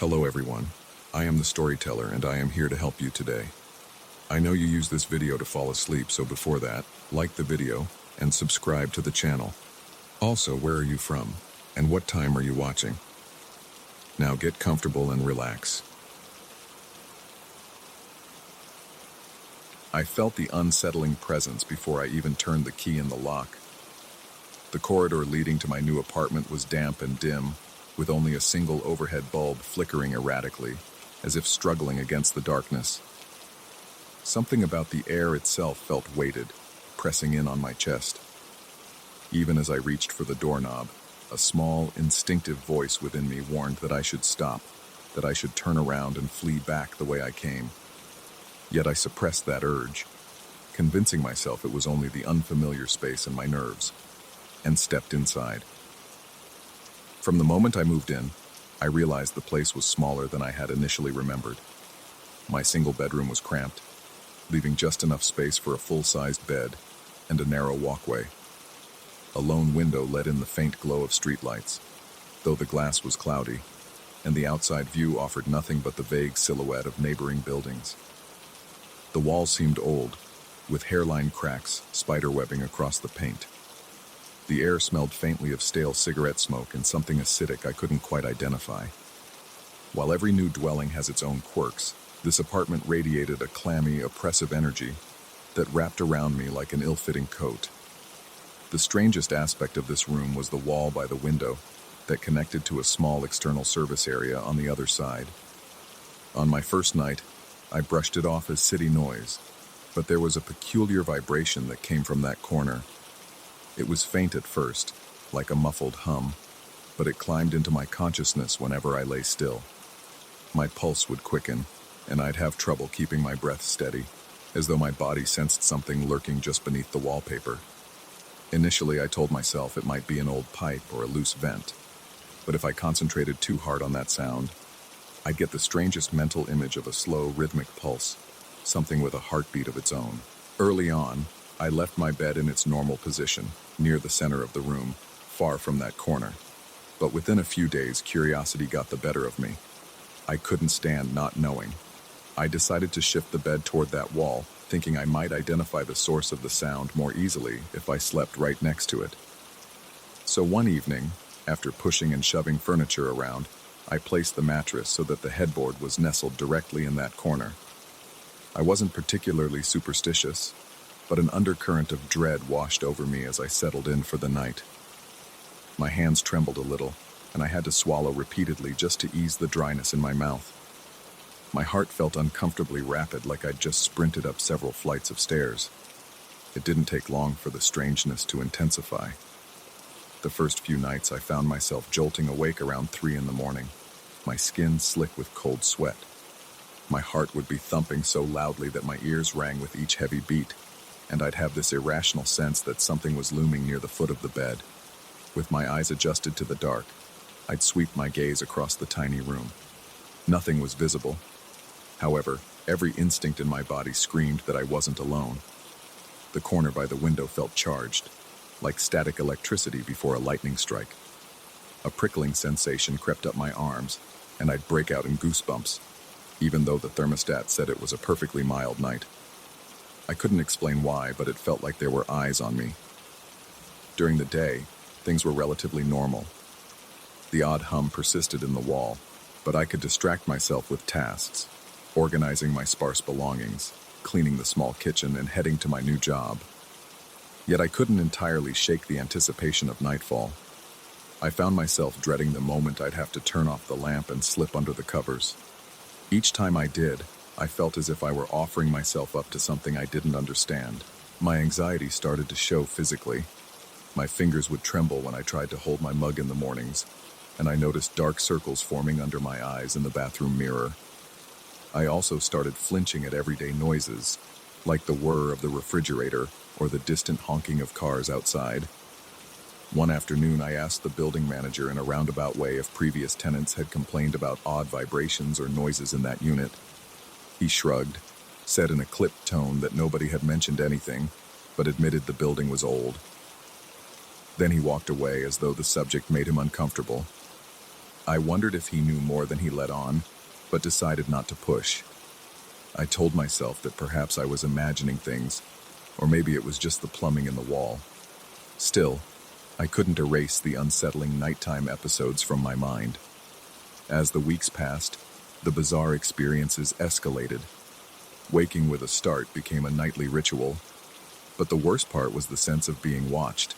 Hello everyone, I am the storyteller and I am here to help you today. I know you use this video to fall asleep, so before that, like the video and subscribe to the channel. Also, where are you from and what time are you watching? Now get comfortable and relax. I felt the unsettling presence before I even turned the key in the lock. The corridor leading to my new apartment was damp and dim, with only a single overhead bulb flickering erratically, as if struggling against the darkness. Something about the air itself felt weighted, pressing in on my chest. Even as I reached for the doorknob, a small, instinctive voice within me warned that I should stop, that I should turn around and flee back the way I came. Yet I suppressed that urge, convincing myself it was only the unfamiliar space in my nerves, and stepped inside. From the moment I moved in, I realized the place was smaller than I had initially remembered. My single bedroom was cramped, leaving just enough space for a full-sized bed and a narrow walkway. A lone window let in the faint glow of streetlights, though the glass was cloudy, and the outside view offered nothing but the vague silhouette of neighboring buildings. The walls seemed old, with hairline cracks spiderwebbing across the paint. The air smelled faintly of stale cigarette smoke and something acidic I couldn't quite identify. While every new dwelling has its own quirks, this apartment radiated a clammy, oppressive energy that wrapped around me like an ill-fitting coat. The strangest aspect of this room was the wall by the window that connected to a small external service area on the other side. On my first night, I brushed it off as city noise, but there was a peculiar vibration that came from that corner. It was faint at first, like a muffled hum, but it climbed into my consciousness whenever I lay still. My pulse would quicken, and I'd have trouble keeping my breath steady, as though my body sensed something lurking just beneath the wallpaper. Initially, I told myself it might be an old pipe or a loose vent, but if I concentrated too hard on that sound, I'd get the strangest mental image of a slow, rhythmic pulse, something with a heartbeat of its own. Early on, I left my bed in its normal position, near the center of the room, far from that corner. But within a few days, curiosity got the better of me. I couldn't stand not knowing. I decided to shift the bed toward that wall, thinking I might identify the source of the sound more easily if I slept right next to it. So one evening, after pushing and shoving furniture around, I placed the mattress so that the headboard was nestled directly in that corner. I wasn't particularly superstitious, but an undercurrent of dread washed over me as I settled in for the night. My hands trembled a little, and I had to swallow repeatedly just to ease the dryness in my mouth. My heart felt uncomfortably rapid, like I'd just sprinted up several flights of stairs. It didn't take long for the strangeness to intensify. The first few nights I found myself jolting awake around 3 in the morning, my skin slick with cold sweat. My heart would be thumping so loudly that my ears rang with each heavy beat, and I'd have this irrational sense that something was looming near the foot of the bed. With my eyes adjusted to the dark, I'd sweep my gaze across the tiny room. Nothing was visible. However, every instinct in my body screamed that I wasn't alone. The corner by the window felt charged, like static electricity before a lightning strike. A prickling sensation crept up my arms, and I'd break out in goosebumps, even though the thermostat said it was a perfectly mild night. I couldn't explain why, but it felt like there were eyes on me. During the day, things were relatively normal. The odd hum persisted in the wall, but I could distract myself with tasks, organizing my sparse belongings, cleaning the small kitchen, and heading to my new job. Yet I couldn't entirely shake the anticipation of nightfall. I found myself dreading the moment I'd have to turn off the lamp and slip under the covers. Each time I did, I felt as if I were offering myself up to something I didn't understand. My anxiety started to show physically. My fingers would tremble when I tried to hold my mug in the mornings, and I noticed dark circles forming under my eyes in the bathroom mirror. I also started flinching at everyday noises, like the whir of the refrigerator or the distant honking of cars outside. One afternoon, I asked the building manager in a roundabout way if previous tenants had complained about odd vibrations or noises in that unit. He shrugged, said in a clipped tone that nobody had mentioned anything, but admitted the building was old. Then he walked away as though the subject made him uncomfortable. I wondered if he knew more than he let on, but decided not to push. I told myself that perhaps I was imagining things, or maybe it was just the plumbing in the wall. Still, I couldn't erase the unsettling nighttime episodes from my mind. As the weeks passed, the bizarre experiences escalated. Waking with a start became a nightly ritual, but the worst part was the sense of being watched.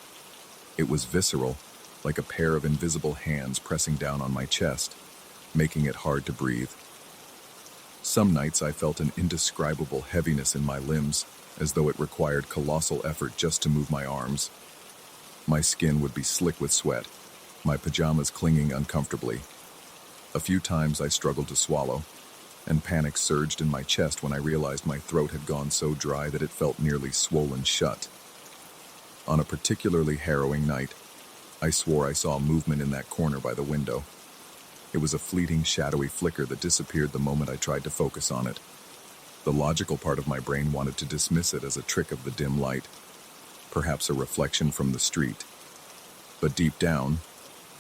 It was visceral, like a pair of invisible hands pressing down on my chest, making it hard to breathe. Some nights I felt an indescribable heaviness in my limbs, as though it required colossal effort just to move my arms. My skin would be slick with sweat, my pajamas clinging uncomfortably. A few times I struggled to swallow, and panic surged in my chest when I realized my throat had gone so dry that it felt nearly swollen shut. On a particularly harrowing night, I swore I saw movement in that corner by the window. It was a fleeting, shadowy flicker that disappeared the moment I tried to focus on it. The logical part of my brain wanted to dismiss it as a trick of the dim light, perhaps a reflection from the street. But deep down,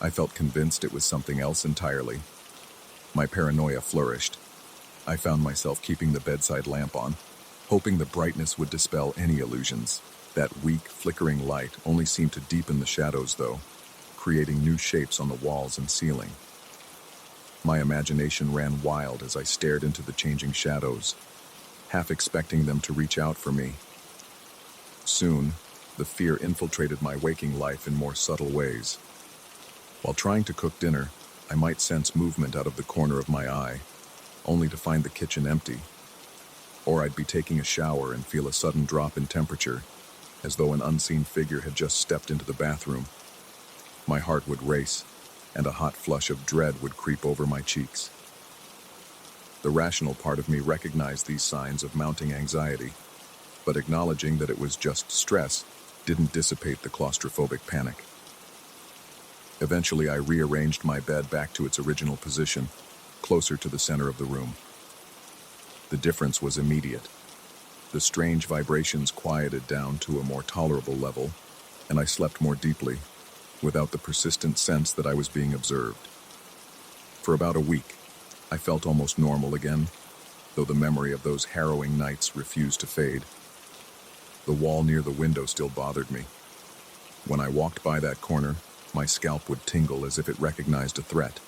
I felt convinced it was something else entirely. My paranoia flourished. I found myself keeping the bedside lamp on, hoping the brightness would dispel any illusions. That weak, flickering light only seemed to deepen the shadows, though, creating new shapes on the walls and ceiling. My imagination ran wild as I stared into the changing shadows, half expecting them to reach out for me. Soon, the fear infiltrated my waking life in more subtle ways. While trying to cook dinner, I might sense movement out of the corner of my eye, only to find the kitchen empty. Or I'd be taking a shower and feel a sudden drop in temperature, as though an unseen figure had just stepped into the bathroom. My heart would race, and a hot flush of dread would creep over my cheeks. The rational part of me recognized these signs of mounting anxiety, but acknowledging that it was just stress didn't dissipate the claustrophobic panic. Eventually, I rearranged my bed back to its original position, closer to the center of the room. The difference was immediate. The strange vibrations quieted down to a more tolerable level, and I slept more deeply, without the persistent sense that I was being observed. For about a week, I felt almost normal again, though the memory of those harrowing nights refused to fade. The wall near the window still bothered me. When I walked by that corner, my scalp would tingle as if it recognized a threat.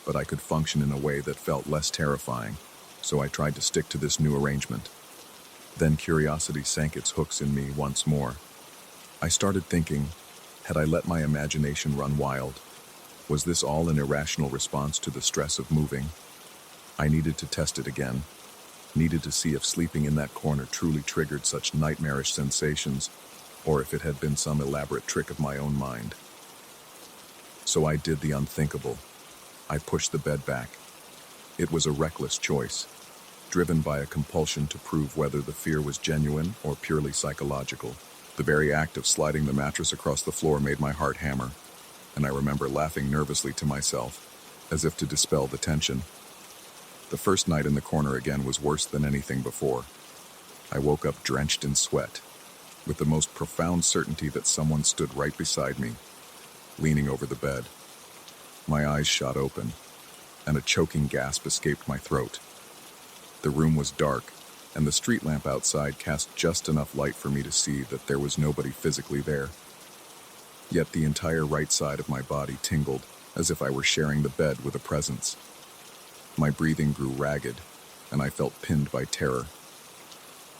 But I could function in a way that felt less terrifying, so I tried to stick to this new arrangement. Then curiosity sank its hooks in me once more. I started thinking, had I let my imagination run wild? Was this all an irrational response to the stress of moving? I needed to test it again, needed to see if sleeping in that corner truly triggered such nightmarish sensations, or if it had been some elaborate trick of my own mind. So I did the unthinkable. I pushed the bed back. It was a reckless choice, driven by a compulsion to prove whether the fear was genuine or purely psychological. The very act of sliding the mattress across the floor made my heart hammer, and I remember laughing nervously to myself, as if to dispel the tension. The first night in the corner again was worse than anything before. I woke up drenched in sweat, with the most profound certainty that someone stood right beside me, leaning over the bed. My eyes shot open, and a choking gasp escaped my throat. The room was dark, and the street lamp outside cast just enough light for me to see that there was nobody physically there. Yet the entire right side of my body tingled, as if I were sharing the bed with a presence. My breathing grew ragged, and I felt pinned by terror.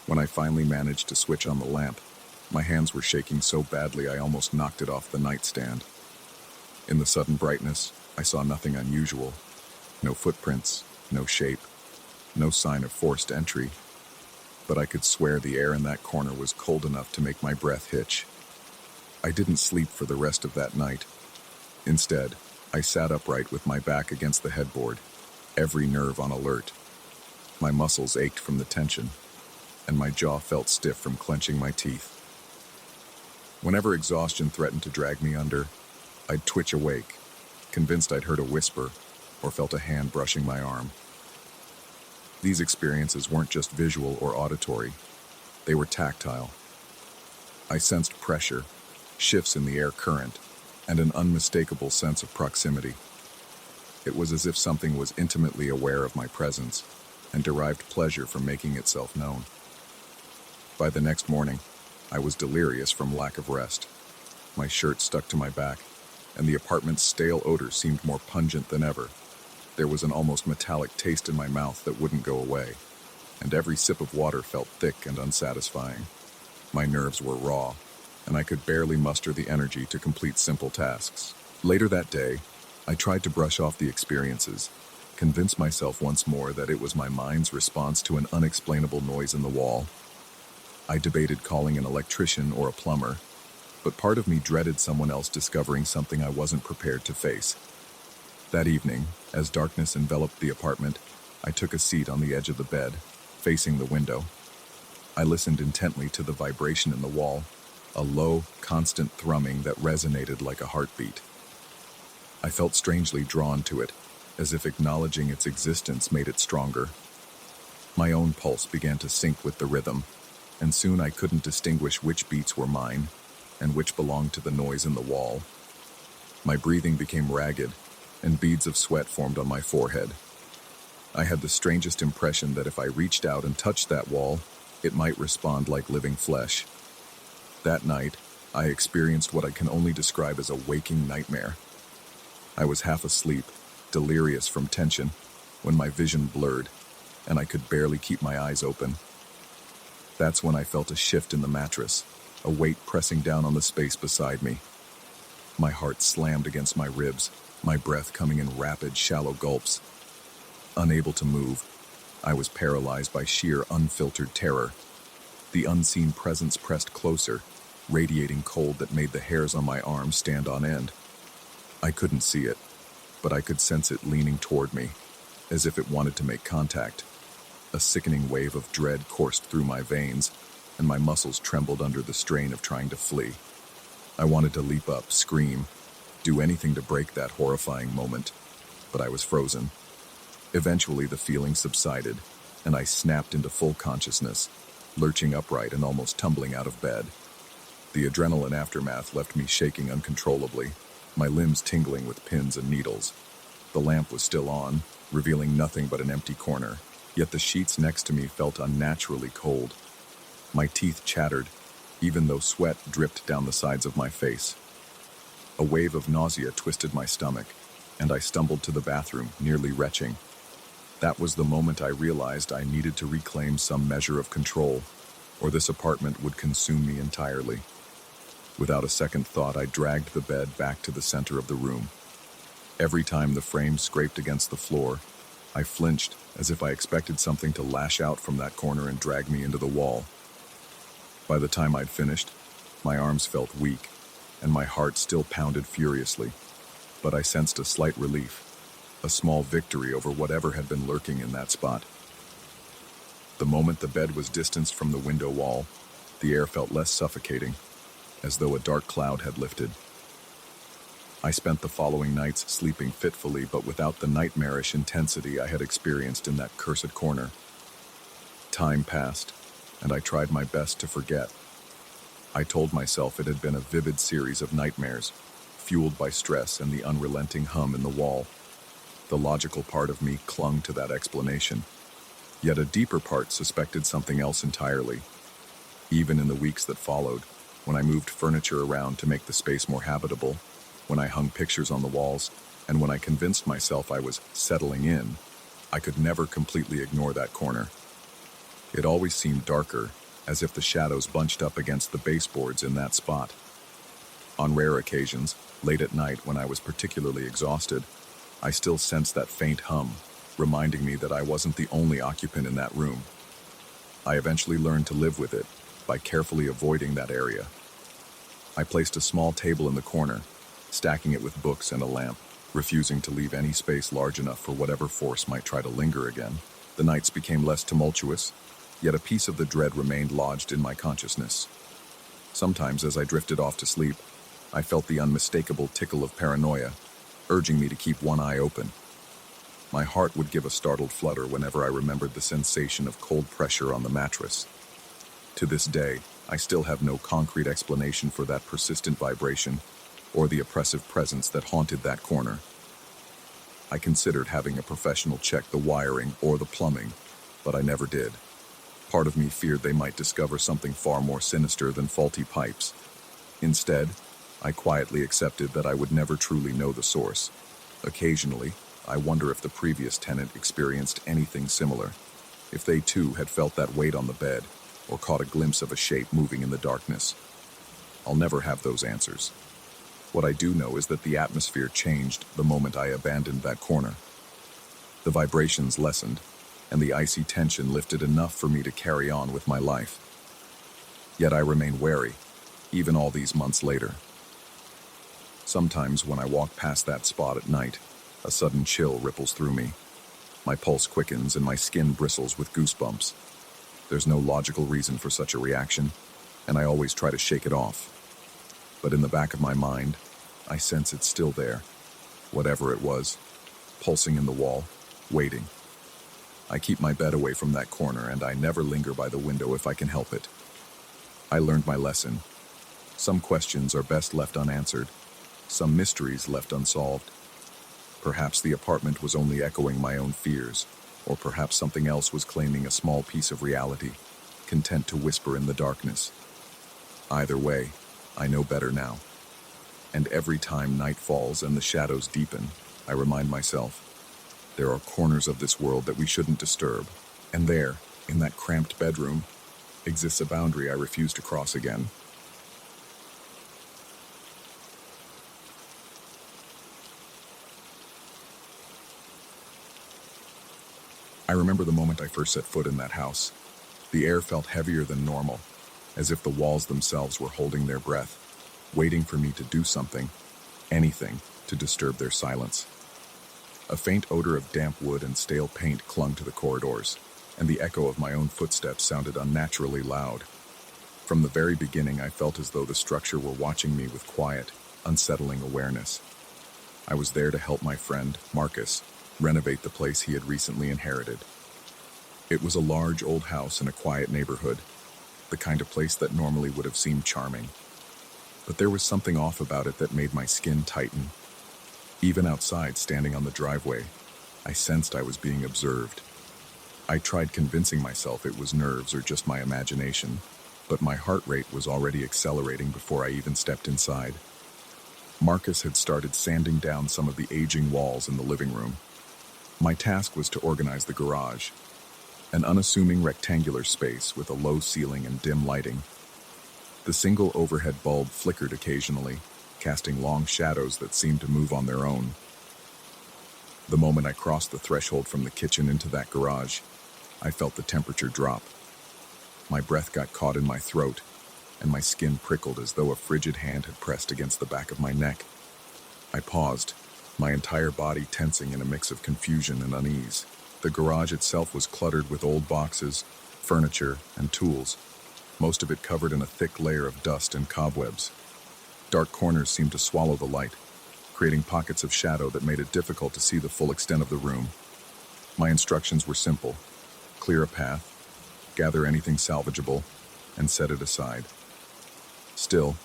When I finally managed to switch on the lamp, my hands were shaking so badly I almost knocked it off the nightstand. In the sudden brightness, I saw nothing unusual. No footprints, no shape, no sign of forced entry. But I could swear the air in that corner was cold enough to make my breath hitch. I didn't sleep for the rest of that night. Instead, I sat upright with my back against the headboard, every nerve on alert. My muscles ached from the tension, and my jaw felt stiff from clenching my teeth. Whenever exhaustion threatened to drag me under, I'd twitch awake, convinced I'd heard a whisper or felt a hand brushing my arm. These experiences weren't just visual or auditory, they were tactile. I sensed pressure, shifts in the air current, and an unmistakable sense of proximity. It was as if something was intimately aware of my presence and derived pleasure from making itself known. By the next morning, I was delirious from lack of rest. My shirt stuck to my back, and the apartment's stale odor seemed more pungent than ever. There was an almost metallic taste in my mouth that wouldn't go away, and every sip of water felt thick and unsatisfying. My nerves were raw, and I could barely muster the energy to complete simple tasks. Later that day, I tried to brush off the experiences, convince myself once more that it was my mind's response to an unexplainable noise in the wall. I debated calling an electrician or a plumber, but part of me dreaded someone else discovering something I wasn't prepared to face. That evening, as darkness enveloped the apartment, I took a seat on the edge of the bed, facing the window. I listened intently to the vibration in the wall, a low, constant thrumming that resonated like a heartbeat. I felt strangely drawn to it, as if acknowledging its existence made it stronger. My own pulse began to sync with the rhythm, and soon I couldn't distinguish which beats were mine and which belonged to the noise in the wall. My breathing became ragged, and beads of sweat formed on my forehead. I had the strangest impression that if I reached out and touched that wall, it might respond like living flesh. That night, I experienced what I can only describe as a waking nightmare. I was half asleep, delirious from tension, when my vision blurred, and I could barely keep my eyes open. That's when I felt a shift in the mattress, a weight pressing down on the space beside me. My heart slammed against my ribs, my breath coming in rapid, shallow gulps. Unable to move, I was paralyzed by sheer, unfiltered terror. The unseen presence pressed closer, radiating cold that made the hairs on my arms stand on end. I couldn't see it, but I could sense it leaning toward me, as if it wanted to make contact. A sickening wave of dread coursed through my veins, and my muscles trembled under the strain of trying to flee. I wanted to leap up, scream, do anything to break that horrifying moment, but I was frozen. Eventually, the feeling subsided, and I snapped into full consciousness, lurching upright and almost tumbling out of bed. The adrenaline aftermath left me shaking uncontrollably, my limbs tingling with pins and needles. The lamp was still on, revealing nothing but an empty corner, yet the sheets next to me felt unnaturally cold. My teeth chattered, even though sweat dripped down the sides of my face. A wave of nausea twisted my stomach, and I stumbled to the bathroom, nearly retching. That was the moment I realized I needed to reclaim some measure of control, or this apartment would consume me entirely. Without a second thought, I dragged the bed back to the center of the room. Every time the frame scraped against the floor, I flinched as if I expected something to lash out from that corner and drag me into the wall. By the time I'd finished, my arms felt weak, and my heart still pounded furiously, but I sensed a slight relief, a small victory over whatever had been lurking in that spot. The moment the bed was distanced from the window wall, the air felt less suffocating, as though a dark cloud had lifted. I spent the following nights sleeping fitfully, but without the nightmarish intensity I had experienced in that cursed corner. Time passed, and I tried my best to forget. I told myself it had been a vivid series of nightmares, fueled by stress and the unrelenting hum in the wall. The logical part of me clung to that explanation, yet a deeper part suspected something else entirely. Even in the weeks that followed, when I moved furniture around to make the space more habitable, when I hung pictures on the walls, and when I convinced myself I was settling in, I could never completely ignore that corner. It always seemed darker, as if the shadows bunched up against the baseboards in that spot. On rare occasions, late at night when I was particularly exhausted, I still sensed that faint hum, reminding me that I wasn't the only occupant in that room. I eventually learned to live with it by carefully avoiding that area. I placed a small table in the corner, stacking it with books and a lamp, refusing to leave any space large enough for whatever force might try to linger again. The nights became less tumultuous, yet a piece of the dread remained lodged in my consciousness. Sometimes, as I drifted off to sleep, I felt the unmistakable tickle of paranoia, urging me to keep one eye open. My heart would give a startled flutter whenever I remembered the sensation of cold pressure on the mattress. To this day, I still have no concrete explanation for that persistent vibration or the oppressive presence that haunted that corner. I considered having a professional check the wiring or the plumbing, but I never did. Part of me feared they might discover something far more sinister than faulty pipes. Instead, I quietly accepted that I would never truly know the source. Occasionally, I wonder if the previous tenant experienced anything similar, if they too had felt that weight on the bed, or caught a glimpse of a shape moving in the darkness. I'll never have those answers. What I do know is that the atmosphere changed the moment I abandoned that corner. The vibrations lessened, and the icy tension lifted enough for me to carry on with my life. Yet I remain wary, even all these months later. Sometimes when I walk past that spot at night, a sudden chill ripples through me. My pulse quickens and my skin bristles with goosebumps. There's no logical reason for such a reaction, and I always try to shake it off. But in the back of my mind, I sense it's still there, whatever it was, pulsing in the wall, waiting. I keep my bed away from that corner, and I never linger by the window if I can help it. I learned my lesson. Some questions are best left unanswered, some mysteries left unsolved. Perhaps the apartment was only echoing my own fears, or perhaps something else was claiming a small piece of reality, content to whisper in the darkness. Either way, I know better now. And every time night falls and the shadows deepen, I remind myself, there are corners of this world that we shouldn't disturb, and there, in that cramped bedroom, exists a boundary I refuse to cross again. I remember the moment I first set foot in that house. The air felt heavier than normal, as if the walls themselves were holding their breath, waiting for me to do something, anything, to disturb their silence. A faint odor of damp wood and stale paint clung to the corridors, and the echo of my own footsteps sounded unnaturally loud. From the very beginning, I felt as though the structure were watching me with quiet, unsettling awareness. I was there to help my friend, Marcus, renovate the place he had recently inherited. It was a large old house in a quiet neighborhood, the kind of place that normally would have seemed charming. But there was something off about it that made my skin tighten. Even outside, standing on the driveway, I sensed I was being observed. I tried convincing myself it was nerves or just my imagination, but my heart rate was already accelerating before I even stepped inside. Marcus had started sanding down some of the aging walls in the living room. My task was to organize the garage, an unassuming rectangular space with a low ceiling and dim lighting. The single overhead bulb flickered occasionally, casting long shadows that seemed to move on their own. The moment I crossed the threshold from the kitchen into that garage, I felt the temperature drop. My breath got caught in my throat, and my skin prickled as though a frigid hand had pressed against the back of my neck. I paused, my entire body tensing in a mix of confusion and unease. The garage itself was cluttered with old boxes, furniture, and tools, most of it covered in a thick layer of dust and cobwebs. Dark corners seemed to swallow the light, creating pockets of shadow that made it difficult to see the full extent of the room. My instructions were simple: clear a path, gather anything salvageable, and set it aside. Still,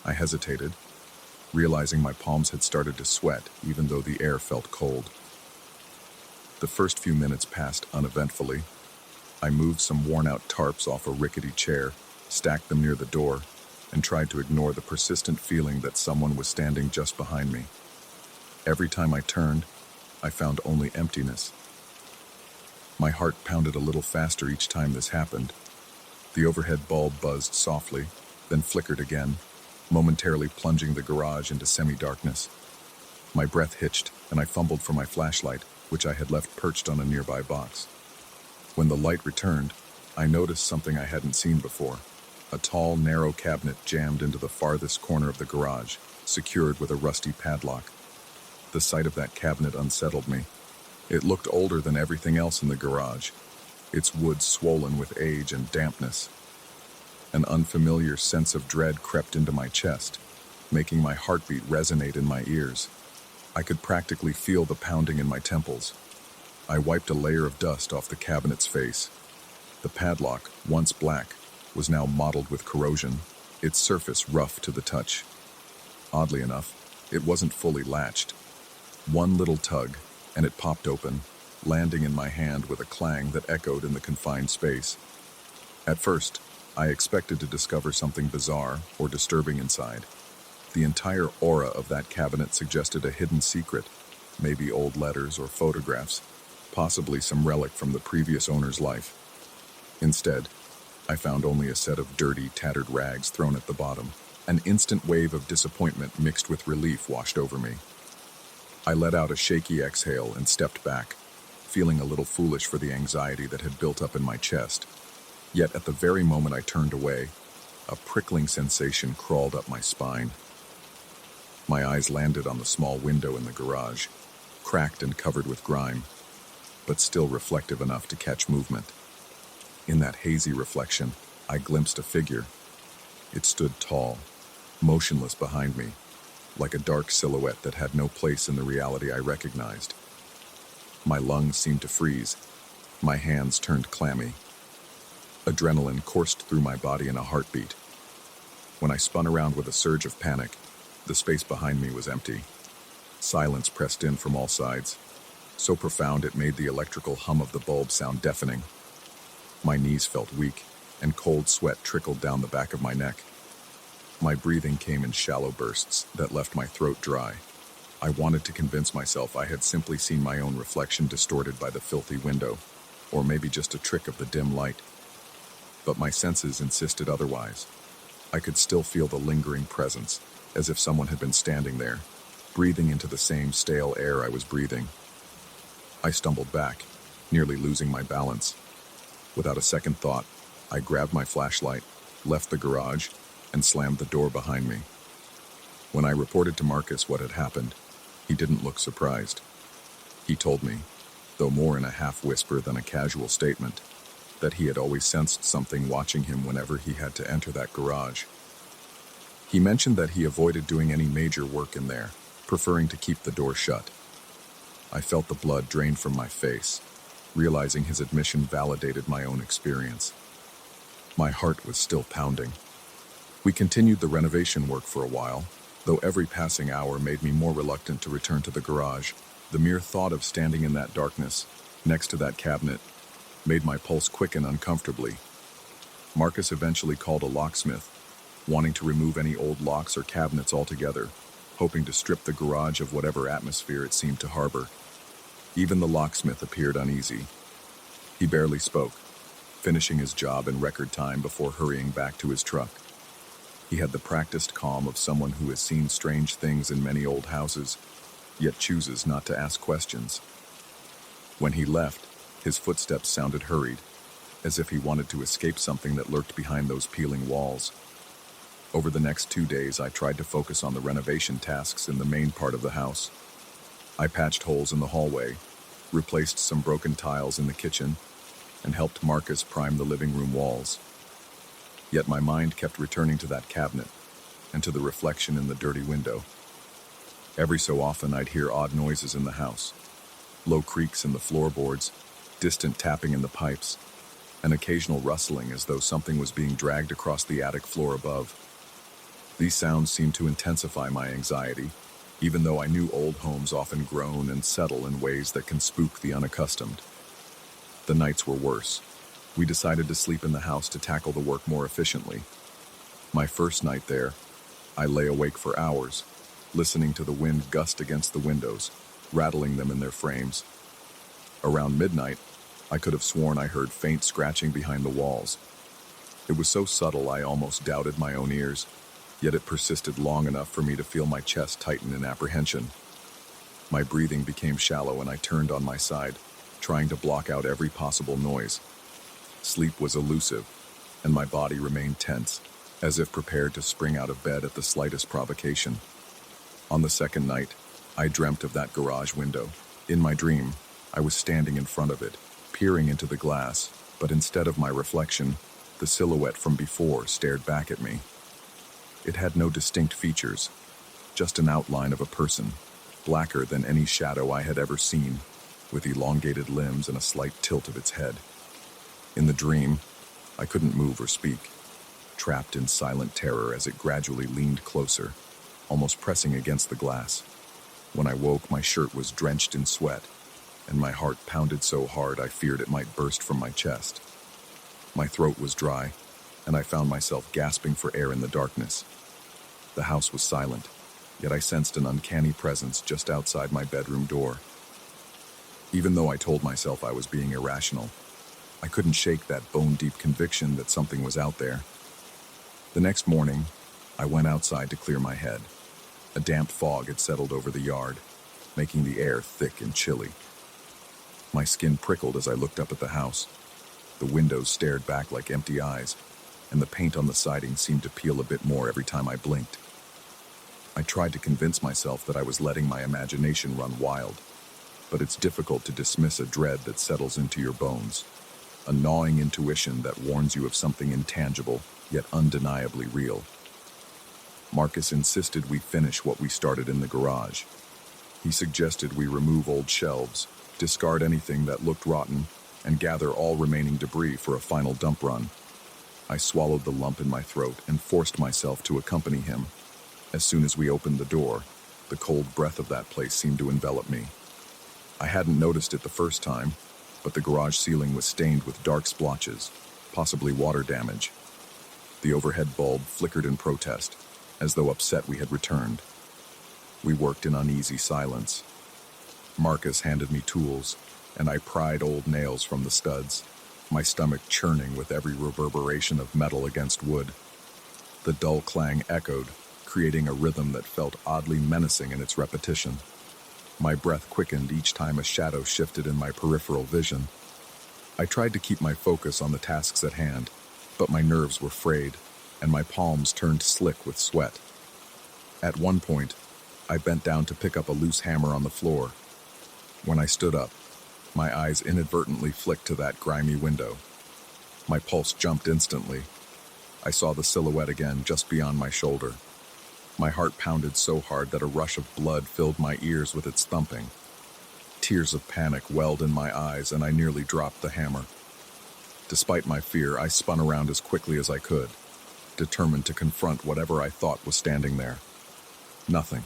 I hesitated, realizing my palms had started to sweat even though the air felt cold. The first few minutes passed uneventfully. I moved some worn-out tarps off a rickety chair, stacked them near the door, and tried to ignore the persistent feeling that someone was standing just behind me. Every time I turned, I found only emptiness. My heart pounded a little faster each time this happened. The overhead bulb buzzed softly, then flickered again, momentarily plunging the garage into semi-darkness. My breath hitched, and I fumbled for my flashlight, which I had left perched on a nearby box. When the light returned, I noticed something I hadn't seen before: a tall, narrow cabinet jammed into the farthest corner of the garage, secured with a rusty padlock. The sight of that cabinet unsettled me. It looked older than everything else in the garage, its wood swollen with age and dampness. An unfamiliar sense of dread crept into my chest, making my heartbeat resonate in my ears. I could practically feel the pounding in my temples. I wiped a layer of dust off the cabinet's face. The padlock, once black, was now mottled with corrosion, its surface rough to the touch. Oddly enough, it wasn't fully latched. One little tug, and it popped open, landing in my hand with a clang that echoed in the confined space. At first, I expected to discover something bizarre or disturbing inside. The entire aura of that cabinet suggested a hidden secret, maybe old letters or photographs, possibly some relic from the previous owner's life. Instead, I found only a set of dirty, tattered rags thrown at the bottom. An instant wave of disappointment mixed with relief washed over me. I let out a shaky exhale and stepped back, feeling a little foolish for the anxiety that had built up in my chest. Yet at the very moment I turned away, a prickling sensation crawled up my spine. My eyes landed on the small window in the garage, cracked and covered with grime, but still reflective enough to catch movement. In that hazy reflection, I glimpsed a figure. It stood tall, motionless behind me, like a dark silhouette that had no place in the reality I recognized. My lungs seemed to freeze. My hands turned clammy. Adrenaline coursed through my body in a heartbeat. When I spun around with a surge of panic, the space behind me was empty. Silence pressed in from all sides, so profound it made the electrical hum of the bulb sound deafening. My knees felt weak, and cold sweat trickled down the back of my neck. My breathing came in shallow bursts that left my throat dry. I wanted to convince myself I had simply seen my own reflection distorted by the filthy window, or maybe just a trick of the dim light. But my senses insisted otherwise. I could still feel the lingering presence, as if someone had been standing there, breathing into the same stale air I was breathing. I stumbled back, nearly losing my balance. Without a second thought, I grabbed my flashlight, left the garage, and slammed the door behind me. When I reported to Marcus what had happened, he didn't look surprised. He told me, though more in a half-whisper than a casual statement, that he had always sensed something watching him whenever he had to enter that garage. He mentioned that he avoided doing any major work in there, preferring to keep the door shut. I felt the blood drain from my face, realizing his admission validated my own experience. My heart was still pounding. We continued the renovation work for a while, though every passing hour made me more reluctant to return to the garage. The mere thought of standing in that darkness, next to that cabinet, made my pulse quicken uncomfortably. Marcus eventually called a locksmith, wanting to remove any old locks or cabinets altogether, hoping to strip the garage of whatever atmosphere it seemed to harbor. Even the locksmith appeared uneasy. He barely spoke, finishing his job in record time before hurrying back to his truck. He had the practiced calm of someone who has seen strange things in many old houses, yet chooses not to ask questions. When he left, his footsteps sounded hurried, as if he wanted to escape something that lurked behind those peeling walls. Over the next 2 days, I tried to focus on the renovation tasks in the main part of the house. I patched holes in the hallway, replaced some broken tiles in the kitchen, and helped Marcus prime the living room walls. Yet my mind kept returning to that cabinet and to the reflection in the dirty window. Every so often I'd hear odd noises in the house, low creaks in the floorboards, distant tapping in the pipes, an occasional rustling as though something was being dragged across the attic floor above. These sounds seemed to intensify my anxiety, even though I knew old homes often groan and settle in ways that can spook the unaccustomed. The nights were worse. We decided to sleep in the house to tackle the work more efficiently. My first night there, I lay awake for hours, listening to the wind gust against the windows, rattling them in their frames. Around midnight, I could have sworn I heard faint scratching behind the walls. It was so subtle I almost doubted my own ears, yet it persisted long enough for me to feel my chest tighten in apprehension. My breathing became shallow and I turned on my side, trying to block out every possible noise. Sleep was elusive, and my body remained tense, as if prepared to spring out of bed at the slightest provocation. On the second night, I dreamt of that garage window. In my dream, I was standing in front of it, peering into the glass, but instead of my reflection, the silhouette from before stared back at me. It had no distinct features, just an outline of a person, blacker than any shadow I had ever seen, with elongated limbs and a slight tilt of its head. In the dream, I couldn't move or speak, trapped in silent terror as it gradually leaned closer, almost pressing against the glass. When I woke, my shirt was drenched in sweat, and my heart pounded so hard I feared it might burst from my chest. My throat was dry, and I found myself gasping for air in the darkness. The house was silent, yet I sensed an uncanny presence just outside my bedroom door. Even though I told myself I was being irrational, I couldn't shake that bone-deep conviction that something was out there. The next morning, I went outside to clear my head. A damp fog had settled over the yard, making the air thick and chilly. My skin prickled as I looked up at the house. The windows stared back like empty eyes, and the paint on the siding seemed to peel a bit more every time I blinked. I tried to convince myself that I was letting my imagination run wild, but it's difficult to dismiss a dread that settles into your bones, a gnawing intuition that warns you of something intangible, yet undeniably real. Marcus insisted we finish what we started in the garage. He suggested we remove old shelves, discard anything that looked rotten, and gather all remaining debris for a final dump run. I swallowed the lump in my throat and forced myself to accompany him. As soon as we opened the door, the cold breath of that place seemed to envelop me. I hadn't noticed it the first time, but the garage ceiling was stained with dark splotches, possibly water damage. The overhead bulb flickered in protest, as though upset we had returned. We worked in uneasy silence. Marcus handed me tools, and I pried old nails from the studs, my stomach churning with every reverberation of metal against wood. The dull clang echoed, creating a rhythm that felt oddly menacing in its repetition. My breath quickened each time a shadow shifted in my peripheral vision. I tried to keep my focus on the tasks at hand, but my nerves were frayed, and my palms turned slick with sweat. At one point, I bent down to pick up a loose hammer on the floor. When I stood up, my eyes inadvertently flicked to that grimy window. My pulse jumped instantly. I saw the silhouette again just beyond my shoulder. My heart pounded so hard that a rush of blood filled my ears with its thumping. Tears of panic welled in my eyes, and I nearly dropped the hammer. Despite my fear, I spun around as quickly as I could, determined to confront whatever I thought was standing there. Nothing.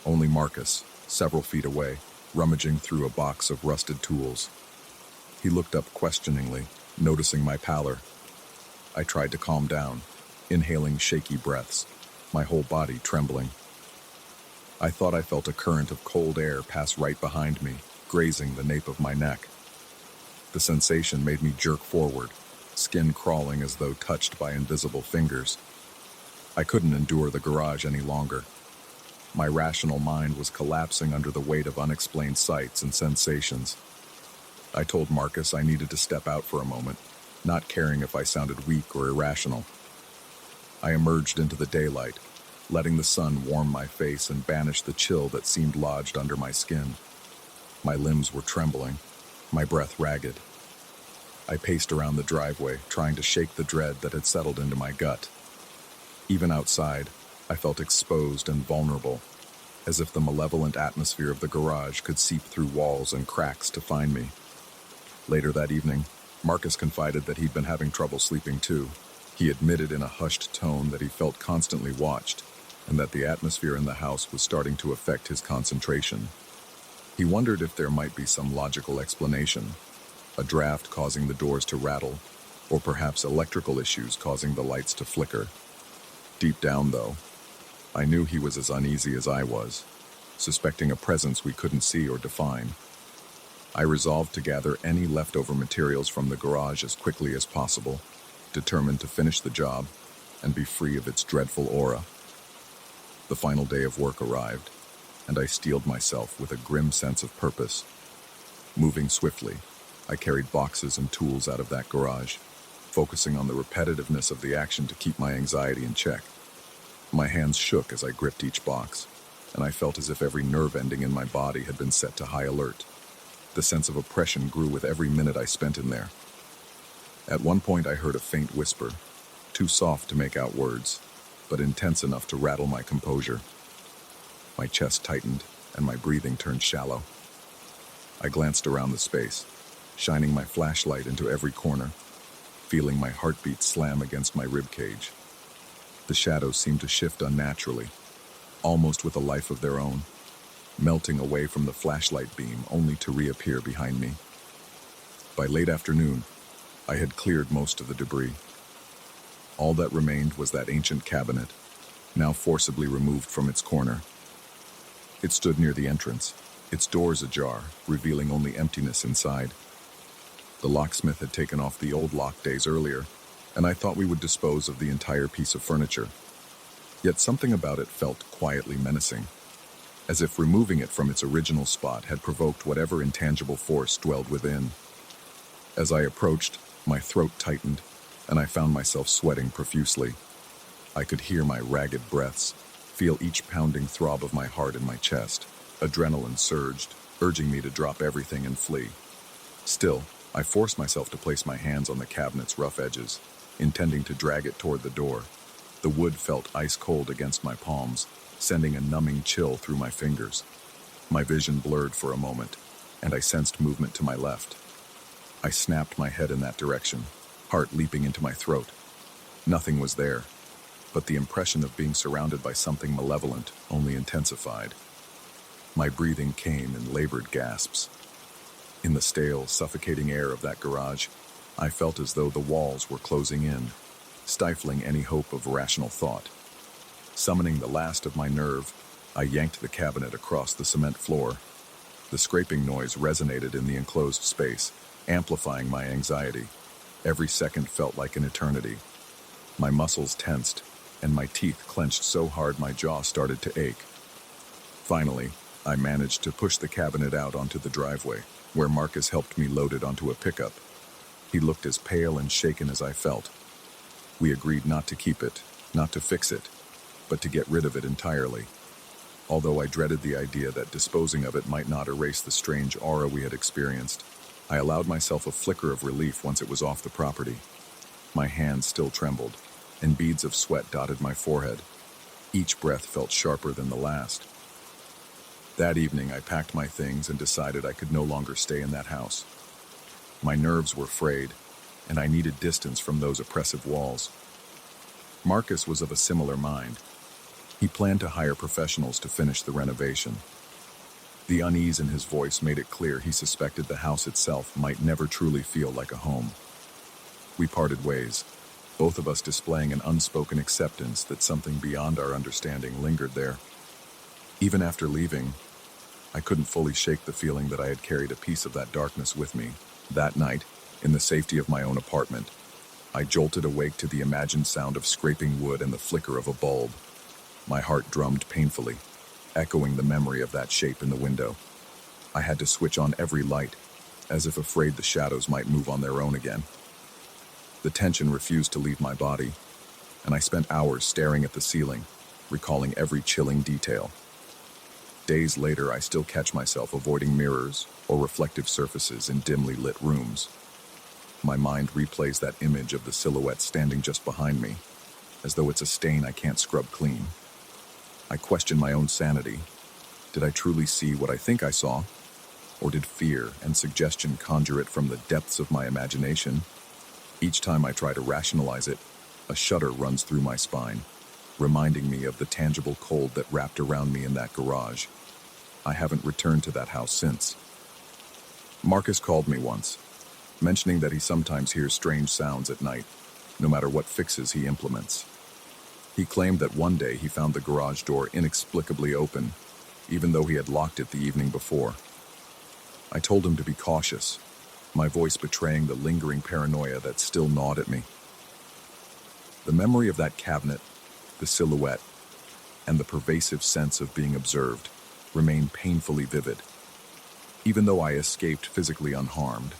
Only Marcus, several feet away, rummaging through a box of rusted tools. He looked up questioningly, noticing my pallor. I tried to calm down, inhaling shaky breaths, my whole body trembling. I thought I felt a current of cold air pass right behind me, grazing the nape of my neck. The sensation made me jerk forward, skin crawling as though touched by invisible fingers. I couldn't endure the garage any longer. My rational mind was collapsing under the weight of unexplained sights and sensations. I told Marcus I needed to step out for a moment, not caring if I sounded weak or irrational. I emerged into the daylight, letting the sun warm my face and banish the chill that seemed lodged under my skin. My limbs were trembling, my breath ragged. I paced around the driveway, trying to shake the dread that had settled into my gut. Even outside, I felt exposed and vulnerable, as if the malevolent atmosphere of the garage could seep through walls and cracks to find me. Later that evening, Marcus confided that he'd been having trouble sleeping too. He admitted in a hushed tone that he felt constantly watched, and that the atmosphere in the house was starting to affect his concentration. He wondered if there might be some logical explanation, a draft causing the doors to rattle, or perhaps electrical issues causing the lights to flicker. Deep down, though, I knew he was as uneasy as I was, suspecting a presence we couldn't see or define. I resolved to gather any leftover materials from the garage as quickly as possible, determined to finish the job and be free of its dreadful aura. The final day of work arrived, and I steeled myself with a grim sense of purpose. Moving swiftly, I carried boxes and tools out of that garage, focusing on the repetitiveness of the action to keep my anxiety in check. My hands shook as I gripped each box, and I felt as if every nerve ending in my body had been set to high alert. The sense of oppression grew with every minute I spent in there. At one point I heard a faint whisper, too soft to make out words, but intense enough to rattle my composure. My chest tightened, and my breathing turned shallow. I glanced around the space, shining my flashlight into every corner, feeling my heartbeat slam against my ribcage. The shadows seemed to shift unnaturally, almost with a life of their own. melting away from the flashlight beam only to reappear behind me. By late afternoon, I had cleared most of the debris. All that remained was that ancient cabinet, now forcibly removed from its corner. It stood near the entrance, its doors ajar, revealing only emptiness inside. The locksmith had taken off the old lock days earlier, and I thought we would dispose of the entire piece of furniture. Yet something about it felt quietly menacing, as if removing it from its original spot had provoked whatever intangible force dwelled within. As I approached, my throat tightened, and I found myself sweating profusely. I could hear my ragged breaths, feel each pounding throb of my heart in my chest. Adrenaline surged, urging me to drop everything and flee. Still, I forced myself to place my hands on the cabinet's rough edges, intending to drag it toward the door. The wood felt ice-cold against my palms, sending a numbing chill through my fingers. My vision blurred for a moment, and I sensed movement to my left. I snapped my head in that direction, heart leaping into my throat. Nothing was there, but the impression of being surrounded by something malevolent only intensified. My breathing came in labored gasps. In the stale, suffocating air of that garage, I felt as though the walls were closing in, stifling any hope of rational thought. Summoning the last of my nerve, I yanked the cabinet across the cement floor. The scraping noise resonated in the enclosed space, amplifying my anxiety. Every second felt like an eternity. My muscles tensed, and my teeth clenched so hard my jaw started to ache. Finally, I managed to push the cabinet out onto the driveway, where Marcus helped me load it onto a pickup. He looked as pale and shaken as I felt. We agreed not to keep it, not to fix it, but to get rid of it entirely. Although I dreaded the idea that disposing of it might not erase the strange aura we had experienced, I allowed myself a flicker of relief once it was off the property. My hands still trembled, and beads of sweat dotted my forehead. Each breath felt sharper than the last. That evening, I packed my things and decided I could no longer stay in that house. My nerves were frayed, and I needed distance from those oppressive walls. Marcus was of a similar mind. He planned to hire professionals to finish the renovation. The unease in his voice made it clear he suspected the house itself might never truly feel like a home. We parted ways, both of us displaying an unspoken acceptance that something beyond our understanding lingered there. Even after leaving, I couldn't fully shake the feeling that I had carried a piece of that darkness with me. That night, in the safety of my own apartment, I jolted awake to the imagined sound of scraping wood and the flicker of a bulb. My heart drummed painfully, echoing the memory of that shape in the window. I had to switch on every light, as if afraid the shadows might move on their own again. The tension refused to leave my body, and I spent hours staring at the ceiling, recalling every chilling detail. Days later, I still catch myself avoiding mirrors or reflective surfaces in dimly lit rooms. My mind replays that image of the silhouette standing just behind me, as though it's a stain I can't scrub clean. I question my own sanity. Did I truly see what I think I saw? Or did fear and suggestion conjure it from the depths of my imagination? Each time I try to rationalize it, a shudder runs through my spine, reminding me of the tangible cold that wrapped around me in that garage. I haven't returned to that house since. Marcus called me once, mentioning that he sometimes hears strange sounds at night, no matter what fixes he implements. He claimed that one day he found the garage door inexplicably open, even though he had locked it the evening before. I told him to be cautious, my voice betraying the lingering paranoia that still gnawed at me. The memory of that cabinet, the silhouette, and the pervasive sense of being observed remain painfully vivid. Even though I escaped physically unharmed,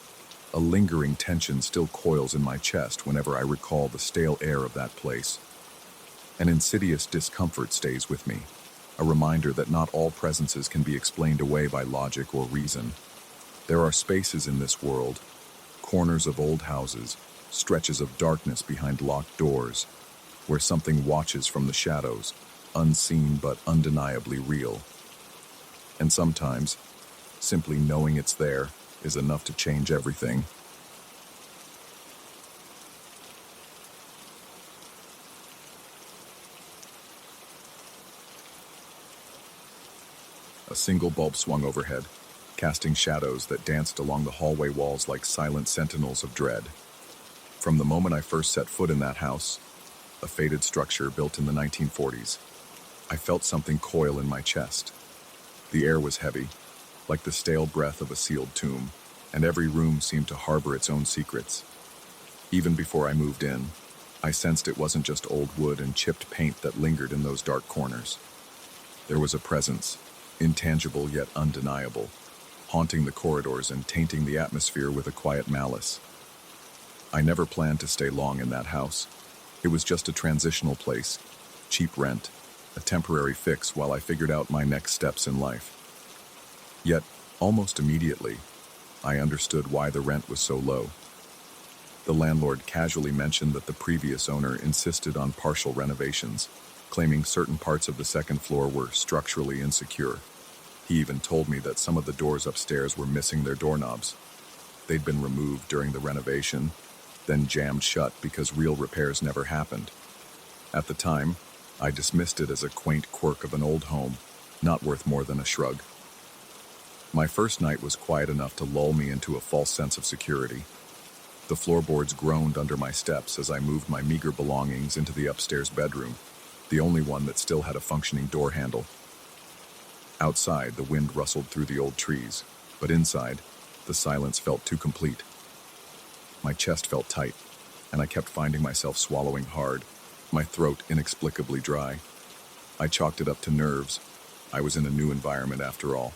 a lingering tension still coils in my chest whenever I recall the stale air of that place. An insidious discomfort stays with me, a reminder that not all presences can be explained away by logic or reason. There are spaces in this world, corners of old houses, stretches of darkness behind locked doors, where something watches from the shadows, unseen but undeniably real. And sometimes, simply knowing it's there is enough to change everything. A single bulb swung overhead, casting shadows that danced along the hallway walls like silent sentinels of dread. From the moment I first set foot in that house, a faded structure built in the 1940s, I felt something coil in my chest. The air was heavy, like the stale breath of a sealed tomb, and every room seemed to harbor its own secrets. Even before I moved in, I sensed it wasn't just old wood and chipped paint that lingered in those dark corners. There was a presence, intangible yet undeniable, haunting the corridors and tainting the atmosphere with a quiet malice. I never planned to stay long in that house. It was just a transitional place, cheap rent, a temporary fix while I figured out my next steps in life. Yet, almost immediately, I understood why the rent was so low. The landlord casually mentioned that the previous owner insisted on partial renovations, claiming certain parts of the second floor were structurally insecure. He even told me that some of the doors upstairs were missing their doorknobs. They'd been removed during the renovation, then jammed shut because real repairs never happened. At the time, I dismissed it as a quaint quirk of an old home, not worth more than a shrug. My first night was quiet enough to lull me into a false sense of security. The floorboards groaned under my steps as I moved my meager belongings into the upstairs bedroom, the only one that still had a functioning door handle. Outside, the wind rustled through the old trees, but inside, the silence felt too complete. My chest felt tight, and I kept finding myself swallowing hard, my throat inexplicably dry. I chalked it up to nerves. I was in a new environment after all.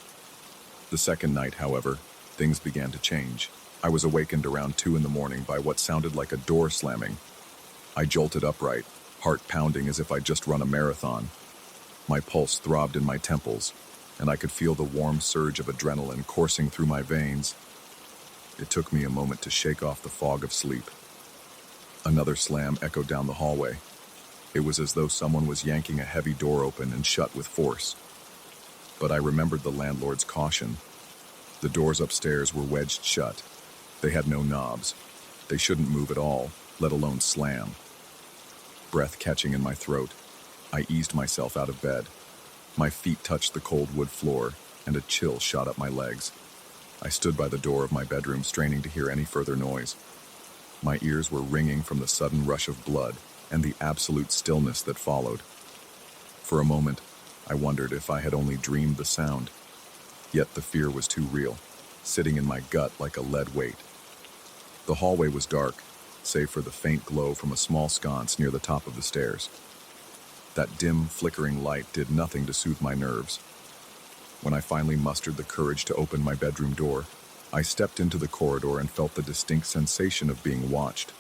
The second night, however, things began to change. I was awakened around 2 a.m. by what sounded like a door slamming. I jolted upright, heart pounding as if I'd just run a marathon. My pulse throbbed in my temples, and I could feel the warm surge of adrenaline coursing through my veins. It took me a moment to shake off the fog of sleep. Another slam echoed down the hallway. It was as though someone was yanking a heavy door open and shut with force. But I remembered the landlord's caution. The doors upstairs were wedged shut. They had no knobs. They shouldn't move at all, let alone slam. Breath catching in my throat, I eased myself out of bed. My feet touched the cold wood floor, and a chill shot up my legs. I stood by the door of my bedroom, straining to hear any further noise. My ears were ringing from the sudden rush of blood and the absolute stillness that followed. For a moment, I wondered if I had only dreamed the sound. Yet the fear was too real, sitting in my gut like a lead weight. The hallway was dark, save for the faint glow from a small sconce near the top of the stairs. That dim, flickering light did nothing to soothe my nerves. When I finally mustered the courage to open my bedroom door, I stepped into the corridor and felt the distinct sensation of being watched.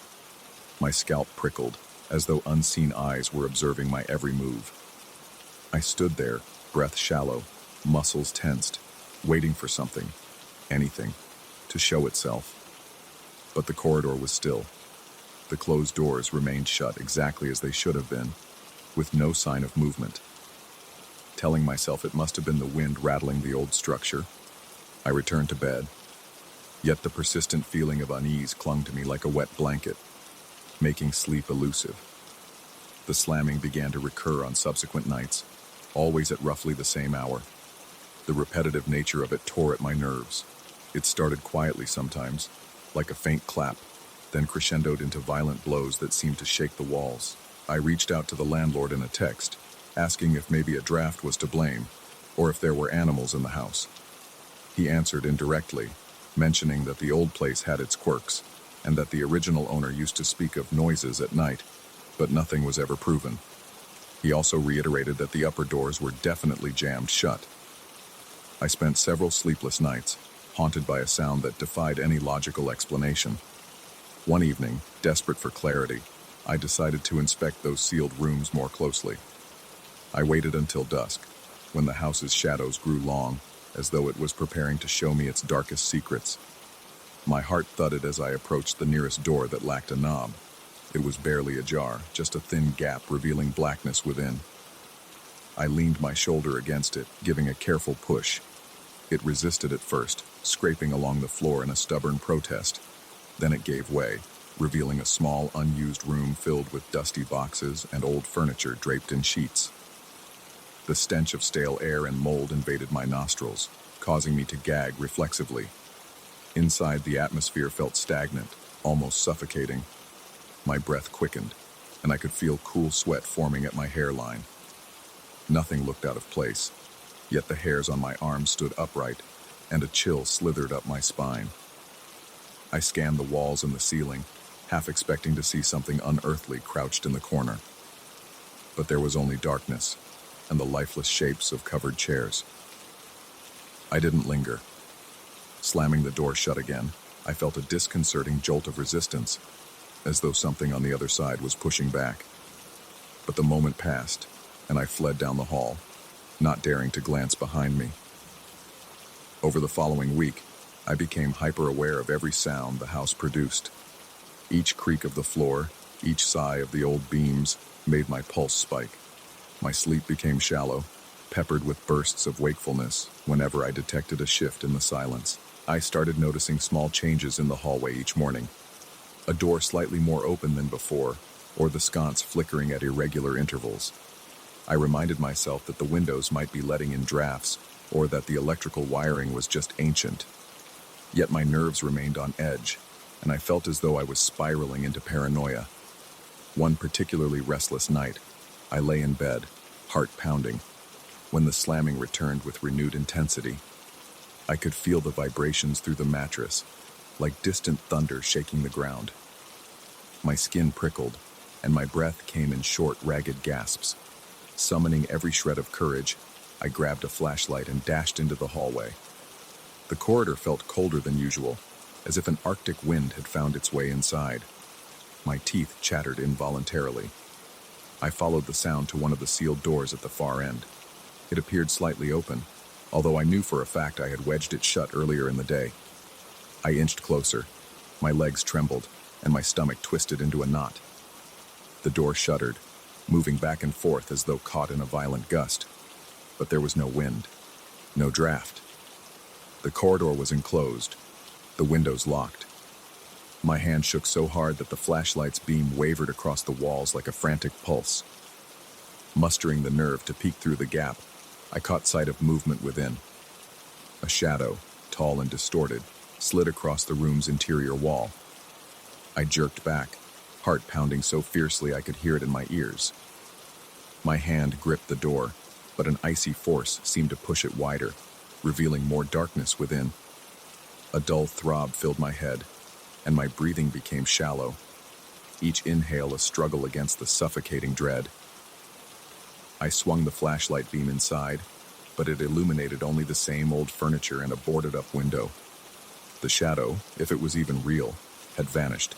My scalp prickled, as though unseen eyes were observing my every move. I stood there, breath shallow, muscles tensed, waiting for something, anything, to show itself. But the corridor was still. The closed doors remained shut exactly as they should have been, with no sign of movement. Telling myself it must have been the wind rattling the old structure, I returned to bed. Yet the persistent feeling of unease clung to me like a wet blanket, making sleep elusive. The slamming began to recur on subsequent nights, always at roughly the same hour. The repetitive nature of it tore at my nerves. It started quietly sometimes, like a faint clap, then crescendoed into violent blows that seemed to shake the walls. I reached out to the landlord in a text, asking if maybe a draft was to blame, or if there were animals in the house. He answered indirectly, mentioning that the old place had its quirks, and that the original owner used to speak of noises at night, but nothing was ever proven. He also reiterated that the upper doors were definitely jammed shut. I spent several sleepless nights, haunted by a sound that defied any logical explanation. One evening, desperate for clarity, I decided to inspect those sealed rooms more closely. I waited until dusk, when the house's shadows grew long, as though it was preparing to show me its darkest secrets. My heart thudded as I approached the nearest door that lacked a knob. It was barely ajar, just a thin gap revealing blackness within. I leaned my shoulder against it, giving a careful push. It resisted at first, scraping along the floor in a stubborn protest. Then it gave way, revealing a small, unused room filled with dusty boxes and old furniture draped in sheets. The stench of stale air and mold invaded my nostrils, causing me to gag reflexively. Inside, the atmosphere felt stagnant, almost suffocating. My breath quickened, and I could feel cool sweat forming at my hairline. Nothing looked out of place, yet the hairs on my arms stood upright, and a chill slithered up my spine. I scanned the walls and the ceiling, half expecting to see something unearthly crouched in the corner. But there was only darkness, and the lifeless shapes of covered chairs. I didn't linger. Slamming the door shut again, I felt a disconcerting jolt of resistance, as though something on the other side was pushing back. But the moment passed, and I fled down the hall, not daring to glance behind me. Over the following week, I became hyper-aware of every sound the house produced. Each creak of the floor, each sigh of the old beams, made my pulse spike. My sleep became shallow, peppered with bursts of wakefulness whenever I detected a shift in the silence. I started noticing small changes in the hallway each morning. A door slightly more open than before, or the sconce flickering at irregular intervals. I reminded myself that the windows might be letting in drafts, or that the electrical wiring was just ancient. Yet my nerves remained on edge, and I felt as though I was spiraling into paranoia. One particularly restless night, I lay in bed, heart pounding, when the slamming returned with renewed intensity. I could feel the vibrations through the mattress, like distant thunder shaking the ground. My skin prickled, and my breath came in short, ragged gasps. Summoning every shred of courage, I grabbed a flashlight and dashed into the hallway. The corridor felt colder than usual, as if an arctic wind had found its way inside. My teeth chattered involuntarily. I followed the sound to one of the sealed doors at the far end. It appeared slightly open, although I knew for a fact I had wedged it shut earlier in the day. I inched closer. My legs trembled, and my stomach twisted into a knot. The door shuddered, moving back and forth as though caught in a violent gust. But there was no wind, no draft. The corridor was enclosed, the windows locked. My hand shook so hard that the flashlight's beam wavered across the walls like a frantic pulse. Mustering the nerve to peek through the gap, I caught sight of movement within. A shadow, tall and distorted, slid across the room's interior wall. I jerked back, heart pounding so fiercely I could hear it in my ears. My hand gripped the door, but an icy force seemed to push it wider, revealing more darkness within. A dull throb filled my head, and my breathing became shallow, each inhale a struggle against the suffocating dread. I swung the flashlight beam inside, but it illuminated only the same old furniture and a boarded-up window. The shadow, if it was even real, had vanished.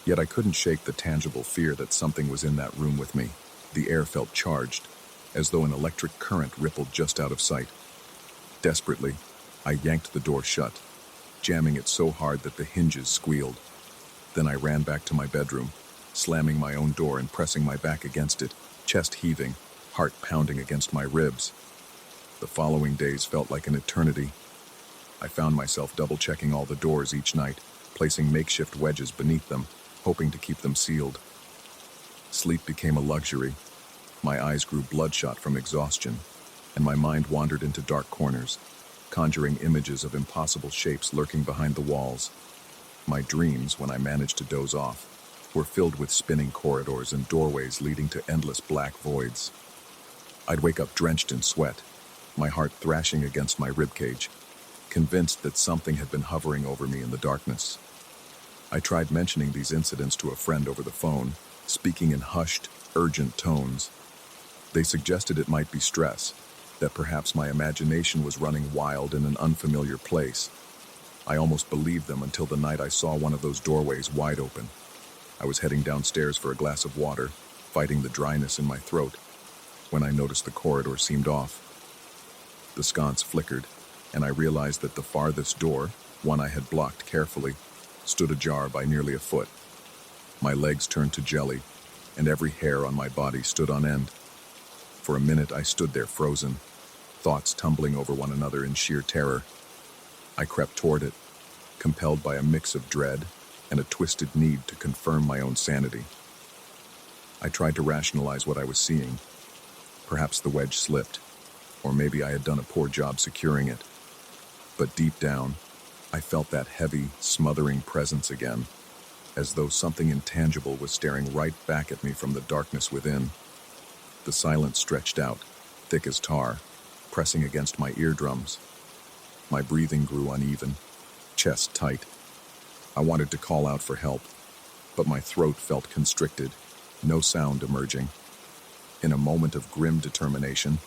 Yet I couldn't shake the tangible fear that something was in that room with me. The air felt charged, as though an electric current rippled just out of sight. Desperately, I yanked the door shut, jamming it so hard that the hinges squealed. Then I ran back to my bedroom, slamming my own door and pressing my back against it, chest heaving, heart pounding against my ribs. The following days felt like an eternity. I found myself double-checking all the doors each night, placing makeshift wedges beneath them, hoping to keep them sealed. Sleep became a luxury. My eyes grew bloodshot from exhaustion, and my mind wandered into dark corners, conjuring images of impossible shapes lurking behind the walls. My dreams, when I managed to doze off, were filled with spinning corridors and doorways leading to endless black voids. I'd wake up drenched in sweat, my heart thrashing against my ribcage, convinced that something had been hovering over me in the darkness. I tried mentioning these incidents to a friend over the phone, speaking in hushed, urgent tones. They suggested it might be stress, that perhaps my imagination was running wild in an unfamiliar place. I almost believed them until the night I saw one of those doorways wide open. I was heading downstairs for a glass of water, fighting the dryness in my throat, when I noticed the corridor seemed off. The sconce flickered, and I realized that the farthest door, one I had blocked carefully, stood ajar by nearly a foot. My legs turned to jelly, and every hair on my body stood on end. For a minute I stood there frozen, thoughts tumbling over one another in sheer terror. I crept toward it, compelled by a mix of dread and a twisted need to confirm my own sanity. I tried to rationalize what I was seeing. Perhaps the wedge slipped, or maybe I had done a poor job securing it. But deep down, I felt that heavy, smothering presence again, as though something intangible was staring right back at me from the darkness within. The silence stretched out, thick as tar, pressing against my eardrums. My breathing grew uneven, chest tight. I wanted to call out for help, but my throat felt constricted, no sound emerging. In a moment of grim determination,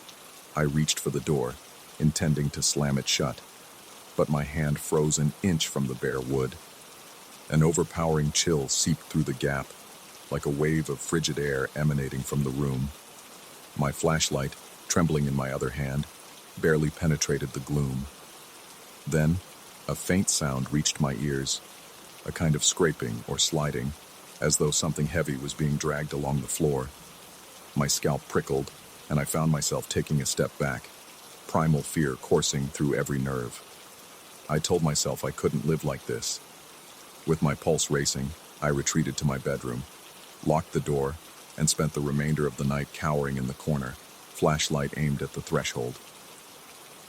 I reached for the door, intending to slam it shut, but my hand froze an inch from the bare wood. An overpowering chill seeped through the gap, like a wave of frigid air emanating from the room. My flashlight, trembling in my other hand, barely penetrated the gloom. Then, a faint sound reached my ears, a kind of scraping or sliding, as though something heavy was being dragged along the floor. My scalp prickled, and I found myself taking a step back, primal fear coursing through every nerve. I told myself I couldn't live like this. With my pulse racing, I retreated to my bedroom, locked the door, and spent the remainder of the night cowering in the corner, flashlight aimed at the threshold.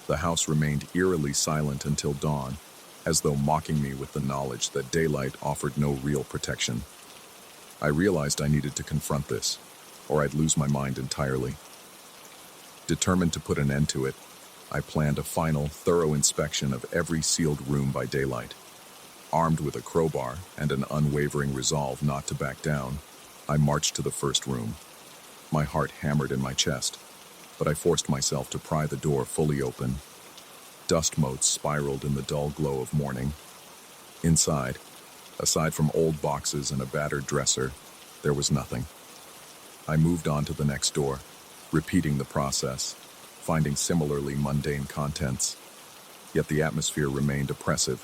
The house remained eerily silent until dawn, as though mocking me with the knowledge that daylight offered no real protection. I realized I needed to confront this, or I'd lose my mind entirely. Determined to put an end to it, I planned a final, thorough inspection of every sealed room by daylight. Armed with a crowbar and an unwavering resolve not to back down, I marched to the first room. My heart hammered in my chest, but I forced myself to pry the door fully open. Dust motes spiraled in the dull glow of morning. Inside, aside from old boxes and a battered dresser, there was nothing. I moved on to the next door, repeating the process, finding similarly mundane contents. Yet the atmosphere remained oppressive,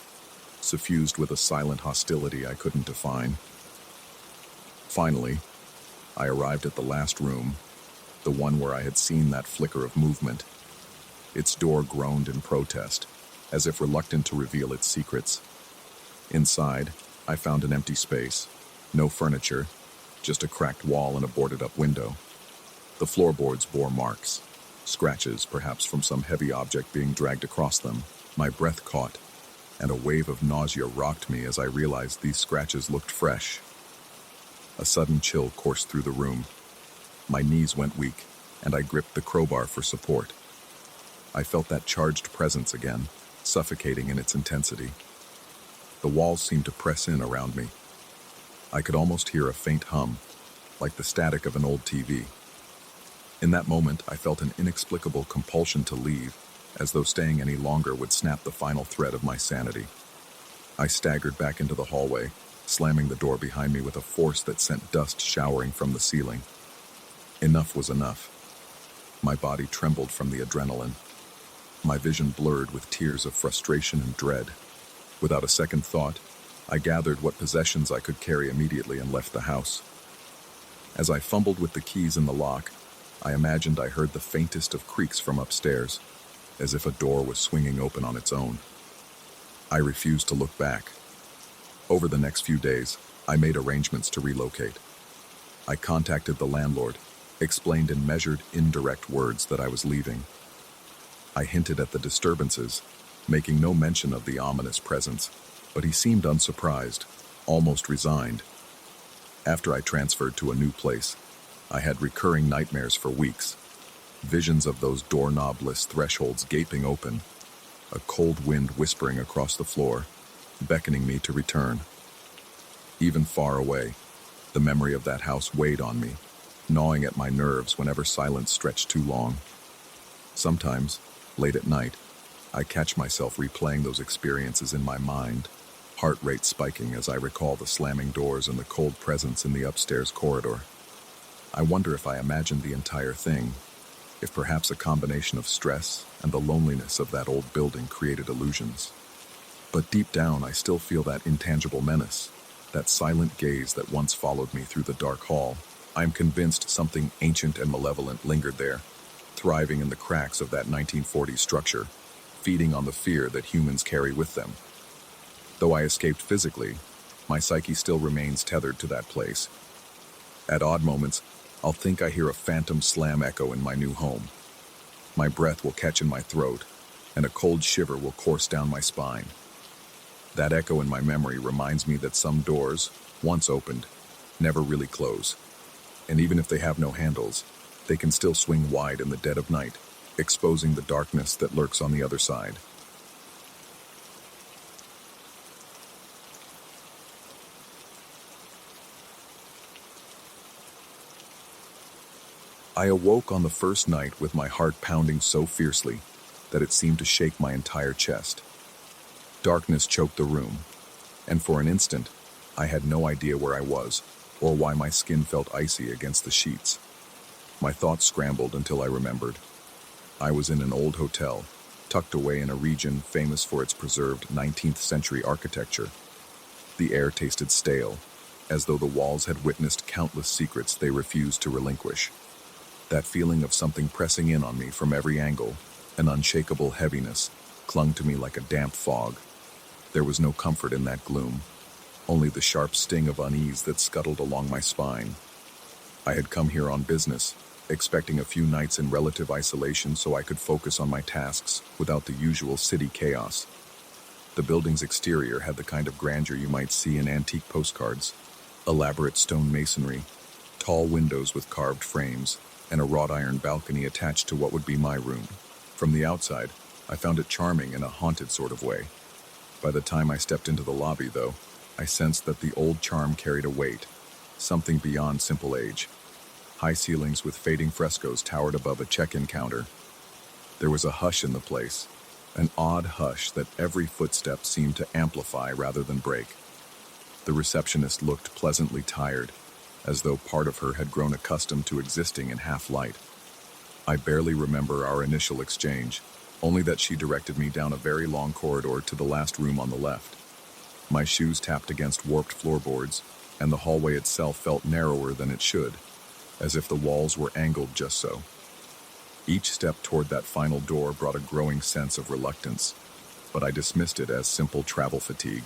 suffused with a silent hostility I couldn't define. Finally, I arrived at the last room, the one where I had seen that flicker of movement. Its door groaned in protest, as if reluctant to reveal its secrets. Inside, I found an empty space, no furniture, just a cracked wall and a boarded-up window. The floorboards bore marks, scratches perhaps from some heavy object being dragged across them. My breath caught, and a wave of nausea rocked me as I realized these scratches looked fresh. A sudden chill coursed through the room. My knees went weak, and I gripped the crowbar for support. I felt that charged presence again, suffocating in its intensity. The walls seemed to press in around me. I could almost hear a faint hum, like the static of an old TV. In that moment, I felt an inexplicable compulsion to leave, as though staying any longer would snap the final thread of my sanity. I staggered back into the hallway, slamming the door behind me with a force that sent dust showering from the ceiling. Enough was enough. My body trembled from the adrenaline. My vision blurred with tears of frustration and dread. Without a second thought, I gathered what possessions I could carry immediately and left the house. As I fumbled with the keys in the lock, I imagined I heard the faintest of creaks from upstairs, as if a door was swinging open on its own. I refused to look back. Over the next few days, I made arrangements to relocate. I contacted the landlord, explained in measured, indirect words that I was leaving. I hinted at the disturbances, making no mention of the ominous presence, but he seemed unsurprised, almost resigned. After I transferred to a new place, I had recurring nightmares for weeks. Visions of those doorknobless thresholds gaping open, a cold wind whispering across the floor, beckoning me to return. Even far away, the memory of that house weighed on me, gnawing at my nerves whenever silence stretched too long. Sometimes, late at night, I catch myself replaying those experiences in my mind, heart rate spiking as I recall the slamming doors and the cold presence in the upstairs corridor. I wonder if I imagined the entire thing, if perhaps a combination of stress and the loneliness of that old building created illusions. But deep down, I still feel that intangible menace, that silent gaze that once followed me through the dark hall. I am convinced something ancient and malevolent lingered there, thriving in the cracks of that 1940s structure, feeding on the fear that humans carry with them. Though I escaped physically, my psyche still remains tethered to that place. At odd moments, I'll think I hear a phantom slam echo in my new home. My breath will catch in my throat, and a cold shiver will course down my spine. That echo in my memory reminds me that some doors, once opened, never really close. And even if they have no handles, they can still swing wide in the dead of night, exposing the darkness that lurks on the other side. I awoke on the first night with my heart pounding so fiercely that it seemed to shake my entire chest. Darkness choked the room, and for an instant, I had no idea where I was or why my skin felt icy against the sheets. My thoughts scrambled until I remembered. I was in an old hotel, tucked away in a region famous for its preserved 19th century architecture. The air tasted stale, as though the walls had witnessed countless secrets they refused to relinquish. That feeling of something pressing in on me from every angle, an unshakable heaviness, clung to me like a damp fog. There was no comfort in that gloom, only the sharp sting of unease that scuttled along my spine. I had come here on business, expecting a few nights in relative isolation so I could focus on my tasks without the usual city chaos. The building's exterior had the kind of grandeur you might see in antique postcards: elaborate stone masonry, tall windows with carved frames, and a wrought iron balcony attached to what would be my room. From the outside, I found it charming in a haunted sort of way. By the time I stepped into the lobby, though, I sensed that the old charm carried a weight, something beyond simple age. High ceilings with fading frescoes towered above a check-in counter. There was a hush in the place, an odd hush that every footstep seemed to amplify rather than break. The receptionist looked pleasantly tired, as though part of her had grown accustomed to existing in half-light. I barely remember our initial exchange, only that she directed me down a very long corridor to the last room on the left. My shoes tapped against warped floorboards, and the hallway itself felt narrower than it should, as if the walls were angled just so. Each step toward that final door brought a growing sense of reluctance, but I dismissed it as simple travel fatigue.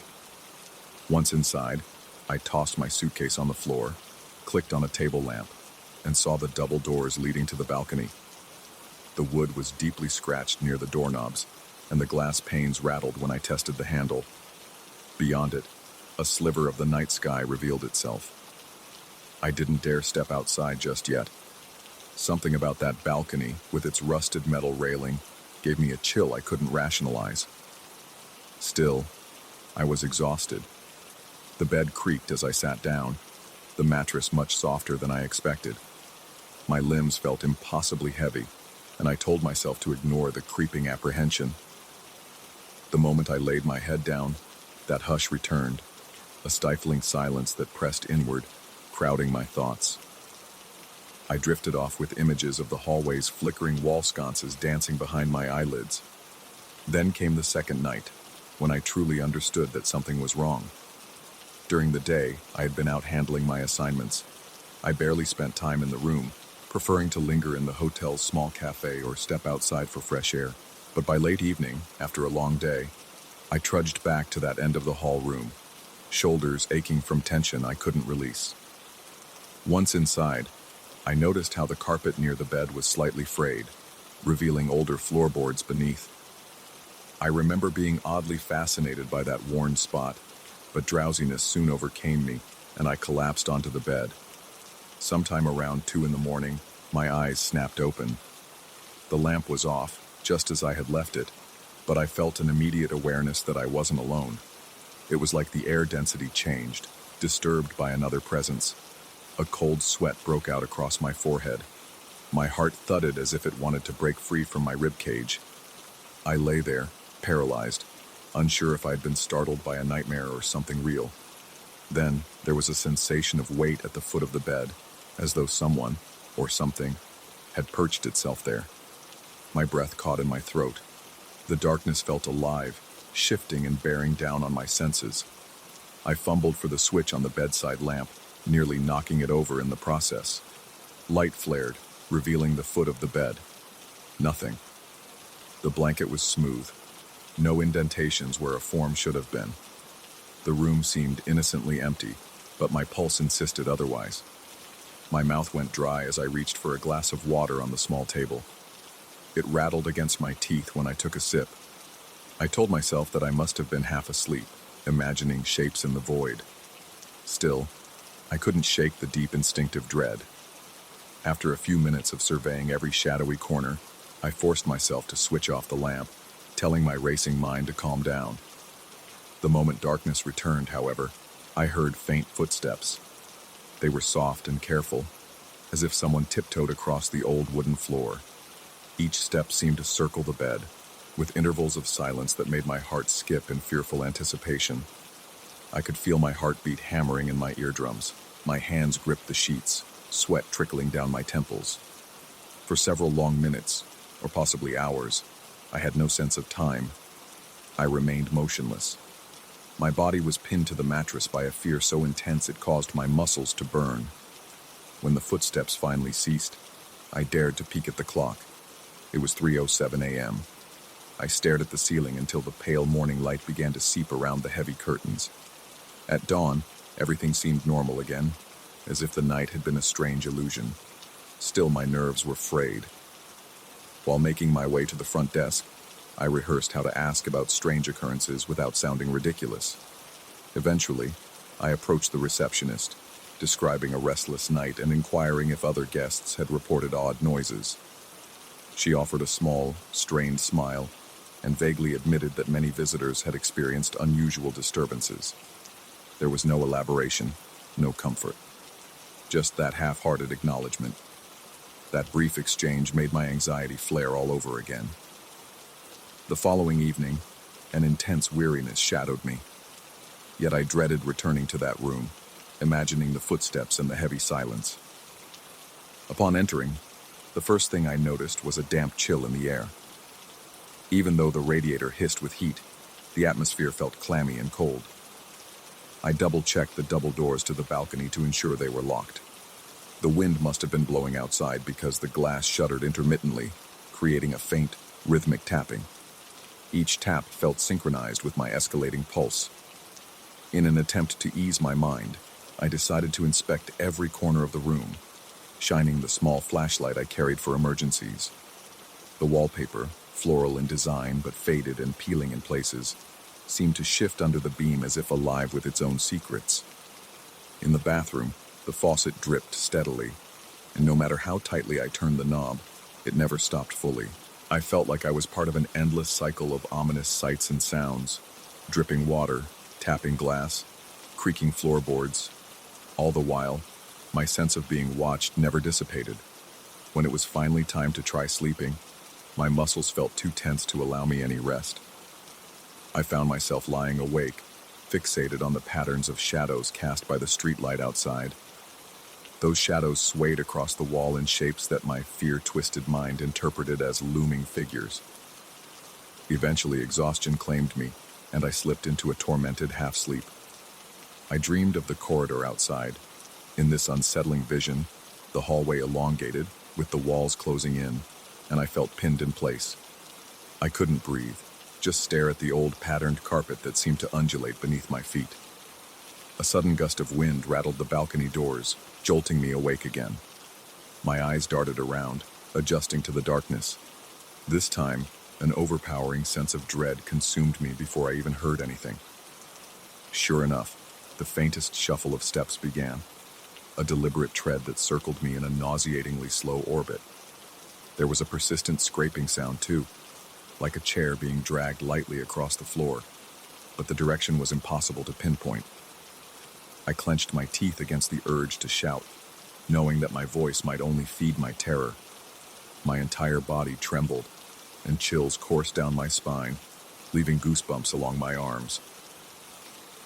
Once inside, I tossed my suitcase on the floor, clicked on a table lamp, and saw the double doors leading to the balcony. The wood was deeply scratched near the doorknobs, and the glass panes rattled when I tested the handle. Beyond it, a sliver of the night sky revealed itself. I didn't dare step outside just yet. Something about that balcony, with its rusted metal railing, gave me a chill I couldn't rationalize. Still, I was exhausted. The bed creaked as I sat down, the mattress much softer than I expected. My limbs felt impossibly heavy, and I told myself to ignore the creeping apprehension. The moment I laid my head down, that hush returned, a stifling silence that pressed inward, crowding my thoughts. I drifted off with images of the hallway's flickering wall sconces dancing behind my eyelids. Then came the second night, when I truly understood that something was wrong. During the day, I had been out handling my assignments. I barely spent time in the room, preferring to linger in the hotel's small cafe or step outside for fresh air. But by late evening, after a long day, I trudged back to that end of the hall room, shoulders aching from tension I couldn't release. Once inside, I noticed how the carpet near the bed was slightly frayed, revealing older floorboards beneath. I remember being oddly fascinated by that worn spot, but drowsiness soon overcame me, and I collapsed onto the bed. Sometime around 2 a.m, my eyes snapped open. The lamp was off, just as I had left it, but I felt an immediate awareness that I wasn't alone. It was like the air density changed, disturbed by another presence. A cold sweat broke out across my forehead. My heart thudded as if it wanted to break free from my ribcage. I lay there, paralyzed, unsure if I had been startled by a nightmare or something real. Then, there was a sensation of weight at the foot of the bed, as though someone, or something, had perched itself there. My breath caught in my throat. The darkness felt alive, shifting and bearing down on my senses. I fumbled for the switch on the bedside lamp, nearly knocking it over in the process. Light flared, revealing the foot of the bed. Nothing. The blanket was smooth. No indentations where a form should have been. The room seemed innocently empty, but my pulse insisted otherwise. My mouth went dry as I reached for a glass of water on the small table. It rattled against my teeth when I took a sip. I told myself that I must have been half asleep, imagining shapes in the void. Still, I couldn't shake the deep instinctive dread. After a few minutes of surveying every shadowy corner, I forced myself to switch off the lamp, telling my racing mind to calm down. The moment darkness returned, however, I heard faint footsteps. They were soft and careful, as if someone tiptoed across the old wooden floor. Each step seemed to circle the bed, with intervals of silence that made my heart skip in fearful anticipation. I could feel my heartbeat hammering in my eardrums. My hands gripped the sheets, sweat trickling down my temples. For several long minutes, or possibly hours, I had no sense of time. I remained motionless. My body was pinned to the mattress by a fear so intense it caused my muscles to burn. When the footsteps finally ceased, I dared to peek at the clock. It was 3:07 a.m. I stared at the ceiling until the pale morning light began to seep around the heavy curtains. At dawn, everything seemed normal again, as if the night had been a strange illusion. Still, my nerves were frayed. While making my way to the front desk, I rehearsed how to ask about strange occurrences without sounding ridiculous. Eventually, I approached the receptionist, describing a restless night and inquiring if other guests had reported odd noises. She offered a small, strained smile and vaguely admitted that many visitors had experienced unusual disturbances. There was no elaboration, no comfort. Just that half-hearted acknowledgement. That brief exchange made my anxiety flare all over again. The following evening, an intense weariness shadowed me. Yet I dreaded returning to that room, imagining the footsteps and the heavy silence. Upon entering, the first thing I noticed was a damp chill in the air. Even though the radiator hissed with heat, the atmosphere felt clammy and cold. I double-checked the double doors to the balcony to ensure they were locked. The wind must have been blowing outside because the glass shuddered intermittently, creating a faint, rhythmic tapping. Each tap felt synchronized with my escalating pulse. In an attempt to ease my mind, I decided to inspect every corner of the room, shining the small flashlight I carried for emergencies. The wallpaper, floral in design but faded and peeling in places, seemed to shift under the beam as if alive with its own secrets. In the bathroom, the faucet dripped steadily, and no matter how tightly I turned the knob, it never stopped fully. I felt like I was part of an endless cycle of ominous sights and sounds, dripping water, tapping glass, creaking floorboards. All the while, my sense of being watched never dissipated. When it was finally time to try sleeping, my muscles felt too tense to allow me any rest. I found myself lying awake, fixated on the patterns of shadows cast by the streetlight outside. Those shadows swayed across the wall in shapes that my fear-twisted mind interpreted as looming figures. Eventually, exhaustion claimed me, and I slipped into a tormented half-sleep. I dreamed of the corridor outside. In this unsettling vision, the hallway elongated, with the walls closing in, and I felt pinned in place. I couldn't breathe, just stare at the old patterned carpet that seemed to undulate beneath my feet. A sudden gust of wind rattled the balcony doors, jolting me awake again. My eyes darted around, adjusting to the darkness. This time, an overpowering sense of dread consumed me before I even heard anything. Sure enough, the faintest shuffle of steps began, a deliberate tread that circled me in a nauseatingly slow orbit. There was a persistent scraping sound too, like a chair being dragged lightly across the floor, but the direction was impossible to pinpoint. I clenched my teeth against the urge to shout, knowing that my voice might only feed my terror. My entire body trembled, and chills coursed down my spine, leaving goosebumps along my arms.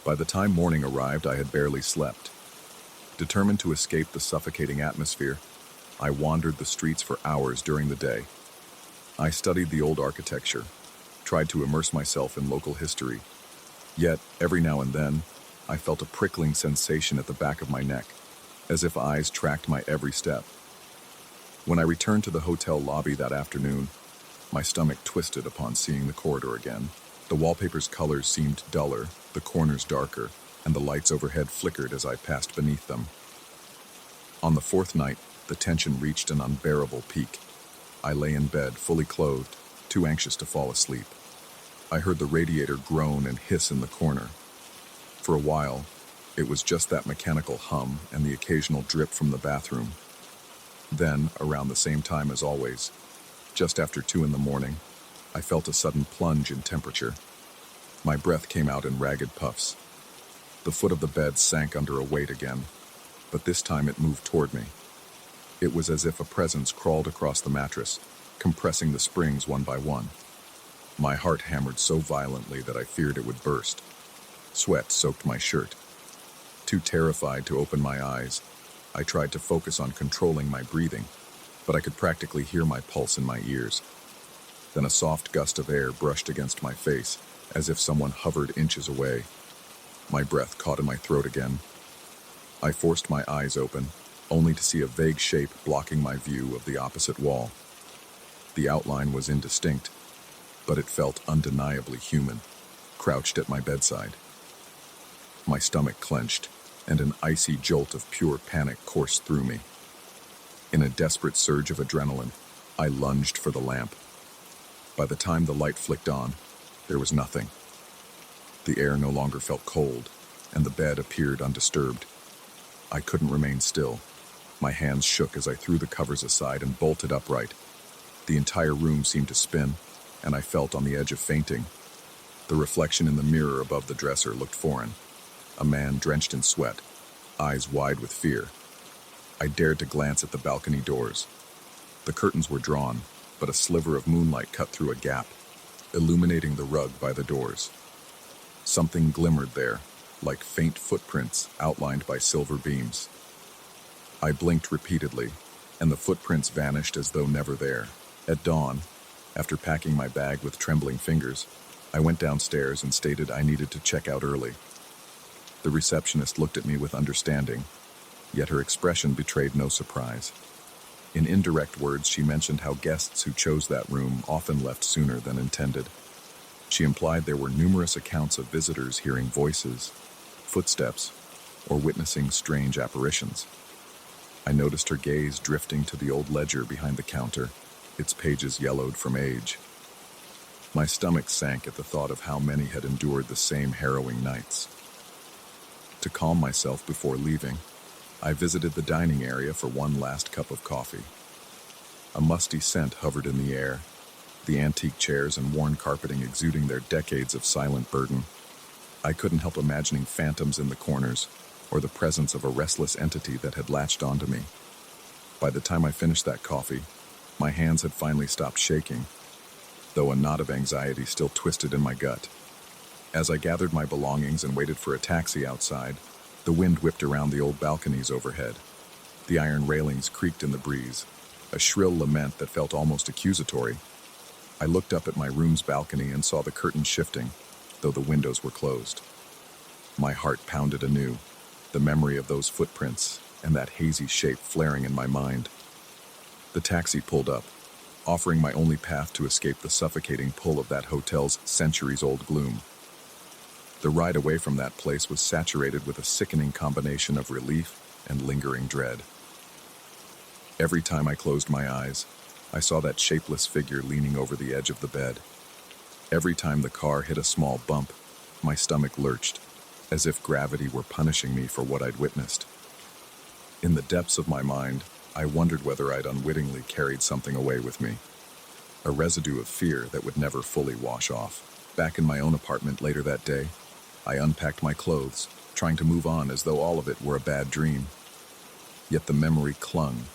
By the time morning arrived, I had barely slept. Determined to escape the suffocating atmosphere, I wandered the streets for hours during the day. I studied the old architecture, tried to immerse myself in local history. Yet, every now and then, I felt a prickling sensation at the back of my neck, as if eyes tracked my every step. When I returned to the hotel lobby that afternoon, my stomach twisted upon seeing the corridor again. The wallpaper's colors seemed duller, the corners darker, and the lights overhead flickered as I passed beneath them. On the fourth night, the tension reached an unbearable peak. I lay in bed, fully clothed, too anxious to fall asleep. I heard the radiator groan and hiss in the corner. For a while, it was just that mechanical hum and the occasional drip from the bathroom. Then, around the same time as always, just after 2 in the morning, I felt a sudden plunge in temperature. My breath came out in ragged puffs. The foot of the bed sank under a weight again, but this time it moved toward me. It was as if a presence crawled across the mattress, compressing the springs one by one. My heart hammered so violently that I feared it would burst. Sweat soaked my shirt. Too terrified to open my eyes, I tried to focus on controlling my breathing, but I could practically hear my pulse in my ears. Then a soft gust of air brushed against my face, as if someone hovered inches away. My breath caught in my throat again. I forced my eyes open, only to see a vague shape blocking my view of the opposite wall. The outline was indistinct, but it felt undeniably human, crouched at my bedside. My stomach clenched, and an icy jolt of pure panic coursed through me. In a desperate surge of adrenaline, I lunged for the lamp. By the time the light flicked on, there was nothing. The air no longer felt cold, and the bed appeared undisturbed. I couldn't remain still. My hands shook as I threw the covers aside and bolted upright. The entire room seemed to spin, and I felt on the edge of fainting. The reflection in the mirror above the dresser looked foreign. A man drenched in sweat, eyes wide with fear. I dared to glance at the balcony doors. The curtains were drawn, but a sliver of moonlight cut through a gap, illuminating the rug by the doors. Something glimmered there, like faint footprints outlined by silver beams. I blinked repeatedly, and the footprints vanished as though never there. At dawn, after packing my bag with trembling fingers, I went downstairs and stated I needed to check out early. The receptionist looked at me with understanding, yet her expression betrayed no surprise. In indirect words, she mentioned how guests who chose that room often left sooner than intended. She implied there were numerous accounts of visitors hearing voices, footsteps, or witnessing strange apparitions. I noticed her gaze drifting to the old ledger behind the counter, its pages yellowed from age. My stomach sank at the thought of how many had endured the same harrowing nights. To calm myself before leaving, I visited the dining area for one last cup of coffee. A musty scent hovered in the air, the antique chairs and worn carpeting exuding their decades of silent burden. I couldn't help imagining phantoms in the corners, or the presence of a restless entity that had latched onto me. By the time I finished that coffee, my hands had finally stopped shaking, though a knot of anxiety still twisted in my gut. As I gathered my belongings and waited for a taxi outside, the wind whipped around the old balconies overhead. The iron railings creaked in the breeze, a shrill lament that felt almost accusatory. I looked up at my room's balcony and saw the curtains shifting, though the windows were closed. My heart pounded anew, the memory of those footprints and that hazy shape flaring in my mind. The taxi pulled up, offering my only path to escape the suffocating pull of that hotel's centuries-old gloom. The ride away from that place was saturated with a sickening combination of relief and lingering dread. Every time I closed my eyes, I saw that shapeless figure leaning over the edge of the bed. Every time the car hit a small bump, my stomach lurched, as if gravity were punishing me for what I'd witnessed. In the depths of my mind, I wondered whether I'd unwittingly carried something away with me, a residue of fear that would never fully wash off. Back in my own apartment later that day, I unpacked my clothes, trying to move on as though all of it were a bad dream. Yet the memory clung,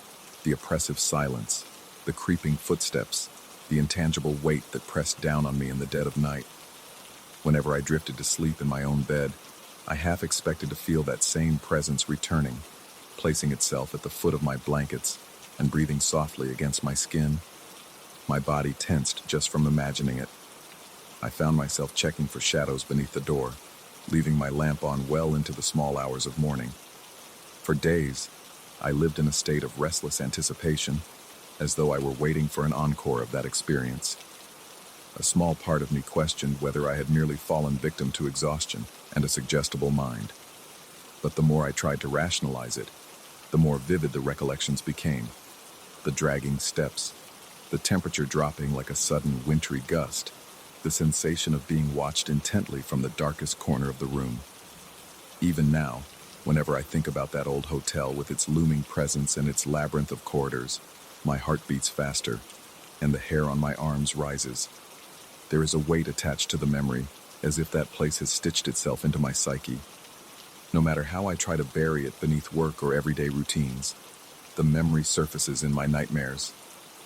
the oppressive silence, the creeping footsteps, the intangible weight that pressed down on me in the dead of night. Whenever I drifted to sleep in my own bed, I half expected to feel that same presence returning, placing itself at the foot of my blankets and breathing softly against my skin. My body tensed just from imagining it. I found myself checking for shadows beneath the door, leaving my lamp on well into the small hours of morning. For days, I lived in a state of restless anticipation, as though I were waiting for an encore of that experience. A small part of me questioned whether I had merely fallen victim to exhaustion and a suggestible mind. But the more I tried to rationalize it, the more vivid the recollections became. The dragging steps, the temperature dropping like a sudden wintry gust, the sensation of being watched intently from the darkest corner of the room. Even now, whenever I think about that old hotel with its looming presence and its labyrinth of corridors, my heart beats faster, and the hair on my arms rises. There is a weight attached to the memory, as if that place has stitched itself into my psyche. No matter how I try to bury it beneath work or everyday routines, the memory surfaces in my nightmares,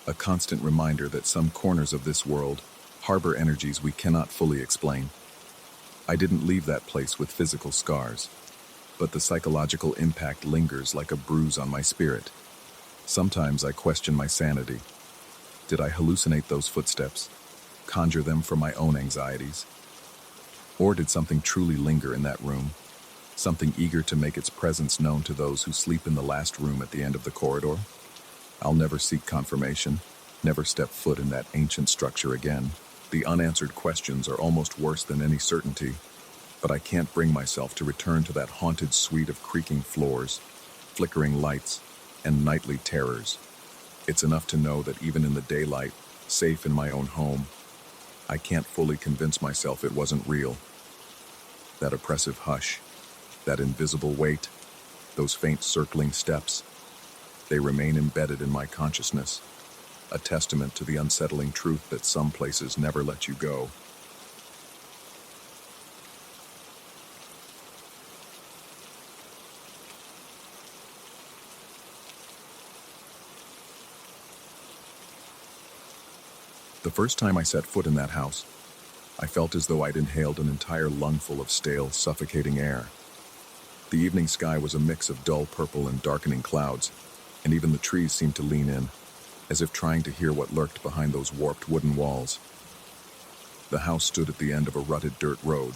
a constant reminder that some corners of this world harbor energies we cannot fully explain. I didn't leave that place with physical scars, but the psychological impact lingers like a bruise on my spirit. Sometimes I question my sanity. Did I hallucinate those footsteps, conjure them from my own anxieties? Or did something truly linger in that room, something eager to make its presence known to those who sleep in the last room at the end of the corridor? I'll never seek confirmation, never step foot in that ancient structure again. The unanswered questions are almost worse than any certainty, but I can't bring myself to return to that haunted suite of creaking floors, flickering lights, and nightly terrors. It's enough to know that even in the daylight, safe in my own home, I can't fully convince myself it wasn't real. That oppressive hush, that invisible weight, those faint circling steps, they remain embedded in my consciousness, a testament to the unsettling truth that some places never let you go. The first time I set foot in that house, I felt as though I'd inhaled an entire lungful of stale, suffocating air. The evening sky was a mix of dull purple and darkening clouds, and even the trees seemed to lean in, as if trying to hear what lurked behind those warped wooden walls. The house stood at the end of a rutted dirt road,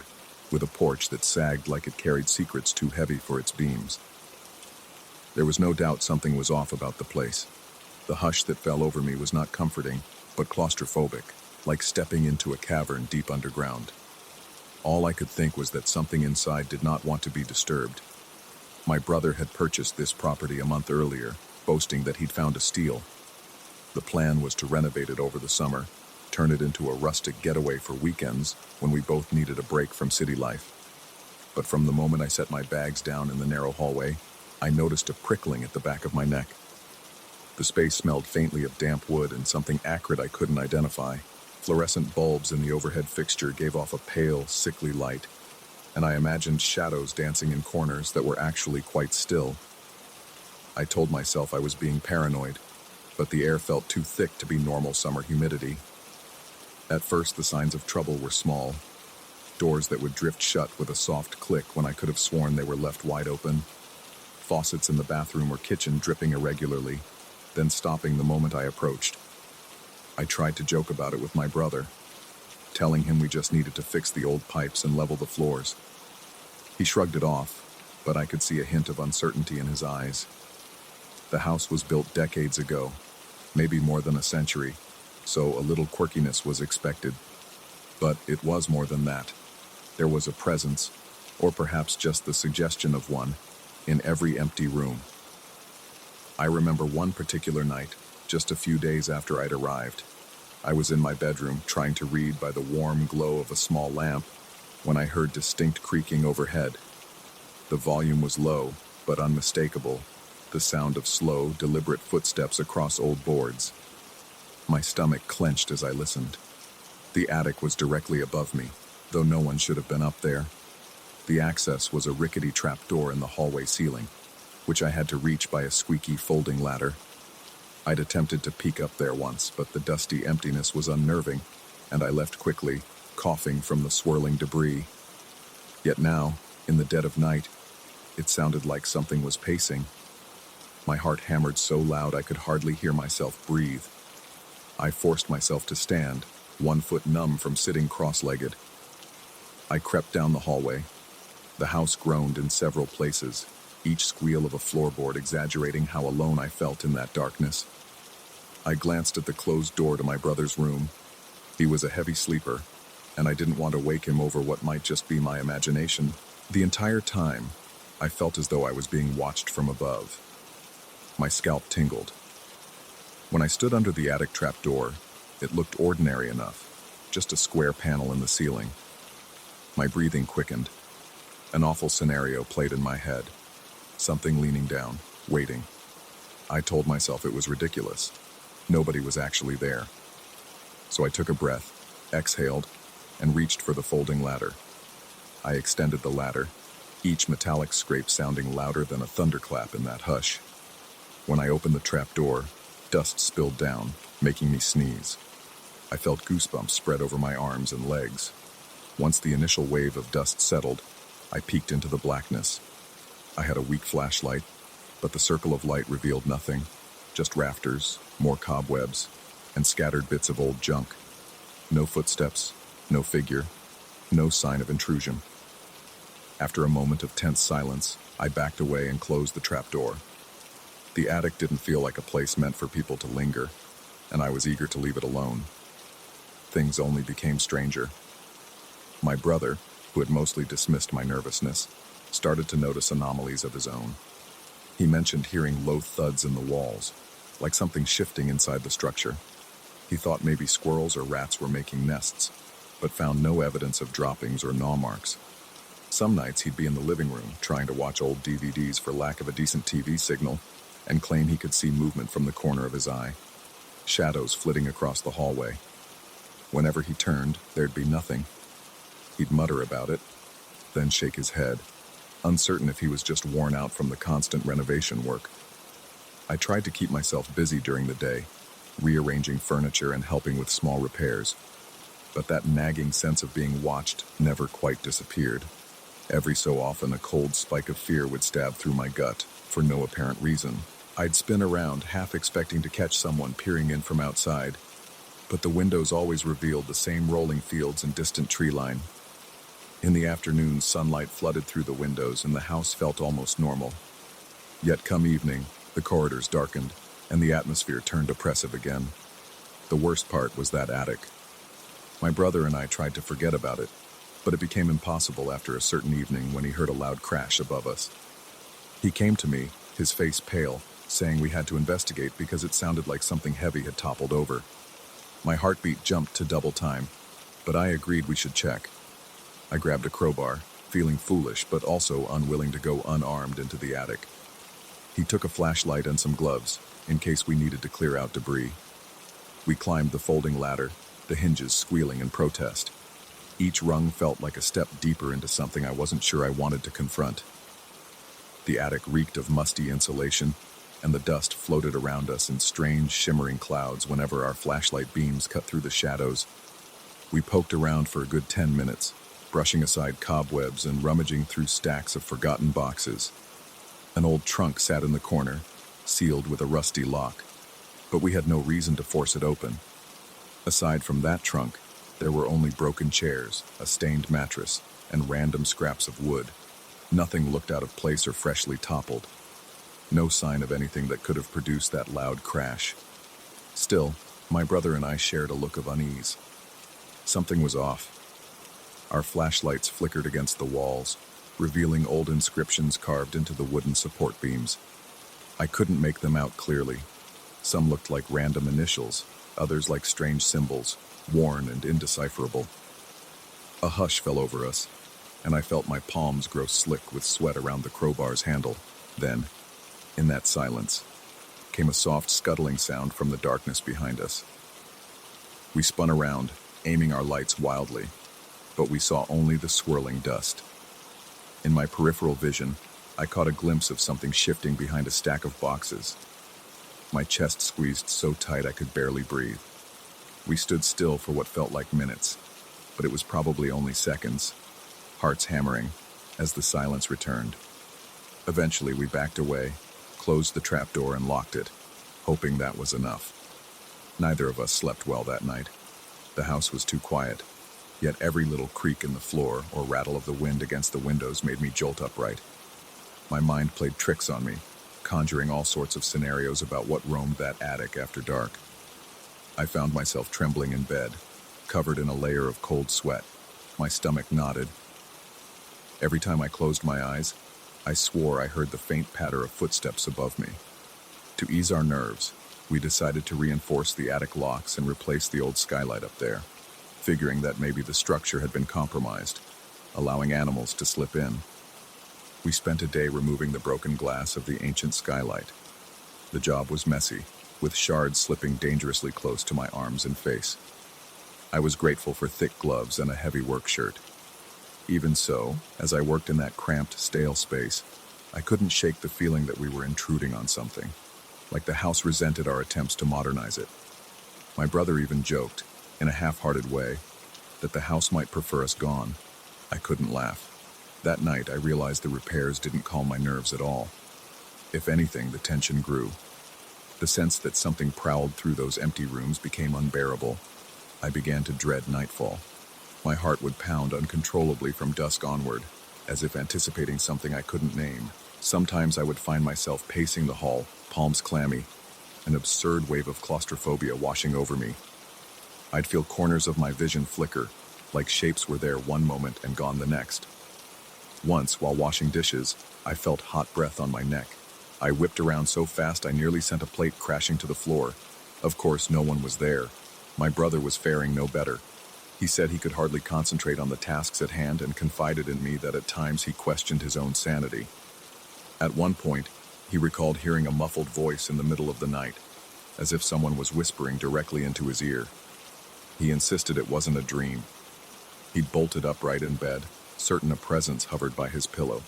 with a porch that sagged like it carried secrets too heavy for its beams. There was no doubt something was off about the place. The hush that fell over me was not comforting, but claustrophobic, like stepping into a cavern deep underground. All I could think was that something inside did not want to be disturbed. My brother had purchased this property a month earlier, boasting that he'd found a steal. The plan was to renovate it over the summer, turn it into a rustic getaway for weekends when we both needed a break from city life. But from the moment I set my bags down in the narrow hallway, I noticed a prickling at the back of my neck. The space smelled faintly of damp wood and something acrid I couldn't identify. Fluorescent bulbs in the overhead fixture gave off a pale, sickly light, and I imagined shadows dancing in corners that were actually quite still. I told myself I was being paranoid, but the air felt too thick to be normal summer humidity. At first, the signs of trouble were small. Doors that would drift shut with a soft click when I could have sworn they were left wide open. Faucets in the bathroom or kitchen dripping irregularly, then stopping the moment I approached. I tried to joke about it with my brother, telling him we just needed to fix the old pipes and level the floors. He shrugged it off, but I could see a hint of uncertainty in his eyes. The house was built decades ago, maybe more than a century, so a little quirkiness was expected. But it was more than that. There was a presence, or perhaps just the suggestion of one, in every empty room. I remember one particular night, just a few days after I'd arrived. I was in my bedroom, trying to read by the warm glow of a small lamp, when I heard distinct creaking overhead. The volume was low, but unmistakable, the sound of slow, deliberate footsteps across old boards. My stomach clenched as I listened. The attic was directly above me, though no one should have been up there. The access was a rickety trapdoor in the hallway ceiling, which I had to reach by a squeaky folding ladder. I'd attempted to peek up there once, but the dusty emptiness was unnerving, and I left quickly, coughing from the swirling debris. Yet now, in the dead of night, it sounded like something was pacing. My heart hammered so loud I could hardly hear myself breathe. I forced myself to stand, one foot numb from sitting cross-legged. I crept down the hallway. The house groaned in several places, each squeal of a floorboard exaggerating how alone I felt in that darkness. I glanced at the closed door to my brother's room. He was a heavy sleeper, and I didn't want to wake him over what might just be my imagination. The entire time, I felt as though I was being watched from above. My scalp tingled. When I stood under the attic trapdoor, it looked ordinary enough, just a square panel in the ceiling. My breathing quickened. An awful scenario played in my head. Something leaning down, waiting. I told myself it was ridiculous. Nobody was actually there. So I took a breath, exhaled, and reached for the folding ladder. I extended the ladder, each metallic scrape sounding louder than a thunderclap in that hush. When I opened the trapdoor, dust spilled down, making me sneeze. I felt goosebumps spread over my arms and legs. Once the initial wave of dust settled, I peeked into the blackness. I had a weak flashlight, but the circle of light revealed nothing, just rafters, more cobwebs, and scattered bits of old junk. No footsteps, no figure, no sign of intrusion. After a moment of tense silence, I backed away and closed the trapdoor. The attic didn't feel like a place meant for people to linger, and I was eager to leave it alone. Things only became stranger. My brother, who had mostly dismissed my nervousness, started to notice anomalies of his own. He mentioned hearing low thuds in the walls, like something shifting inside the structure. He thought maybe squirrels or rats were making nests, but found no evidence of droppings or gnaw marks. Some nights he'd be in the living room trying to watch old DVDs for lack of a decent TV signal and claim he could see movement from the corner of his eye, shadows flitting across the hallway. Whenever he turned, there'd be nothing. He'd mutter about it, then shake his head, uncertain if he was just worn out from the constant renovation work. I tried to keep myself busy during the day, rearranging furniture and helping with small repairs, but that nagging sense of being watched never quite disappeared. Every so often, a cold spike of fear would stab through my gut, for no apparent reason. I'd spin around, half expecting to catch someone peering in from outside, but the windows always revealed the same rolling fields and distant tree line. In the afternoon, sunlight flooded through the windows and the house felt almost normal. Yet come evening, the corridors darkened, and the atmosphere turned oppressive again. The worst part was that attic. My brother and I tried to forget about it, but it became impossible after a certain evening when he heard a loud crash above us. He came to me, his face pale, saying we had to investigate because it sounded like something heavy had toppled over. My heartbeat jumped to double time, but I agreed we should check. I grabbed a crowbar, feeling foolish but also unwilling to go unarmed into the attic. He took a flashlight and some gloves, in case we needed to clear out debris. We climbed the folding ladder, the hinges squealing in protest. Each rung felt like a step deeper into something I wasn't sure I wanted to confront. The attic reeked of musty insulation, and the dust floated around us in strange, shimmering clouds whenever our flashlight beams cut through the shadows. We poked around for a good 10 minutes, brushing aside cobwebs and rummaging through stacks of forgotten boxes. An old trunk sat in the corner, sealed with a rusty lock, but we had no reason to force it open. Aside from that trunk, there were only broken chairs, a stained mattress, and random scraps of wood. Nothing looked out of place or freshly toppled. No sign of anything that could have produced that loud crash. Still, my brother and I shared a look of unease. Something was off. Our flashlights flickered against the walls, revealing old inscriptions carved into the wooden support beams. I couldn't make them out clearly. Some looked like random initials, others like strange symbols, worn and indecipherable. A hush fell over us, and I felt my palms grow slick with sweat around the crowbar's handle. Then, in that silence, came a soft scuttling sound from the darkness behind us. We spun around, aiming our lights wildly, but we saw only the swirling dust. In my peripheral vision, I caught a glimpse of something shifting behind a stack of boxes. My chest squeezed so tight I could barely breathe. We stood still for what felt like minutes, but it was probably only seconds, hearts hammering, as the silence returned. Eventually, we backed away, closed the trapdoor and locked it, hoping that was enough. Neither of us slept well that night. The house was too quiet, yet every little creak in the floor or rattle of the wind against the windows made me jolt upright. My mind played tricks on me, conjuring all sorts of scenarios about what roamed that attic after dark. I found myself trembling in bed, covered in a layer of cold sweat. My stomach knotted. Every time I closed my eyes, I swore I heard the faint patter of footsteps above me. To ease our nerves, we decided to reinforce the attic locks and replace the old skylight up there, figuring that maybe the structure had been compromised, allowing animals to slip in. We spent a day removing the broken glass of the ancient skylight. The job was messy, with shards slipping dangerously close to my arms and face. I was grateful for thick gloves and a heavy work shirt. Even so, as I worked in that cramped, stale space, I couldn't shake the feeling that we were intruding on something, like the house resented our attempts to modernize it. My brother even joked, in a half-hearted way, that the house might prefer us gone. I couldn't laugh. That night, I realized the repairs didn't calm my nerves at all. If anything, the tension grew. The sense that something prowled through those empty rooms became unbearable. I began to dread nightfall. My heart would pound uncontrollably from dusk onward, as if anticipating something I couldn't name. Sometimes I would find myself pacing the hall, palms clammy, an absurd wave of claustrophobia washing over me. I'd feel corners of my vision flicker, like shapes were there one moment and gone the next. Once, while washing dishes, I felt hot breath on my neck. I whipped around so fast I nearly sent a plate crashing to the floor. Of course, no one was there. My brother was faring no better. He said he could hardly concentrate on the tasks at hand and confided in me that at times he questioned his own sanity. At one point, he recalled hearing a muffled voice in the middle of the night, as if someone was whispering directly into his ear. He insisted it wasn't a dream. He'd bolted upright in bed, certain a presence hovered by his pillow.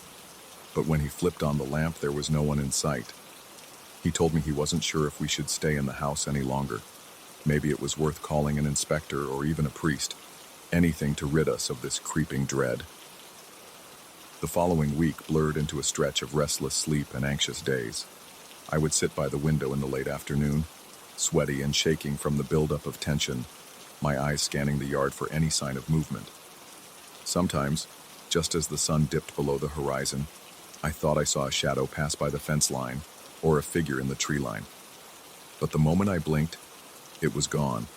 But when he flipped on the lamp, there was no one in sight. He told me he wasn't sure if we should stay in the house any longer. Maybe it was worth calling an inspector or even a priest. Anything to rid us of this creeping dread. The following week blurred into a stretch of restless sleep and anxious days. I would sit by the window in the late afternoon, sweaty and shaking from the buildup of tension, my eyes scanning the yard for any sign of movement. Sometimes, just as the sun dipped below the horizon, I thought I saw a shadow pass by the fence line or a figure in the tree line. But the moment I blinked, it was gone.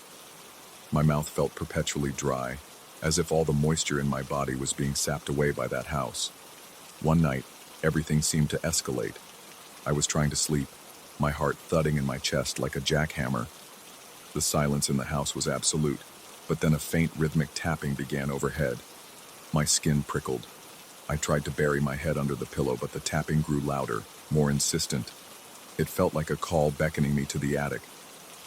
My mouth felt perpetually dry, as if all the moisture in my body was being sapped away by that house. One night, everything seemed to escalate. I was trying to sleep, my heart thudding in my chest like a jackhammer. The silence in the house was absolute, but then a faint rhythmic tapping began overhead. My skin prickled. I tried to bury my head under the pillow, but the tapping grew louder, more insistent. It felt like a call beckoning me to the attic.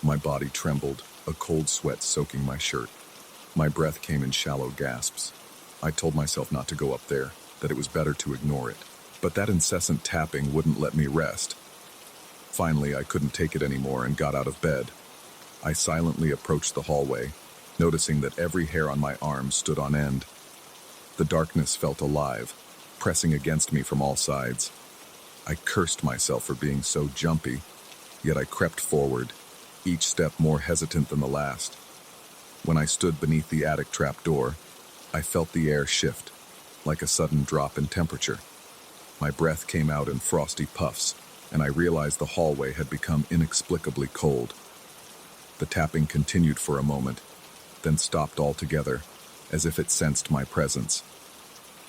My body trembled, a cold sweat soaking my shirt. My breath came in shallow gasps. I told myself not to go up there, that it was better to ignore it. But that incessant tapping wouldn't let me rest. Finally, I couldn't take it anymore and got out of bed. I silently approached the hallway, noticing that every hair on my arm stood on end. The darkness felt alive, pressing against me from all sides. I cursed myself for being so jumpy, yet I crept forward, each step more hesitant than the last. When I stood beneath the attic trapdoor, I felt the air shift, like a sudden drop in temperature. My breath came out in frosty puffs, and I realized the hallway had become inexplicably cold. The tapping continued for a moment, then stopped altogether, as if it sensed my presence.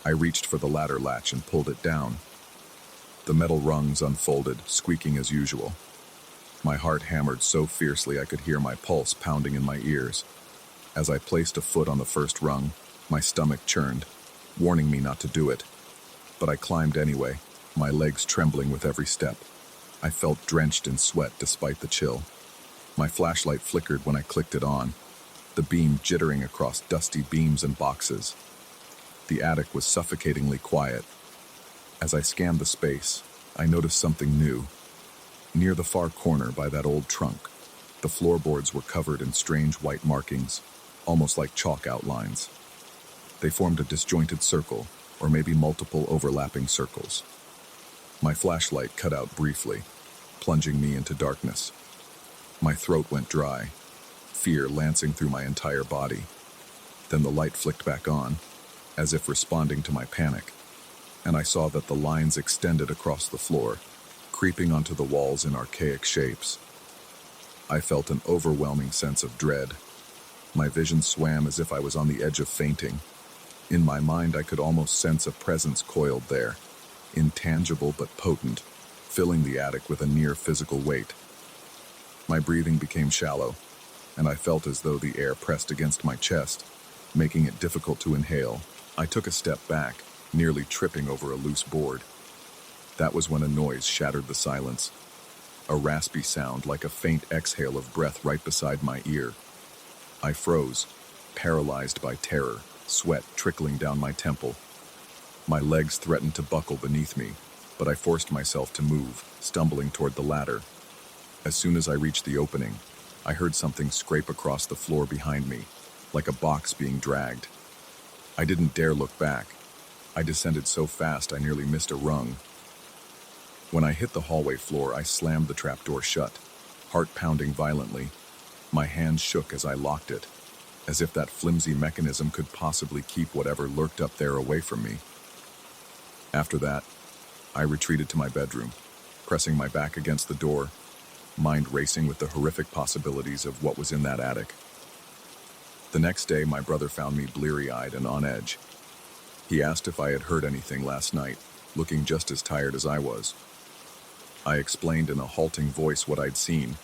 I reached for the ladder latch and pulled it down. The metal rungs unfolded, squeaking as usual. My heart hammered so fiercely I could hear my pulse pounding in my ears. As I placed a foot on the first rung, my stomach churned, warning me not to do it. But I climbed anyway, my legs trembling with every step. I felt drenched in sweat despite the chill. My flashlight flickered when I clicked it on, the beam jittering across dusty beams and boxes. The attic was suffocatingly quiet. As I scanned the space, I noticed something new. Near the far corner by that old trunk, the floorboards were covered in strange white markings, almost like chalk outlines. They formed a disjointed circle, or maybe multiple overlapping circles. My flashlight cut out briefly, plunging me into darkness. My throat went dry, fear lancing through my entire body. Then the light flicked back on, as if responding to my panic, and I saw that the lines extended across the floor, creeping onto the walls in archaic shapes. I felt an overwhelming sense of dread. My vision swam as if I was on the edge of fainting. In my mind, I could almost sense a presence coiled there, intangible but potent, filling the attic with a near physical weight. My breathing became shallow, and I felt as though the air pressed against my chest, making it difficult to inhale. I took a step back, nearly tripping over a loose board. That was when a noise shattered the silence. A raspy sound like a faint exhale of breath right beside my ear. I froze, paralyzed by terror, sweat trickling down my temple. My legs threatened to buckle beneath me, but I forced myself to move, stumbling toward the ladder. As soon as I reached the opening, I heard something scrape across the floor behind me, like a box being dragged. I didn't dare look back. I descended so fast I nearly missed a rung. When I hit the hallway floor, I slammed the trapdoor shut, heart pounding violently. My hand shook as I locked it, as if that flimsy mechanism could possibly keep whatever lurked up there away from me. After that, I retreated to my bedroom, pressing my back against the door, mind racing with the horrific possibilities of what was in that attic. The next day, my brother found me bleary-eyed and on edge. He asked if I had heard anything last night, looking just as tired as I was. I explained in a halting voice what I'd seen,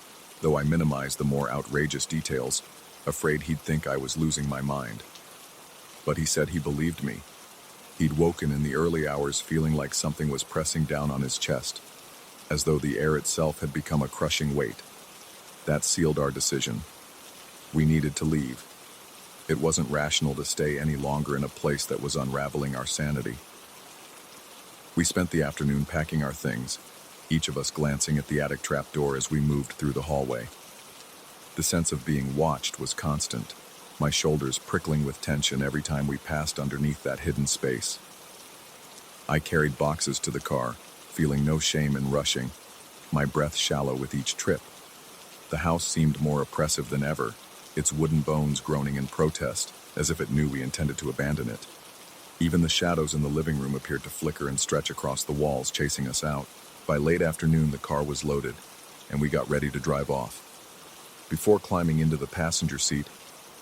though I minimized the more outrageous details, afraid he'd think I was losing my mind. But he said he believed me. He'd woken in the early hours feeling like something was pressing down on his chest, as though the air itself had become a crushing weight. That sealed our decision. We needed to leave. It wasn't rational to stay any longer in a place that was unraveling our sanity. We spent the afternoon packing our things, each of us glancing at the attic trapdoor as we moved through the hallway. The sense of being watched was constant, my shoulders prickling with tension every time we passed underneath that hidden space. I carried boxes to the car, feeling no shame in rushing, my breath shallow with each trip. The house seemed more oppressive than ever, its wooden bones groaning in protest, as if it knew we intended to abandon it. Even the shadows in the living room appeared to flicker and stretch across the walls, chasing us out. By late afternoon, the car was loaded, and we got ready to drive off. Before climbing into the passenger seat,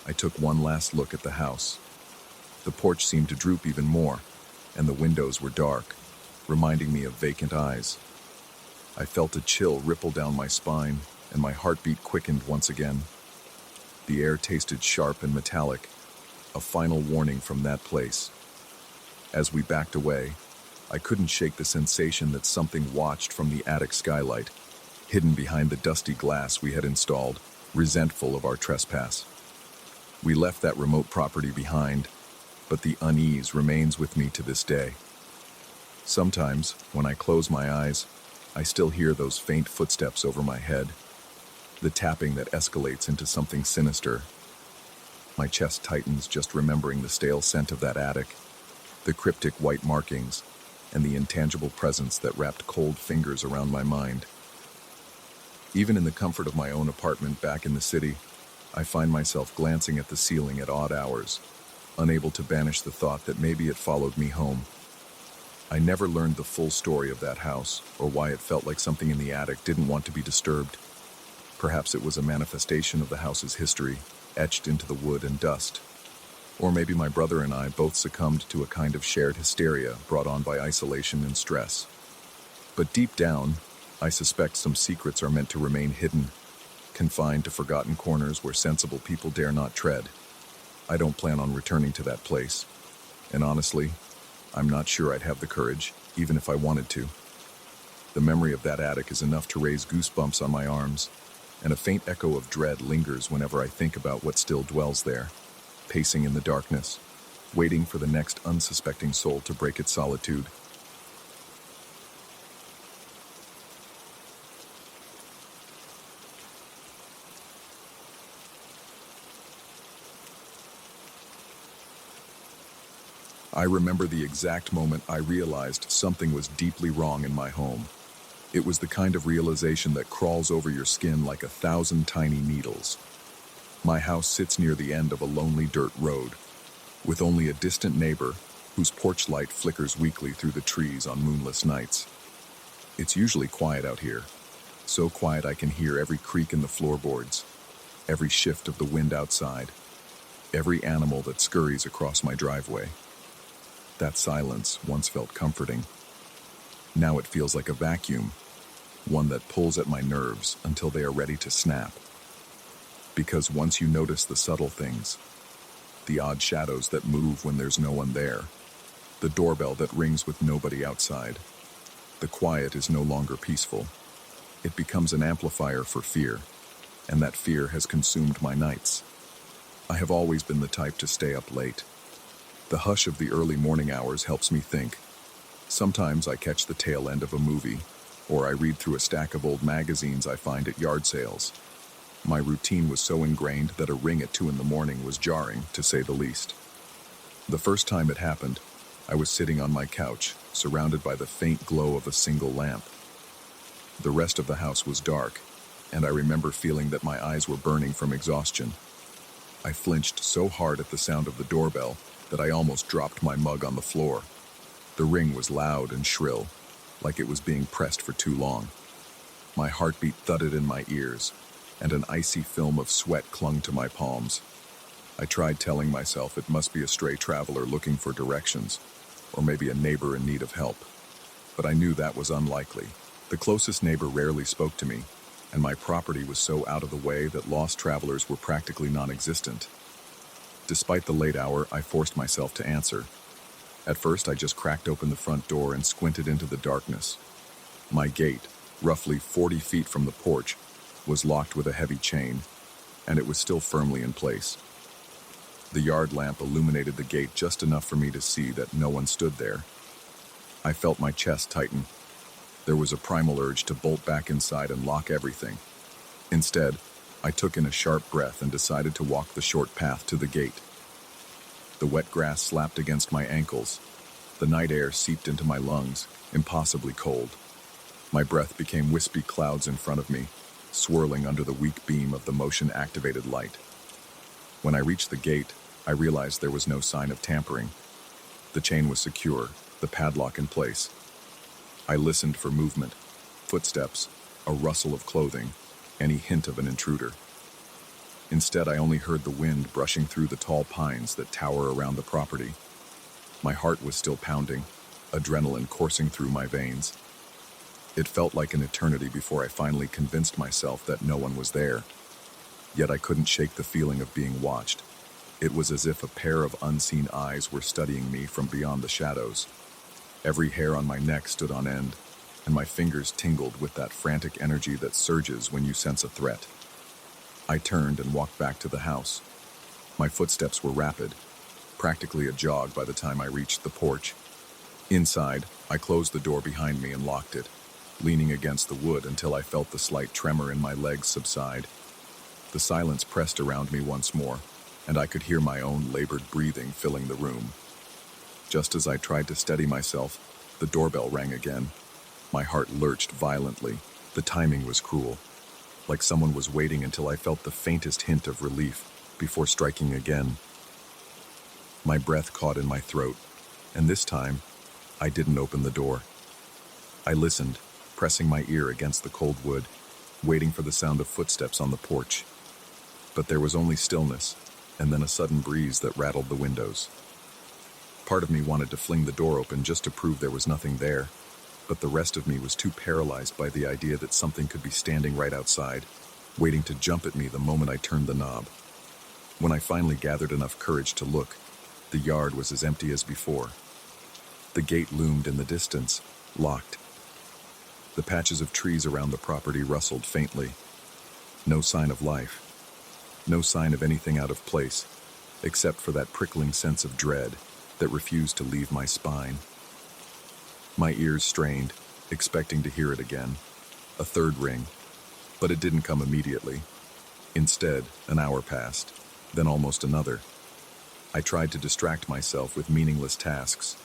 I took one last look at the house. The porch seemed to droop even more, and the windows were dark, reminding me of vacant eyes. I felt a chill ripple down my spine, and my heartbeat quickened once again. The air tasted sharp and metallic, a final warning from that place. As we backed away, I couldn't shake the sensation that something watched from the attic skylight, hidden behind the dusty glass we had installed, resentful of our trespass. We left that remote property behind, but the unease remains with me to this day. Sometimes, when I close my eyes, I still hear those faint footsteps over my head, the tapping that escalates into something sinister. My chest tightens just remembering the stale scent of that attic, the cryptic white markings, and the intangible presence that wrapped cold fingers around my mind. Even in the comfort of my own apartment back in the city, I find myself glancing at the ceiling at odd hours, unable to banish the thought that maybe it followed me home. I never learned the full story of that house, or why it felt like something in the attic didn't want to be disturbed. Perhaps it was a manifestation of the house's history, etched into the wood and dust. Or maybe my brother and I both succumbed to a kind of shared hysteria brought on by isolation and stress. But deep down, I suspect some secrets are meant to remain hidden, confined to forgotten corners where sensible people dare not tread. I don't plan on returning to that place, and honestly, I'm not sure I'd have the courage, even if I wanted to. The memory of that attic is enough to raise goosebumps on my arms, and a faint echo of dread lingers whenever I think about what still dwells there, pacing in the darkness, waiting for the next unsuspecting soul to break its solitude. I remember the exact moment I realized something was deeply wrong in my home. It was the kind of realization that crawls over your skin like 1,000 tiny needles. My house sits near the end of a lonely dirt road, with only a distant neighbor whose porch light flickers weakly through the trees on moonless nights. It's usually quiet out here, so quiet I can hear every creak in the floorboards, every shift of the wind outside, every animal that scurries across my driveway. That silence once felt comforting. Now it feels like a vacuum, one that pulls at my nerves until they are ready to snap. Because once you notice the subtle things, the odd shadows that move when there's no one there, the doorbell that rings with nobody outside, the quiet is no longer peaceful. It becomes an amplifier for fear, and that fear has consumed my nights. I have always been the type to stay up late. The hush of the early morning hours helps me think. Sometimes I catch the tail end of a movie, or I read through a stack of old magazines I find at yard sales. My routine was so ingrained that a ring at 2 a.m. was jarring, to say the least. The first time it happened, I was sitting on my couch, surrounded by the faint glow of a single lamp. The rest of the house was dark, and I remember feeling that my eyes were burning from exhaustion. I flinched so hard at the sound of the doorbell that I almost dropped my mug on the floor. The ring was loud and shrill, like it was being pressed for too long. My heartbeat thudded in my ears, and an icy film of sweat clung to my palms. I tried telling myself it must be a stray traveler looking for directions, or maybe a neighbor in need of help. But I knew that was unlikely. The closest neighbor rarely spoke to me, and my property was so out of the way that lost travelers were practically non-existent. Despite the late hour, I forced myself to answer. At first, I just cracked open the front door and squinted into the darkness. My gate, roughly 40 feet from the porch, was locked with a heavy chain, and it was still firmly in place. The yard lamp illuminated the gate just enough for me to see that no one stood there. I felt my chest tighten. There was a primal urge to bolt back inside and lock everything. Instead, I took in a sharp breath and decided to walk the short path to the gate. The wet grass slapped against my ankles. The night air seeped into my lungs, impossibly cold. My breath became wispy clouds in front of me, swirling under the weak beam of the motion-activated light. When I reached the gate, I realized there was no sign of tampering. The chain was secure, the padlock in place. I listened for movement, footsteps, a rustle of clothing, any hint of an intruder. Instead, I only heard the wind brushing through the tall pines that tower around the property. My heart was still pounding, adrenaline coursing through my veins. It felt like an eternity before I finally convinced myself that no one was there. Yet I couldn't shake the feeling of being watched. It was as if a pair of unseen eyes were studying me from beyond the shadows. Every hair on my neck stood on end, and my fingers tingled with that frantic energy that surges when you sense a threat. I turned and walked back to the house. My footsteps were rapid, practically a jog by the time I reached the porch. Inside, I closed the door behind me and locked it, leaning against the wood until I felt the slight tremor in my legs subside. The silence pressed around me once more, and I could hear my own labored breathing filling the room. Just as I tried to steady myself, the doorbell rang again. My heart lurched violently. The timing was cruel, like someone was waiting until I felt the faintest hint of relief before striking again. My breath caught in my throat, and this time, I didn't open the door. I listened, pressing my ear against the cold wood, waiting for the sound of footsteps on the porch. But there was only stillness, and then a sudden breeze that rattled the windows. Part of me wanted to fling the door open just to prove there was nothing there, but the rest of me was too paralyzed by the idea that something could be standing right outside, waiting to jump at me the moment I turned the knob. When I finally gathered enough courage to look, the yard was as empty as before. The gate loomed in the distance, locked. The patches of trees around the property rustled faintly. No sign of life. No sign of anything out of place, except for that prickling sense of dread that refused to leave my spine. My ears strained, expecting to hear it again. A third ring, but it didn't come immediately. Instead, an hour passed, then almost another. I tried to distract myself with meaningless tasks,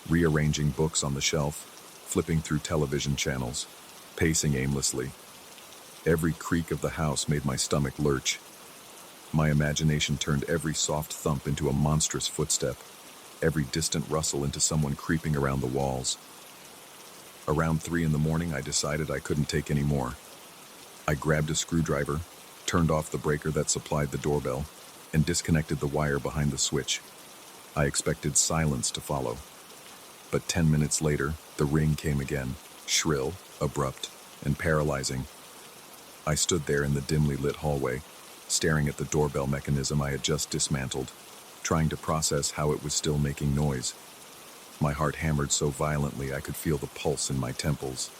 rearranging books on the shelf, flipping through television channels, pacing aimlessly. Every creak of the house made my stomach lurch. My imagination turned every soft thump into a monstrous footstep, every distant rustle into someone creeping around the walls. Around 3 a.m, I decided I couldn't take any more. I grabbed a screwdriver, turned off the breaker that supplied the doorbell, and disconnected the wire behind the switch. I expected silence to follow. But 10 minutes later, the ring came again, shrill, abrupt, and paralyzing. I stood there in the dimly lit hallway, staring at the doorbell mechanism I had just dismantled, trying to process how it was still making noise. My heart hammered so violently I could feel the pulse in my temples.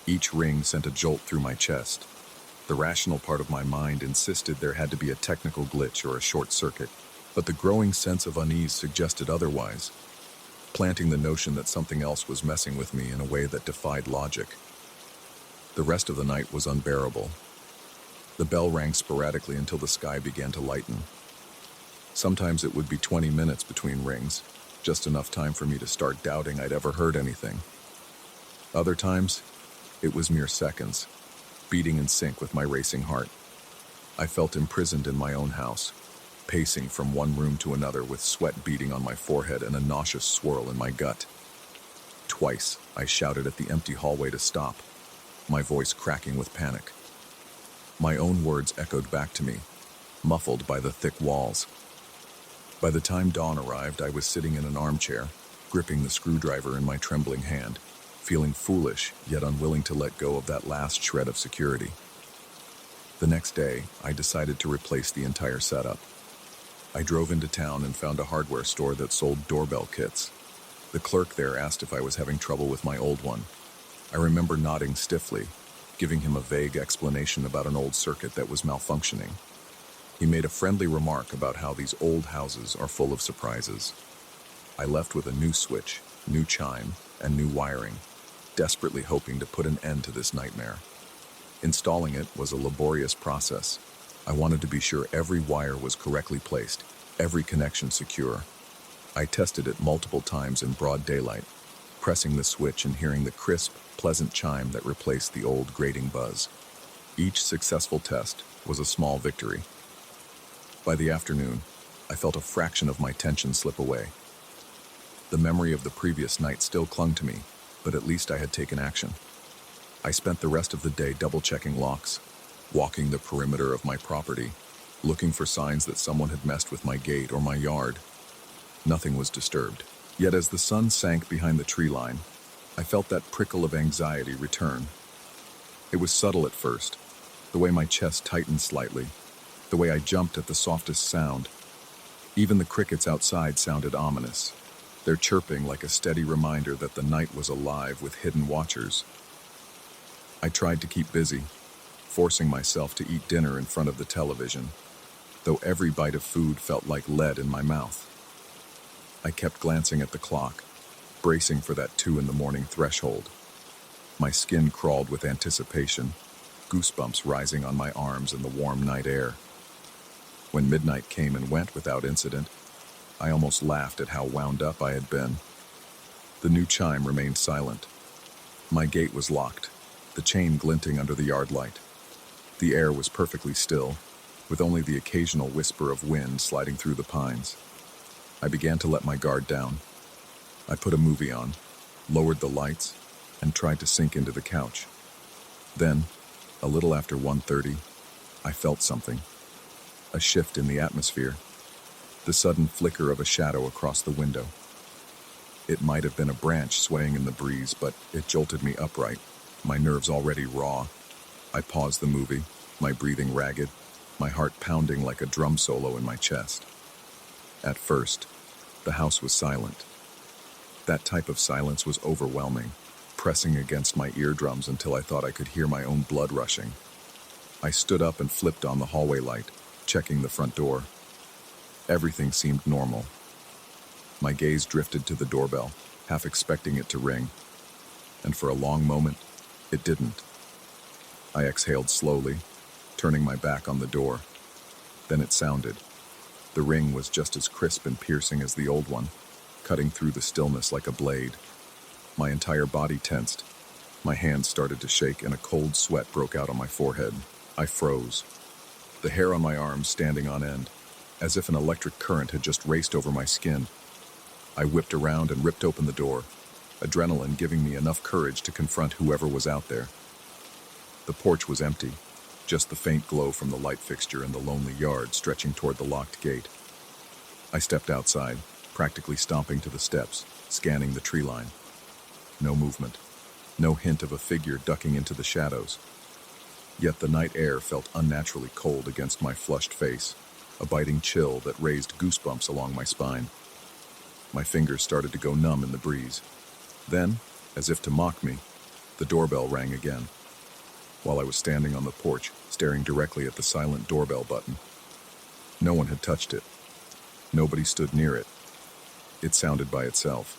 Each ring sent a jolt through my chest. The rational part of my mind insisted there had to be a technical glitch or a short circuit, but the growing sense of unease suggested otherwise, planting the notion that something else was messing with me in a way that defied logic. The rest of the night was unbearable. The bell rang sporadically until the sky began to lighten. Sometimes it would be 20 minutes between rings, just enough time for me to start doubting I'd ever heard anything. Other times, it was mere seconds, beating in sync with my racing heart. I felt imprisoned in my own house, pacing from one room to another with sweat beading on my forehead and a nauseous swirl in my gut. Twice, I shouted at the empty hallway to stop, my voice cracking with panic. My own words echoed back to me, muffled by the thick walls. By the time dawn arrived, I was sitting in an armchair, gripping the screwdriver in my trembling hand, feeling foolish, yet unwilling to let go of that last shred of security. The next day, I decided to replace the entire setup. I drove into town and found a hardware store that sold doorbell kits. The clerk there asked if I was having trouble with my old one. I remember nodding stiffly, giving him a vague explanation about an old circuit that was malfunctioning. He made a friendly remark about how these old houses are full of surprises. I left with a new switch, new chime, and new wiring, desperately hoping to put an end to this nightmare. Installing it was a laborious process. I wanted to be sure every wire was correctly placed, every connection secure. I tested it multiple times in broad daylight, pressing the switch and hearing the crisp, pleasant chime that replaced the old grating buzz. Each successful test was a small victory. By the afternoon, I felt a fraction of my tension slip away. The memory of the previous night still clung to me, but at least I had taken action. I spent the rest of the day double-checking locks, walking the perimeter of my property, looking for signs that someone had messed with my gate or my yard. Nothing was disturbed. Yet as the sun sank behind the tree line, I felt that prickle of anxiety return. It was subtle at first, the way my chest tightened slightly, the way I jumped at the softest sound. Even the crickets outside sounded ominous, their chirping like a steady reminder that the night was alive with hidden watchers. I tried to keep busy, forcing myself to eat dinner in front of the television, though every bite of food felt like lead in my mouth. I kept glancing at the clock, bracing for that 2 a.m. threshold. My skin crawled with anticipation, goosebumps rising on my arms in the warm night air. When midnight came and went without incident, I almost laughed at how wound up I had been. The new chime remained silent. My gate was locked, the chain glinting under the yard light. The air was perfectly still, with only the occasional whisper of wind sliding through the pines. I began to let my guard down. I put a movie on, lowered the lights, and tried to sink into the couch. Then, a little after 1:30, I felt something. A shift in the atmosphere. The sudden flicker of a shadow across the window. It might have been a branch swaying in the breeze, but it jolted me upright, my nerves already raw. I paused the movie, my breathing ragged, my heart pounding like a drum solo in my chest. At first, the house was silent. That type of silence was overwhelming, pressing against my eardrums until I thought I could hear my own blood rushing. I stood up and flipped on the hallway light, checking the front door. Everything seemed normal. My gaze drifted to the doorbell, half expecting it to ring, and for a long moment, it didn't. I exhaled slowly, turning my back on the door. Then it sounded. The ring was just as crisp and piercing as the old one, cutting through the stillness like a blade. My entire body tensed. My hands started to shake and a cold sweat broke out on my forehead. I froze, the hair on my arms standing on end, as if an electric current had just raced over my skin. I whipped around and ripped open the door, adrenaline giving me enough courage to confront whoever was out there. The porch was empty, just the faint glow from the light fixture in the lonely yard stretching toward the locked gate. I stepped outside, practically stomping to the steps, scanning the tree line. No movement, no hint of a figure ducking into the shadows. Yet the night air felt unnaturally cold against my flushed face, a biting chill that raised goosebumps along my spine. My fingers started to go numb in the breeze. Then, as if to mock me, the doorbell rang again. While I was standing on the porch, staring directly at the silent doorbell button. No one had touched it. Nobody stood near it. It sounded by itself.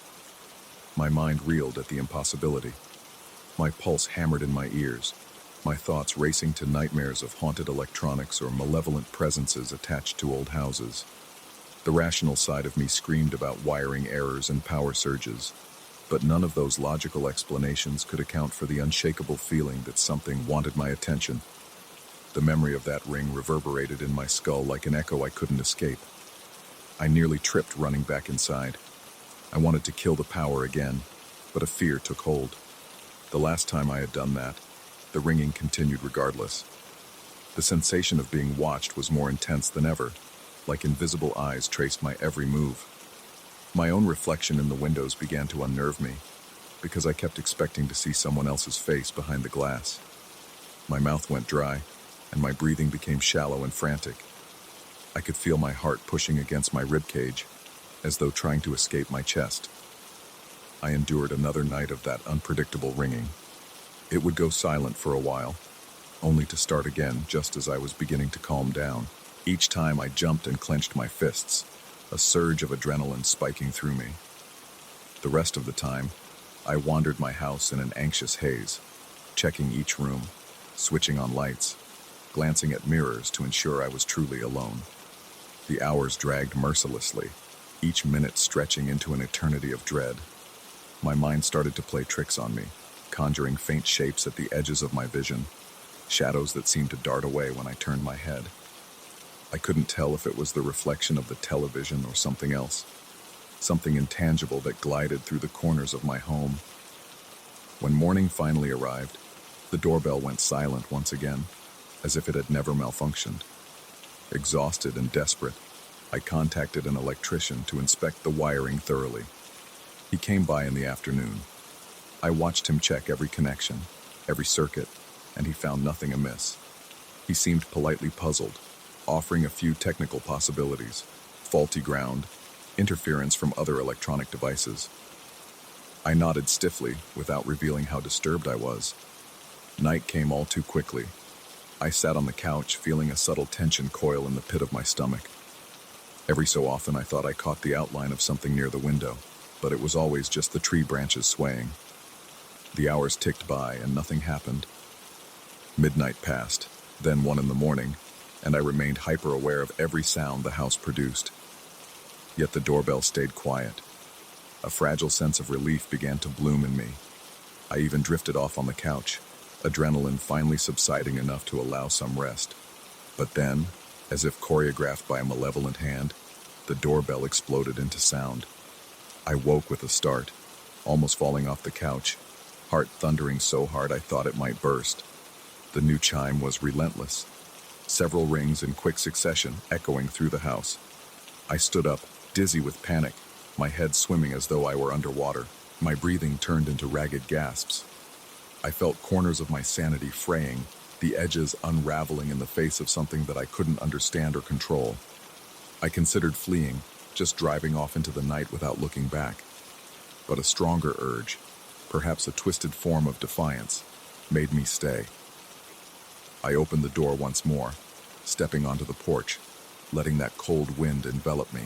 My mind reeled at the impossibility. My pulse hammered in my ears, my thoughts racing to nightmares of haunted electronics or malevolent presences attached to old houses. The rational side of me screamed about wiring errors and power surges, but none of those logical explanations could account for the unshakable feeling that something wanted my attention. The memory of that ring reverberated in my skull like an echo I couldn't escape. I nearly tripped running back inside. I wanted to kill the power again, but a fear took hold. The last time I had done that, the ringing continued regardless. The sensation of being watched was more intense than ever, like invisible eyes traced my every move. My own reflection in the windows began to unnerve me, because I kept expecting to see someone else's face behind the glass. My mouth went dry, and my breathing became shallow and frantic. I could feel my heart pushing against my ribcage, as though trying to escape my chest. I endured another night of that unpredictable ringing. It would go silent for a while, only to start again just as I was beginning to calm down. Each time I jumped and clenched my fists, a surge of adrenaline spiking through me. The rest of the time, I wandered my house in an anxious haze, checking each room, switching on lights, glancing at mirrors to ensure I was truly alone. The hours dragged mercilessly, each minute stretching into an eternity of dread. My mind started to play tricks on me, conjuring faint shapes at the edges of my vision, shadows that seemed to dart away when I turned my head. I couldn't tell if it was the reflection of the television or something else, something intangible that glided through the corners of my home. When morning finally arrived, the doorbell went silent once again, as if it had never malfunctioned. Exhausted and desperate, I contacted an electrician to inspect the wiring thoroughly. He came by in the afternoon. I watched him check every connection, every circuit, and he found nothing amiss. He seemed politely puzzled, offering a few technical possibilities: faulty ground, interference from other electronic devices. I nodded stiffly, without revealing how disturbed I was. Night came all too quickly. I sat on the couch, feeling a subtle tension coil in the pit of my stomach. Every so often I thought I caught the outline of something near the window, but it was always just the tree branches swaying. The hours ticked by and nothing happened. Midnight passed, then 1 in the morning, and I remained hyper-aware of every sound the house produced. Yet the doorbell stayed quiet. A fragile sense of relief began to bloom in me. I even drifted off on the couch, adrenaline finally subsiding enough to allow some rest. But then, as if choreographed by a malevolent hand, the doorbell exploded into sound. I woke with a start, almost falling off the couch, heart thundering so hard I thought it might burst. The new chime was relentless, several rings in quick succession echoing through the house. I stood up, dizzy with panic, my head swimming as though I were underwater. My breathing turned into ragged gasps. I felt corners of my sanity fraying, the edges unraveling in the face of something that I couldn't understand or control. I considered fleeing, just driving off into the night without looking back. But a stronger urge, perhaps a twisted form of defiance, made me stay. I opened the door once more, stepping onto the porch, letting that cold wind envelop me.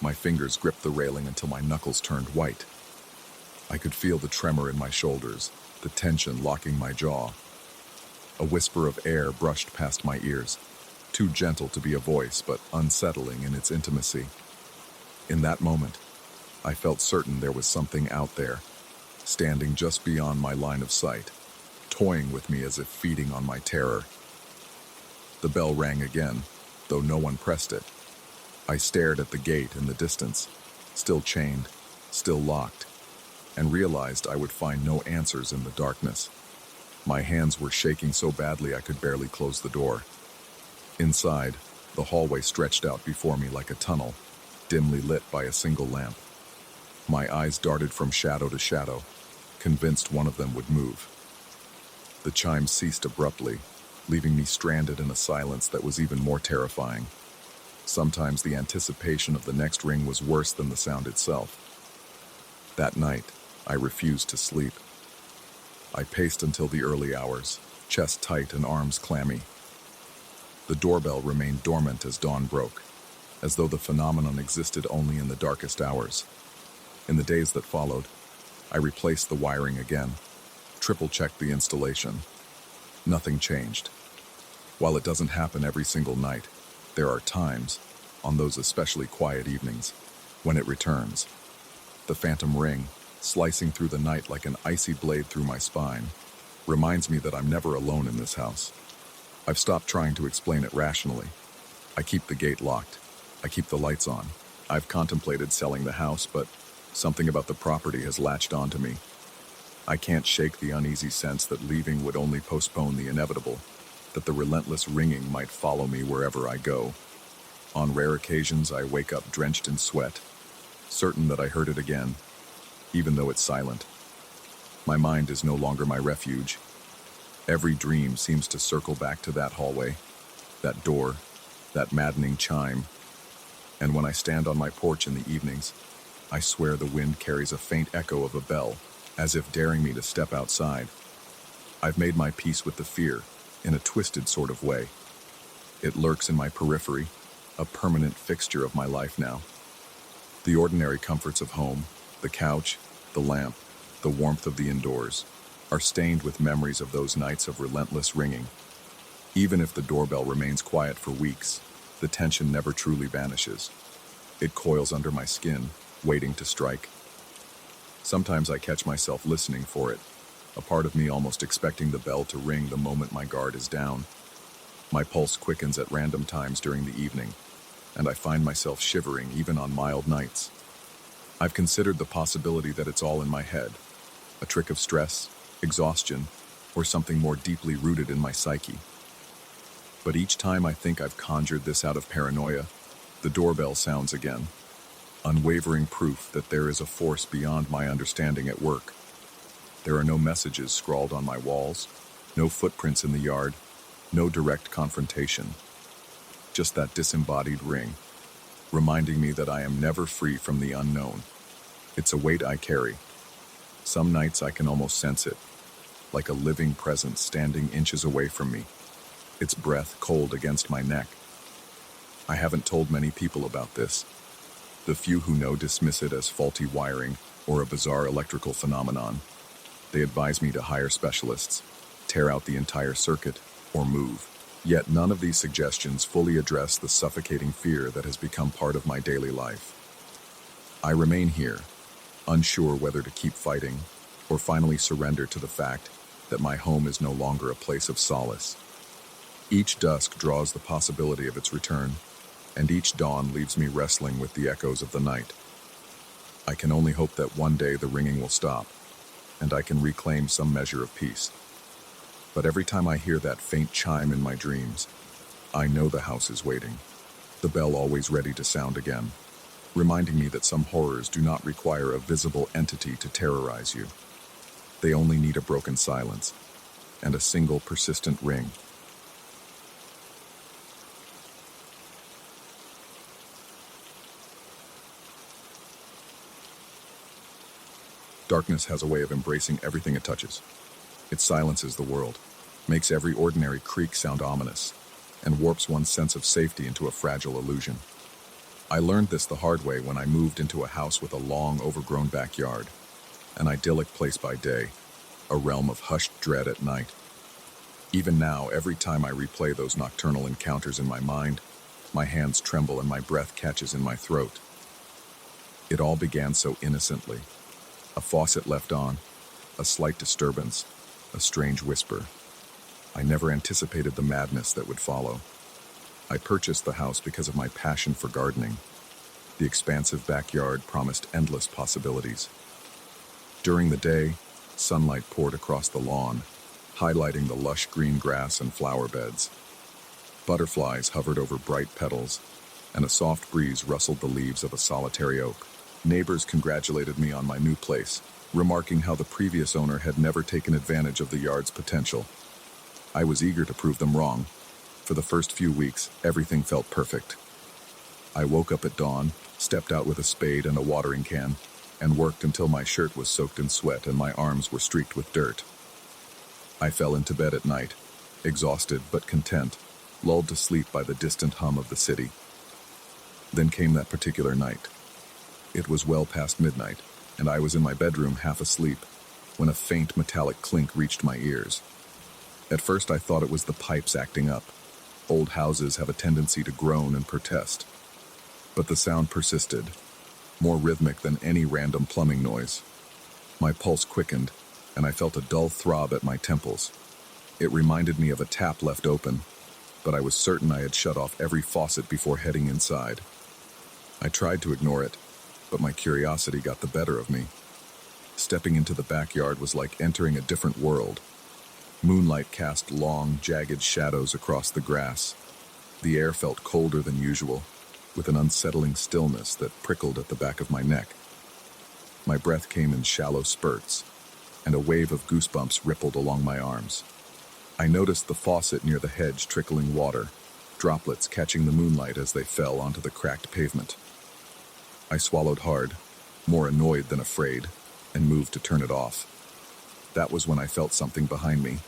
My fingers gripped the railing until my knuckles turned white. I could feel the tremor in my shoulders, the tension locking my jaw. A whisper of air brushed past my ears, too gentle to be a voice, but unsettling in its intimacy. In that moment, I felt certain there was something out there, standing just beyond my line of sight, toying with me as if feeding on my terror. The bell rang again, though no one pressed it. I stared at the gate in the distance, still chained, still locked, and realized I would find no answers in the darkness. My hands were shaking so badly I could barely close the door. Inside, the hallway stretched out before me like a tunnel, dimly lit by a single lamp. My eyes darted from shadow to shadow, convinced one of them would move. The chime ceased abruptly, leaving me stranded in a silence that was even more terrifying. Sometimes the anticipation of the next ring was worse than the sound itself. That night, I refused to sleep. I paced until the early hours, chest tight and arms clammy. The doorbell remained dormant as dawn broke, as though the phenomenon existed only in the darkest hours. In the days that followed, I replaced the wiring again, triple-checked the installation. Nothing changed. While it doesn't happen every single night, there are times, on those especially quiet evenings, when it returns. The phantom ring, slicing through the night like an icy blade through my spine, reminds me that I'm never alone in this house. I've stopped trying to explain it rationally. I keep the gate locked. I keep the lights on. I've contemplated selling the house, but something about the property has latched onto me. I can't shake the uneasy sense that leaving would only postpone the inevitable, that the relentless ringing might follow me wherever I go. On rare occasions, I wake up drenched in sweat, certain that I heard it again, even though it's silent. My mind is no longer my refuge. Every dream seems to circle back to that hallway, that door, that maddening chime. And when I stand on my porch in the evenings, I swear the wind carries a faint echo of a bell, as if daring me to step outside. I've made my peace with the fear, in a twisted sort of way. It lurks in my periphery, a permanent fixture of my life now. The ordinary comforts of home, the couch, the lamp, the warmth of the indoors, are stained with memories of those nights of relentless ringing. Even if the doorbell remains quiet for weeks, the tension never truly vanishes. It coils under my skin, waiting to strike. Sometimes I catch myself listening for it, a part of me almost expecting the bell to ring the moment my guard is down. My pulse quickens at random times during the evening, and I find myself shivering even on mild nights. I've considered the possibility that it's all in my head, a trick of stress, exhaustion, or something more deeply rooted in my psyche. But each time I think I've conjured this out of paranoia, the doorbell sounds again, unwavering proof that there is a force beyond my understanding at work. There are no messages scrawled on my walls, no footprints in the yard, no direct confrontation. Just that disembodied ring, reminding me that I am never free from the unknown. It's a weight I carry. Some nights I can almost sense it, like a living presence standing inches away from me, its breath cold against my neck. I haven't told many people about this. The few who know dismiss it as faulty wiring or a bizarre electrical phenomenon. They advise me to hire specialists, tear out the entire circuit, or move. Yet none of these suggestions fully address the suffocating fear that has become part of my daily life. I remain here, unsure whether to keep fighting or finally surrender to the fact that my home is no longer a place of solace. Each dusk draws the possibility of its return, and each dawn leaves me wrestling with the echoes of the night. I can only hope that one day the ringing will stop, and I can reclaim some measure of peace. But every time I hear that faint chime in my dreams, I know the house is waiting, the bell always ready to sound again, reminding me that some horrors do not require a visible entity to terrorize you. They only need a broken silence and a single persistent ring. Darkness has a way of embracing everything it touches. It silences the world, makes every ordinary creak sound ominous, and warps one's sense of safety into a fragile illusion. I learned this the hard way when I moved into a house with a long, overgrown backyard, an idyllic place by day, a realm of hushed dread at night. Even now, every time I replay those nocturnal encounters in my mind, my hands tremble and my breath catches in my throat. It all began so innocently. A faucet left on, a slight disturbance, a strange whisper. I never anticipated the madness that would follow. I purchased the house because of my passion for gardening. The expansive backyard promised endless possibilities. During the day, sunlight poured across the lawn, highlighting the lush green grass and flower beds. Butterflies hovered over bright petals, and a soft breeze rustled the leaves of a solitary oak. Neighbors congratulated me on my new place, remarking how the previous owner had never taken advantage of the yard's potential. I was eager to prove them wrong. For the first few weeks, everything felt perfect. I woke up at dawn, stepped out with a spade and a watering can, and worked until my shirt was soaked in sweat and my arms were streaked with dirt. I fell into bed at night, exhausted but content, lulled to sleep by the distant hum of the city. Then came that particular night. It was well past midnight, and I was in my bedroom half asleep, when a faint metallic clink reached my ears. At first I thought it was the pipes acting up. Old houses have a tendency to groan and protest. But the sound persisted, more rhythmic than any random plumbing noise. My pulse quickened, and I felt a dull throb at my temples. It reminded me of a tap left open, but I was certain I had shut off every faucet before heading inside. I tried to ignore it, but my curiosity got the better of me. Stepping into the backyard was like entering a different world. Moonlight cast long, jagged shadows across the grass. The air felt colder than usual, with an unsettling stillness that prickled at the back of my neck. My breath came in shallow spurts, and a wave of goosebumps rippled along my arms. I noticed the faucet near the hedge trickling water, droplets catching the moonlight as they fell onto the cracked pavement. I swallowed hard, more annoyed than afraid, and moved to turn it off. That was when I felt something behind me,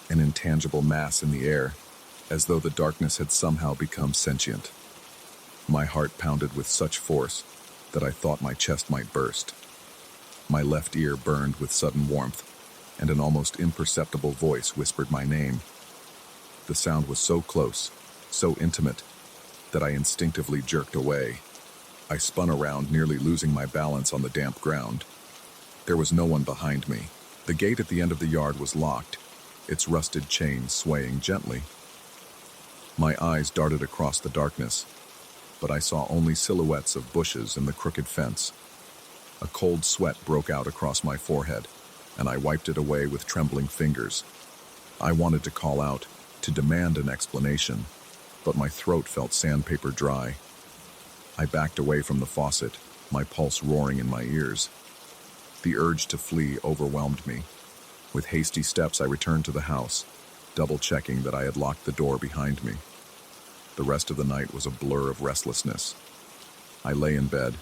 an intangible mass in the air, as though the darkness had somehow become sentient. My heart pounded with such force that I thought my chest might burst. My left ear burned with sudden warmth, and an almost imperceptible voice whispered my name. The sound was so close, so intimate, that I instinctively jerked away. I spun around, nearly losing my balance on the damp ground. There was no one behind me. The gate at the end of the yard was locked, its rusted chain swaying gently. My eyes darted across the darkness, but I saw only silhouettes of bushes and the crooked fence. A cold sweat broke out across my forehead, and I wiped it away with trembling fingers. I wanted to call out, to demand an explanation, but my throat felt sandpaper dry. I backed away from the faucet, my pulse roaring in my ears. The urge to flee overwhelmed me. With hasty steps, I returned to the house, double-checking that I had locked the door behind me. The rest of the night was a blur of restlessness. I lay in bed,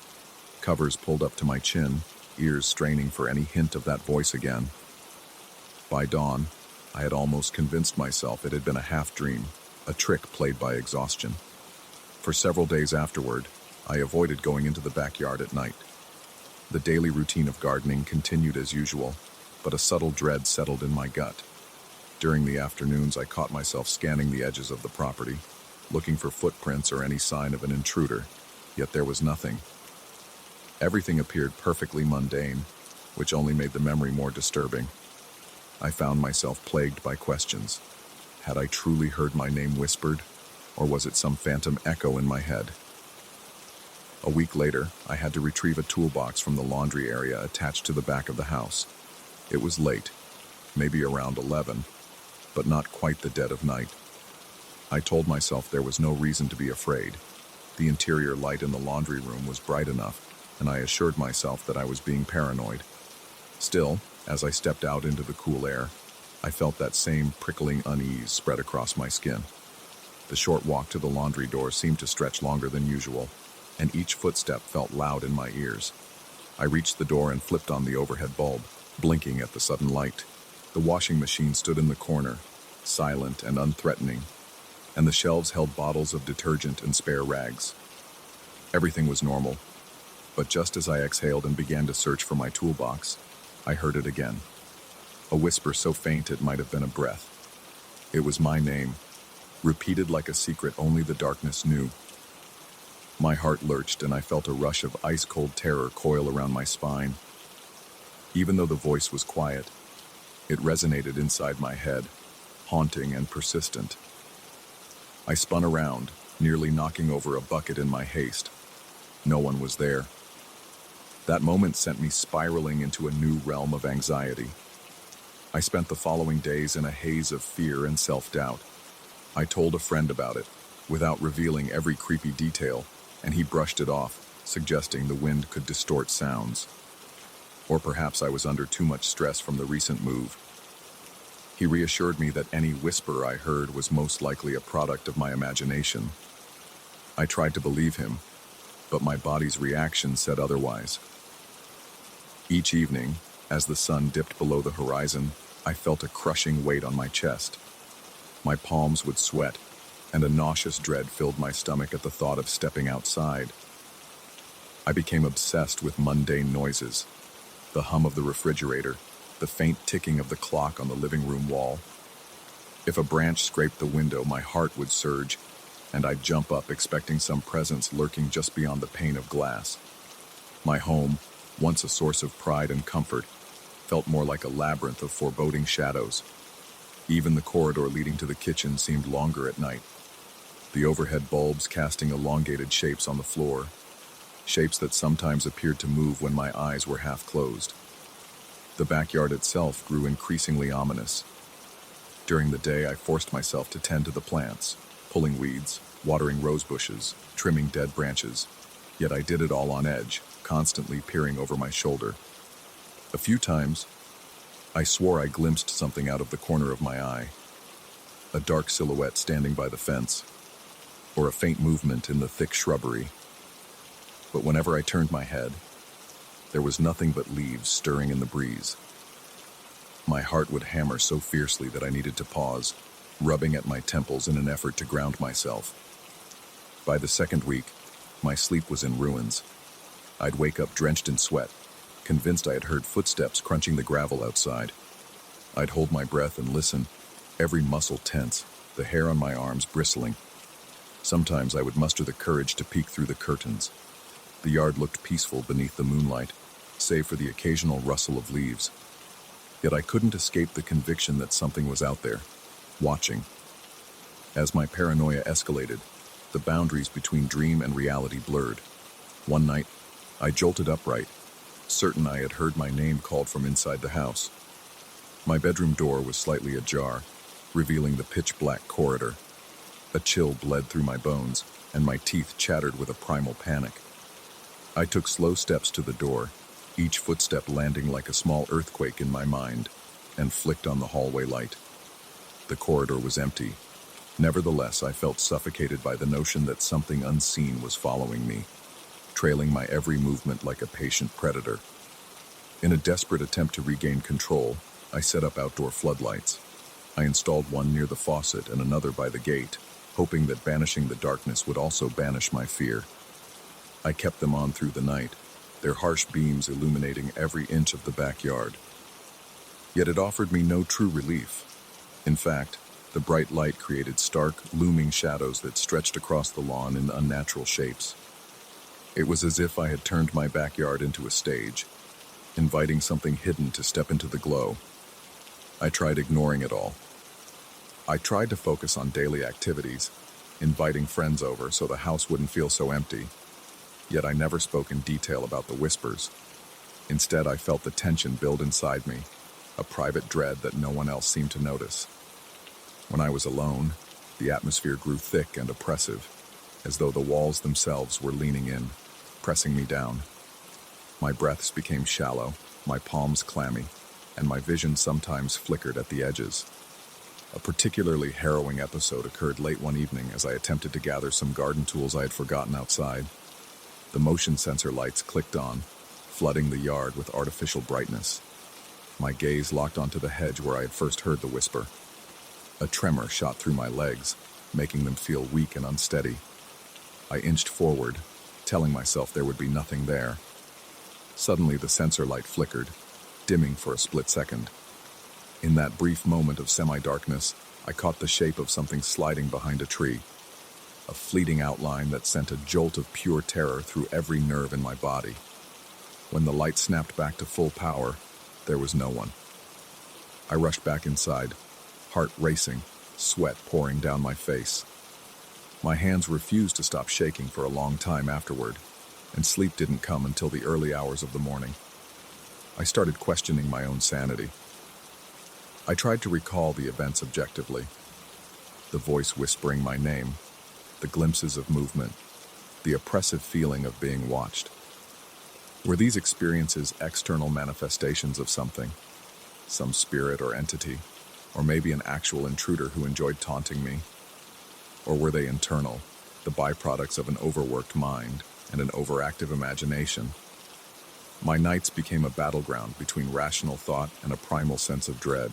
covers pulled up to my chin, ears straining for any hint of that voice again. By dawn, I had almost convinced myself it had been a half-dream, a trick played by exhaustion. For several days afterward, I avoided going into the backyard at night. The daily routine of gardening continued as usual, but a subtle dread settled in my gut. During the afternoons, I caught myself scanning the edges of the property, looking for footprints or any sign of an intruder, yet there was nothing. Everything appeared perfectly mundane, which only made the memory more disturbing. I found myself plagued by questions. Had I truly heard my name whispered, or was it some phantom echo in my head? A week later, I had to retrieve a toolbox from the laundry area attached to the back of the house. It was late, maybe around 11, but not quite the dead of night. I told myself there was no reason to be afraid. The interior light in the laundry room was bright enough, and I assured myself that I was being paranoid. Still, as I stepped out into the cool air, I felt that same prickling unease spread across my skin. The short walk to the laundry door seemed to stretch longer than usual, and each footstep felt loud in my ears. I reached the door and flipped on the overhead bulb, blinking at the sudden light. The washing machine stood in the corner, silent and unthreatening, and the shelves held bottles of detergent and spare rags. Everything was normal, but just as I exhaled and began to search for my toolbox, I heard it again. A whisper so faint it might have been a breath. It was my name, repeated like a secret only the darkness knew. My heart lurched, and I felt a rush of ice-cold terror coil around my spine. Even though the voice was quiet, it resonated inside my head, haunting and persistent. I spun around, nearly knocking over a bucket in my haste. No one was there. That moment sent me spiraling into a new realm of anxiety. I spent the following days in a haze of fear and self-doubt. I told a friend about it, without revealing every creepy detail, and he brushed it off, suggesting the wind could distort sounds. Or perhaps I was under too much stress from the recent move. He reassured me that any whisper I heard was most likely a product of my imagination. I tried to believe him, but my body's reaction said otherwise. Each evening, as the sun dipped below the horizon, I felt a crushing weight on my chest. My palms would sweat, and a nauseous dread filled my stomach at the thought of stepping outside. I became obsessed with mundane noises, the hum of the refrigerator, the faint ticking of the clock on the living room wall. If a branch scraped the window, my heart would surge, and I'd jump up expecting some presence lurking just beyond the pane of glass. My home, once a source of pride and comfort, felt more like a labyrinth of foreboding shadows. Even the corridor leading to the kitchen seemed longer at night, the overhead bulbs casting elongated shapes on the floor, shapes that sometimes appeared to move when my eyes were half closed. The backyard itself grew increasingly ominous. During the day, I forced myself to tend to the plants, pulling weeds, watering rose bushes, trimming dead branches. Yet I did it all on edge, constantly peering over my shoulder. A few times, I swore I glimpsed something out of the corner of my eye, a dark silhouette standing by the fence, or a faint movement in the thick shrubbery. But whenever I turned my head, there was nothing but leaves stirring in the breeze. My heart would hammer so fiercely that I needed to pause, rubbing at my temples in an effort to ground myself. By the second week, my sleep was in ruins. I'd wake up drenched in sweat, convinced I had heard footsteps crunching the gravel outside. I'd hold my breath and listen, every muscle tense, the hair on my arms bristling. Sometimes I would muster the courage to peek through the curtains. The yard looked peaceful beneath the moonlight, save for the occasional rustle of leaves. Yet I couldn't escape the conviction that something was out there, watching. As my paranoia escalated, the boundaries between dream and reality blurred. One night, I jolted upright, certain I had heard my name called from inside the house. My bedroom door was slightly ajar, revealing the pitch-black corridor. A chill bled through my bones, and my teeth chattered with a primal panic. I took slow steps to the door, each footstep landing like a small earthquake in my mind, and flicked on the hallway light. The corridor was empty. Nevertheless, I felt suffocated by the notion that something unseen was following me, trailing my every movement like a patient predator. In a desperate attempt to regain control, I set up outdoor floodlights. I installed one near the faucet and another by the gate, hoping that banishing the darkness would also banish my fear. I kept them on through the night, their harsh beams illuminating every inch of the backyard. Yet it offered me no true relief. In fact, the bright light created stark, looming shadows that stretched across the lawn in unnatural shapes. It was as if I had turned my backyard into a stage, inviting something hidden to step into the glow. I tried ignoring it all. I tried to focus on daily activities, inviting friends over so the house wouldn't feel so empty. Yet I never spoke in detail about the whispers. Instead, I felt the tension build inside me, a private dread that no one else seemed to notice. When I was alone, the atmosphere grew thick and oppressive, as though the walls themselves were leaning in, pressing me down. My breaths became shallow, my palms clammy, and my vision sometimes flickered at the edges. A particularly harrowing episode occurred late one evening as I attempted to gather some garden tools I had forgotten outside. The motion sensor lights clicked on, flooding the yard with artificial brightness. My gaze locked onto the hedge where I had first heard the whisper. A tremor shot through my legs, making them feel weak and unsteady. I inched forward, telling myself there would be nothing there. Suddenly the sensor light flickered, dimming for a split second. In that brief moment of semi-darkness, I caught the shape of something sliding behind a tree. A fleeting outline that sent a jolt of pure terror through every nerve in my body. When the light snapped back to full power, there was no one. I rushed back inside, heart racing, sweat pouring down my face. My hands refused to stop shaking for a long time afterward, and sleep didn't come until the early hours of the morning. I started questioning my own sanity. I tried to recall the events objectively. The voice whispering my name, the glimpses of movement, the oppressive feeling of being watched. Were these experiences external manifestations of something, some spirit or entity, or maybe an actual intruder who enjoyed taunting me? Or were they internal, the byproducts of an overworked mind and an overactive imagination? My nights became a battleground between rational thought and a primal sense of dread.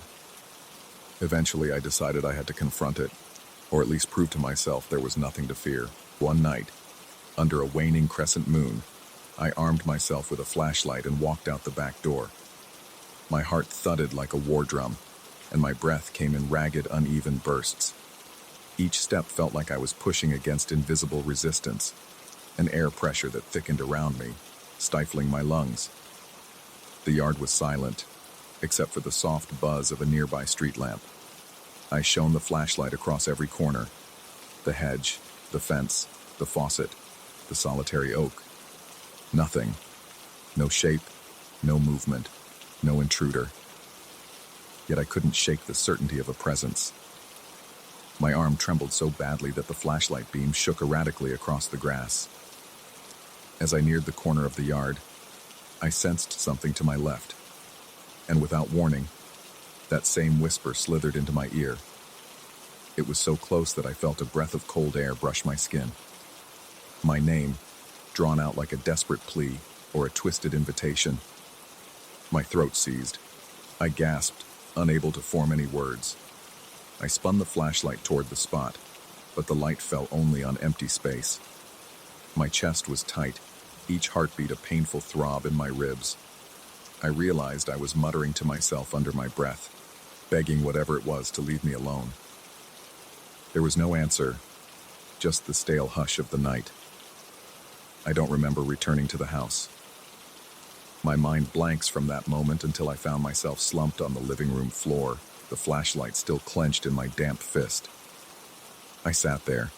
Eventually, I decided I had to confront it, or at least prove to myself there was nothing to fear. One night, under a waning crescent moon, I armed myself with a flashlight and walked out the back door. My heart thudded like a war drum, and my breath came in ragged, uneven bursts. Each step felt like I was pushing against invisible resistance, an air pressure that thickened around me, stifling my lungs. The yard was silent, except for the soft buzz of a nearby street lamp. I shone the flashlight across every corner: the hedge, the fence, the faucet, the solitary oak. Nothing. No shape, no movement, no intruder. Yet I couldn't shake the certainty of a presence. My arm trembled so badly that the flashlight beam shook erratically across the grass. As I neared the corner of the yard, I sensed something to my left, and without warning, that same whisper slithered into my ear. It was so close that I felt a breath of cold air brush my skin. My name, drawn out like a desperate plea or a twisted invitation. My throat seized. I gasped, unable to form any words. I spun the flashlight toward the spot, but the light fell only on empty space. My chest was tight, each heartbeat a painful throb in my ribs. I realized I was muttering to myself under my breath, begging whatever it was to leave me alone. There was no answer, just the stale hush of the night. I don't remember returning to the house. My mind blanks from that moment until I found myself slumped on the living room floor, the flashlight still clenched in my damp fist. I sat there,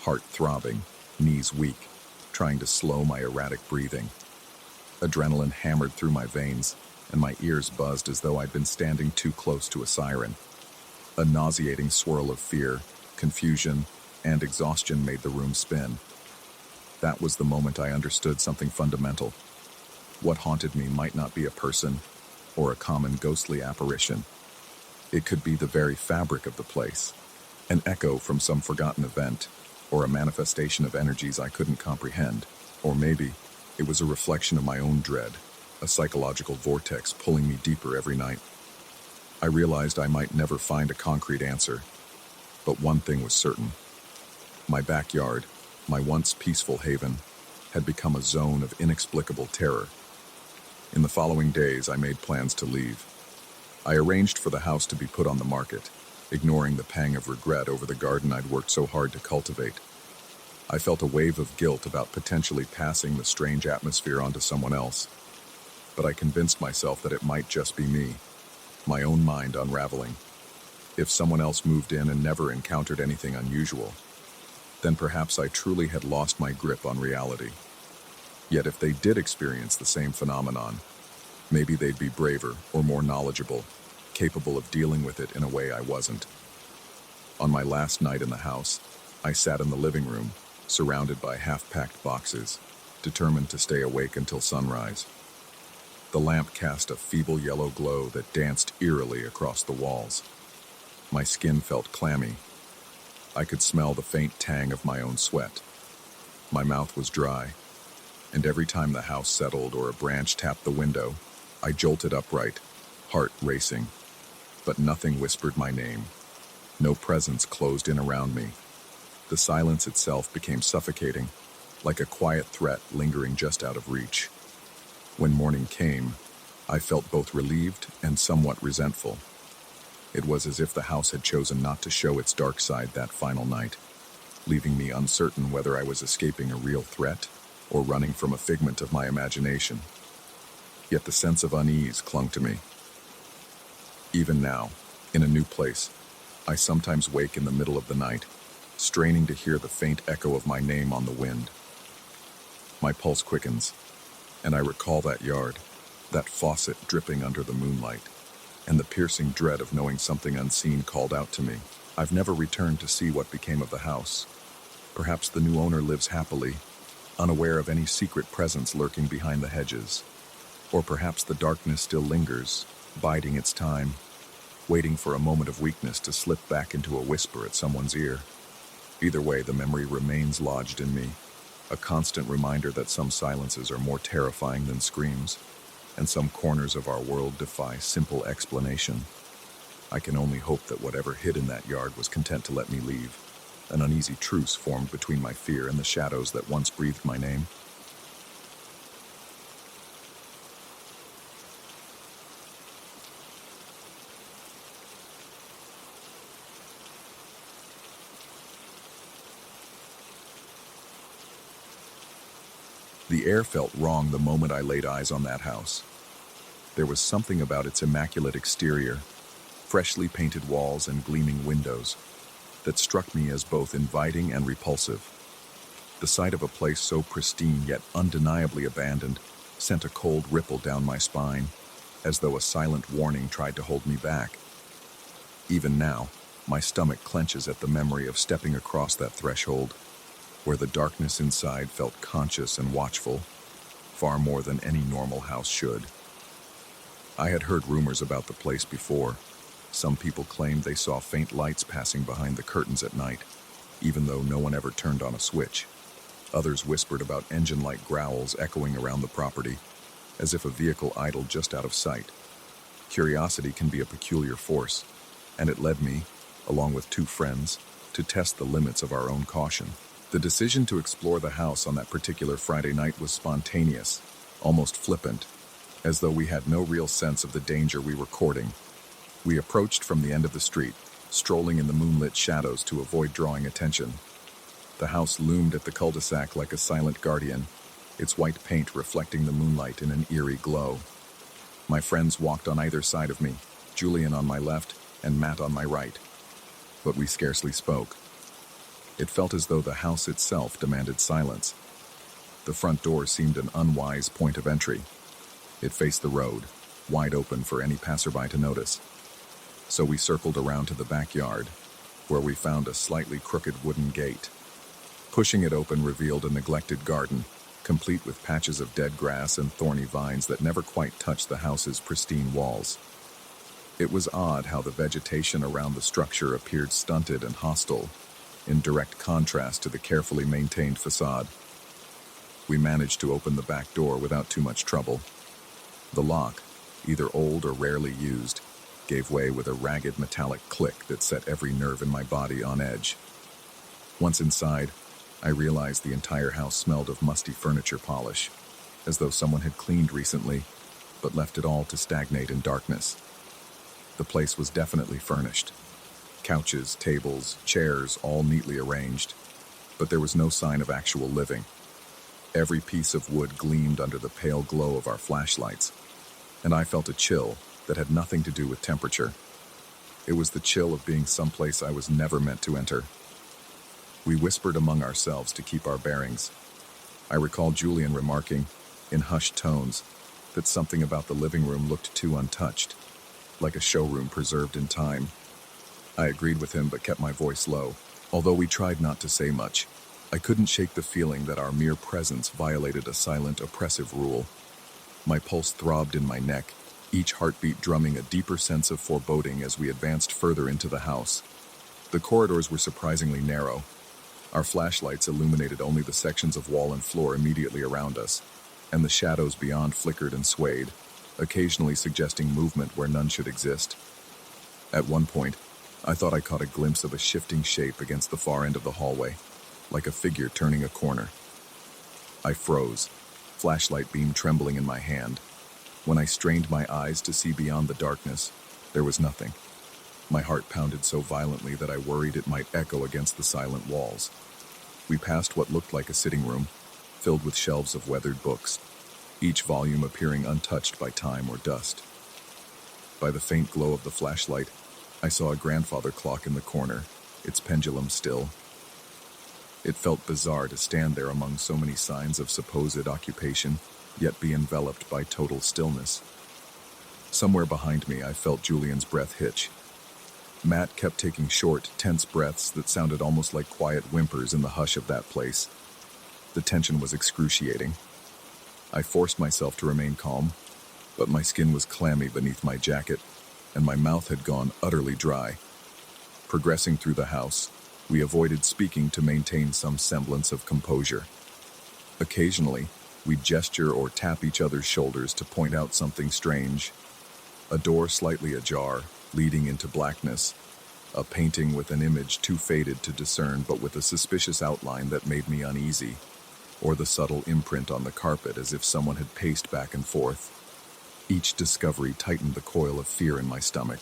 heart throbbing, knees weak, trying to slow my erratic breathing. Adrenaline hammered through my veins, and my ears buzzed as though I'd been standing too close to a siren. A nauseating swirl of fear, confusion, and exhaustion made the room spin. That was the moment I understood something fundamental. What haunted me might not be a person or a common ghostly apparition. It could be the very fabric of the place, an echo from some forgotten event, or a manifestation of energies I couldn't comprehend. Or maybe it was a reflection of my own dread, a psychological vortex pulling me deeper every night. I realized I might never find a concrete answer, but one thing was certain. My backyard, my once peaceful haven, had become a zone of inexplicable terror. In the following days, I made plans to leave. I arranged for the house to be put on the market, ignoring the pang of regret over the garden I'd worked so hard to cultivate. I felt a wave of guilt about potentially passing the strange atmosphere onto someone else, but I convinced myself that it might just be me, my own mind unraveling. If someone else moved in and never encountered anything unusual, then perhaps I truly had lost my grip on reality. Yet if they did experience the same phenomenon, maybe they'd be braver or more knowledgeable, capable of dealing with it in a way I wasn't. On my last night in the house, I sat in the living room, surrounded by half-packed boxes, determined to stay awake until sunrise. The lamp cast a feeble yellow glow that danced eerily across the walls. My skin felt clammy. I could smell the faint tang of my own sweat. My mouth was dry, and every time the house settled or a branch tapped the window, I jolted upright, heart racing. But nothing whispered my name. No presence closed in around me. The silence itself became suffocating, like a quiet threat lingering just out of reach. When morning came, I felt both relieved and somewhat resentful. It was as if the house had chosen not to show its dark side that final night, leaving me uncertain whether I was escaping a real threat or running from a figment of my imagination. Yet the sense of unease clung to me. Even now, in a new place, I sometimes wake in the middle of the night, straining to hear the faint echo of my name on the wind. My pulse quickens, and I recall that yard, that faucet dripping under the moonlight, and the piercing dread of knowing something unseen called out to me. I've never returned to see what became of the house. Perhaps the new owner lives happily, unaware of any secret presence lurking behind the hedges. Or perhaps the darkness still lingers, biding its time, waiting for a moment of weakness to slip back into a whisper at someone's ear. Either way, the memory remains lodged in me, a constant reminder that some silences are more terrifying than screams, and some corners of our world defy simple explanation. I can only hope that whatever hid in that yard was content to let me leave. An uneasy truce formed between my fear and the shadows that once breathed my name. The air felt wrong the moment I laid eyes on that house. There was something about its immaculate exterior, freshly painted walls and gleaming windows, that struck me as both inviting and repulsive. The sight of a place so pristine yet undeniably abandoned sent a cold ripple down my spine, as though a silent warning tried to hold me back. Even now, my stomach clenches at the memory of stepping across that threshold, where the darkness inside felt conscious and watchful, far more than any normal house should. I had heard rumors about the place before. Some people claimed they saw faint lights passing behind the curtains at night, even though no one ever turned on a switch. Others whispered about engine-like growls echoing around the property, as if a vehicle idled just out of sight. Curiosity can be a peculiar force, and it led me, along with two friends, to test the limits of our own caution. The decision to explore the house on that particular Friday night was spontaneous, almost flippant, as though we had no real sense of the danger we were courting. We approached from the end of the street, strolling in the moonlit shadows to avoid drawing attention. The house loomed at the cul-de-sac like a silent guardian, its white paint reflecting the moonlight in an eerie glow. My friends walked on either side of me, Julian on my left and Matt on my right. But we scarcely spoke. It felt as though the house itself demanded silence. The front door seemed an unwise point of entry. It faced the road, wide open for any passerby to notice. So we circled around to the backyard, where we found a slightly crooked wooden gate. Pushing it open revealed a neglected garden, complete with patches of dead grass and thorny vines that never quite touched the house's pristine walls. It was odd how the vegetation around the structure appeared stunted and hostile, in direct contrast to the carefully maintained facade. We managed to open the back door without too much trouble. The lock, either old or rarely used, gave way with a ragged metallic click that set every nerve in my body on edge. Once inside, I realized the entire house smelled of musty furniture polish, as though someone had cleaned recently, but left it all to stagnate in darkness. The place was definitely furnished. Couches, tables, chairs, all neatly arranged, but there was no sign of actual living. Every piece of wood gleamed under the pale glow of our flashlights, and I felt a chill that had nothing to do with temperature. It was the chill of being someplace I was never meant to enter. We whispered among ourselves to keep our bearings. I recall Julian remarking, in hushed tones, that something about the living room looked too untouched, like a showroom preserved in time. I agreed with him but kept my voice low. Although we tried not to say much, I couldn't shake the feeling that our mere presence violated a silent, oppressive rule. My pulse throbbed in my neck, each heartbeat drumming a deeper sense of foreboding as we advanced further into the house. The corridors were surprisingly narrow. Our flashlights illuminated only the sections of wall and floor immediately around us, and the shadows beyond flickered and swayed, occasionally suggesting movement where none should exist. At one point, I thought I caught a glimpse of a shifting shape against the far end of the hallway, like a figure turning a corner. I froze, flashlight beam trembling in my hand. When I strained my eyes to see beyond the darkness, there was nothing. My heart pounded so violently that I worried it might echo against the silent walls. We passed what looked like a sitting room, filled with shelves of weathered books, each volume appearing untouched by time or dust. By the faint glow of the flashlight, I saw a grandfather clock in the corner, its pendulum still. It felt bizarre to stand there among so many signs of supposed occupation, yet be enveloped by total stillness. Somewhere behind me, I felt Julian's breath hitch. Matt kept taking short, tense breaths that sounded almost like quiet whimpers in the hush of that place. The tension was excruciating. I forced myself to remain calm, but my skin was clammy beneath my jacket, and my mouth had gone utterly dry. Progressing through the house, we avoided speaking to maintain some semblance of composure. Occasionally, we'd gesture or tap each other's shoulders to point out something strange. A door slightly ajar, leading into blackness. A painting with an image too faded to discern but with a suspicious outline that made me uneasy. Or the subtle imprint on the carpet as if someone had paced back and forth. Each discovery tightened the coil of fear in my stomach.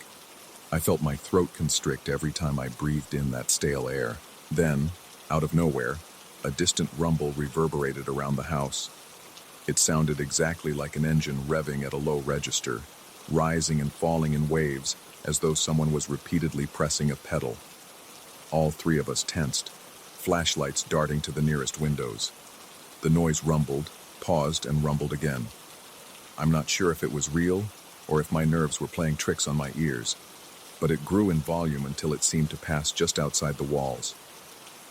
I felt my throat constrict every time I breathed in that stale air. Then, out of nowhere, a distant rumble reverberated around the house. It sounded exactly like an engine revving at a low register, rising and falling in waves as though someone was repeatedly pressing a pedal. All three of us tensed, flashlights darting to the nearest windows. The noise rumbled, paused, and rumbled again. I'm not sure if it was real or if my nerves were playing tricks on my ears, but it grew in volume until it seemed to pass just outside the walls.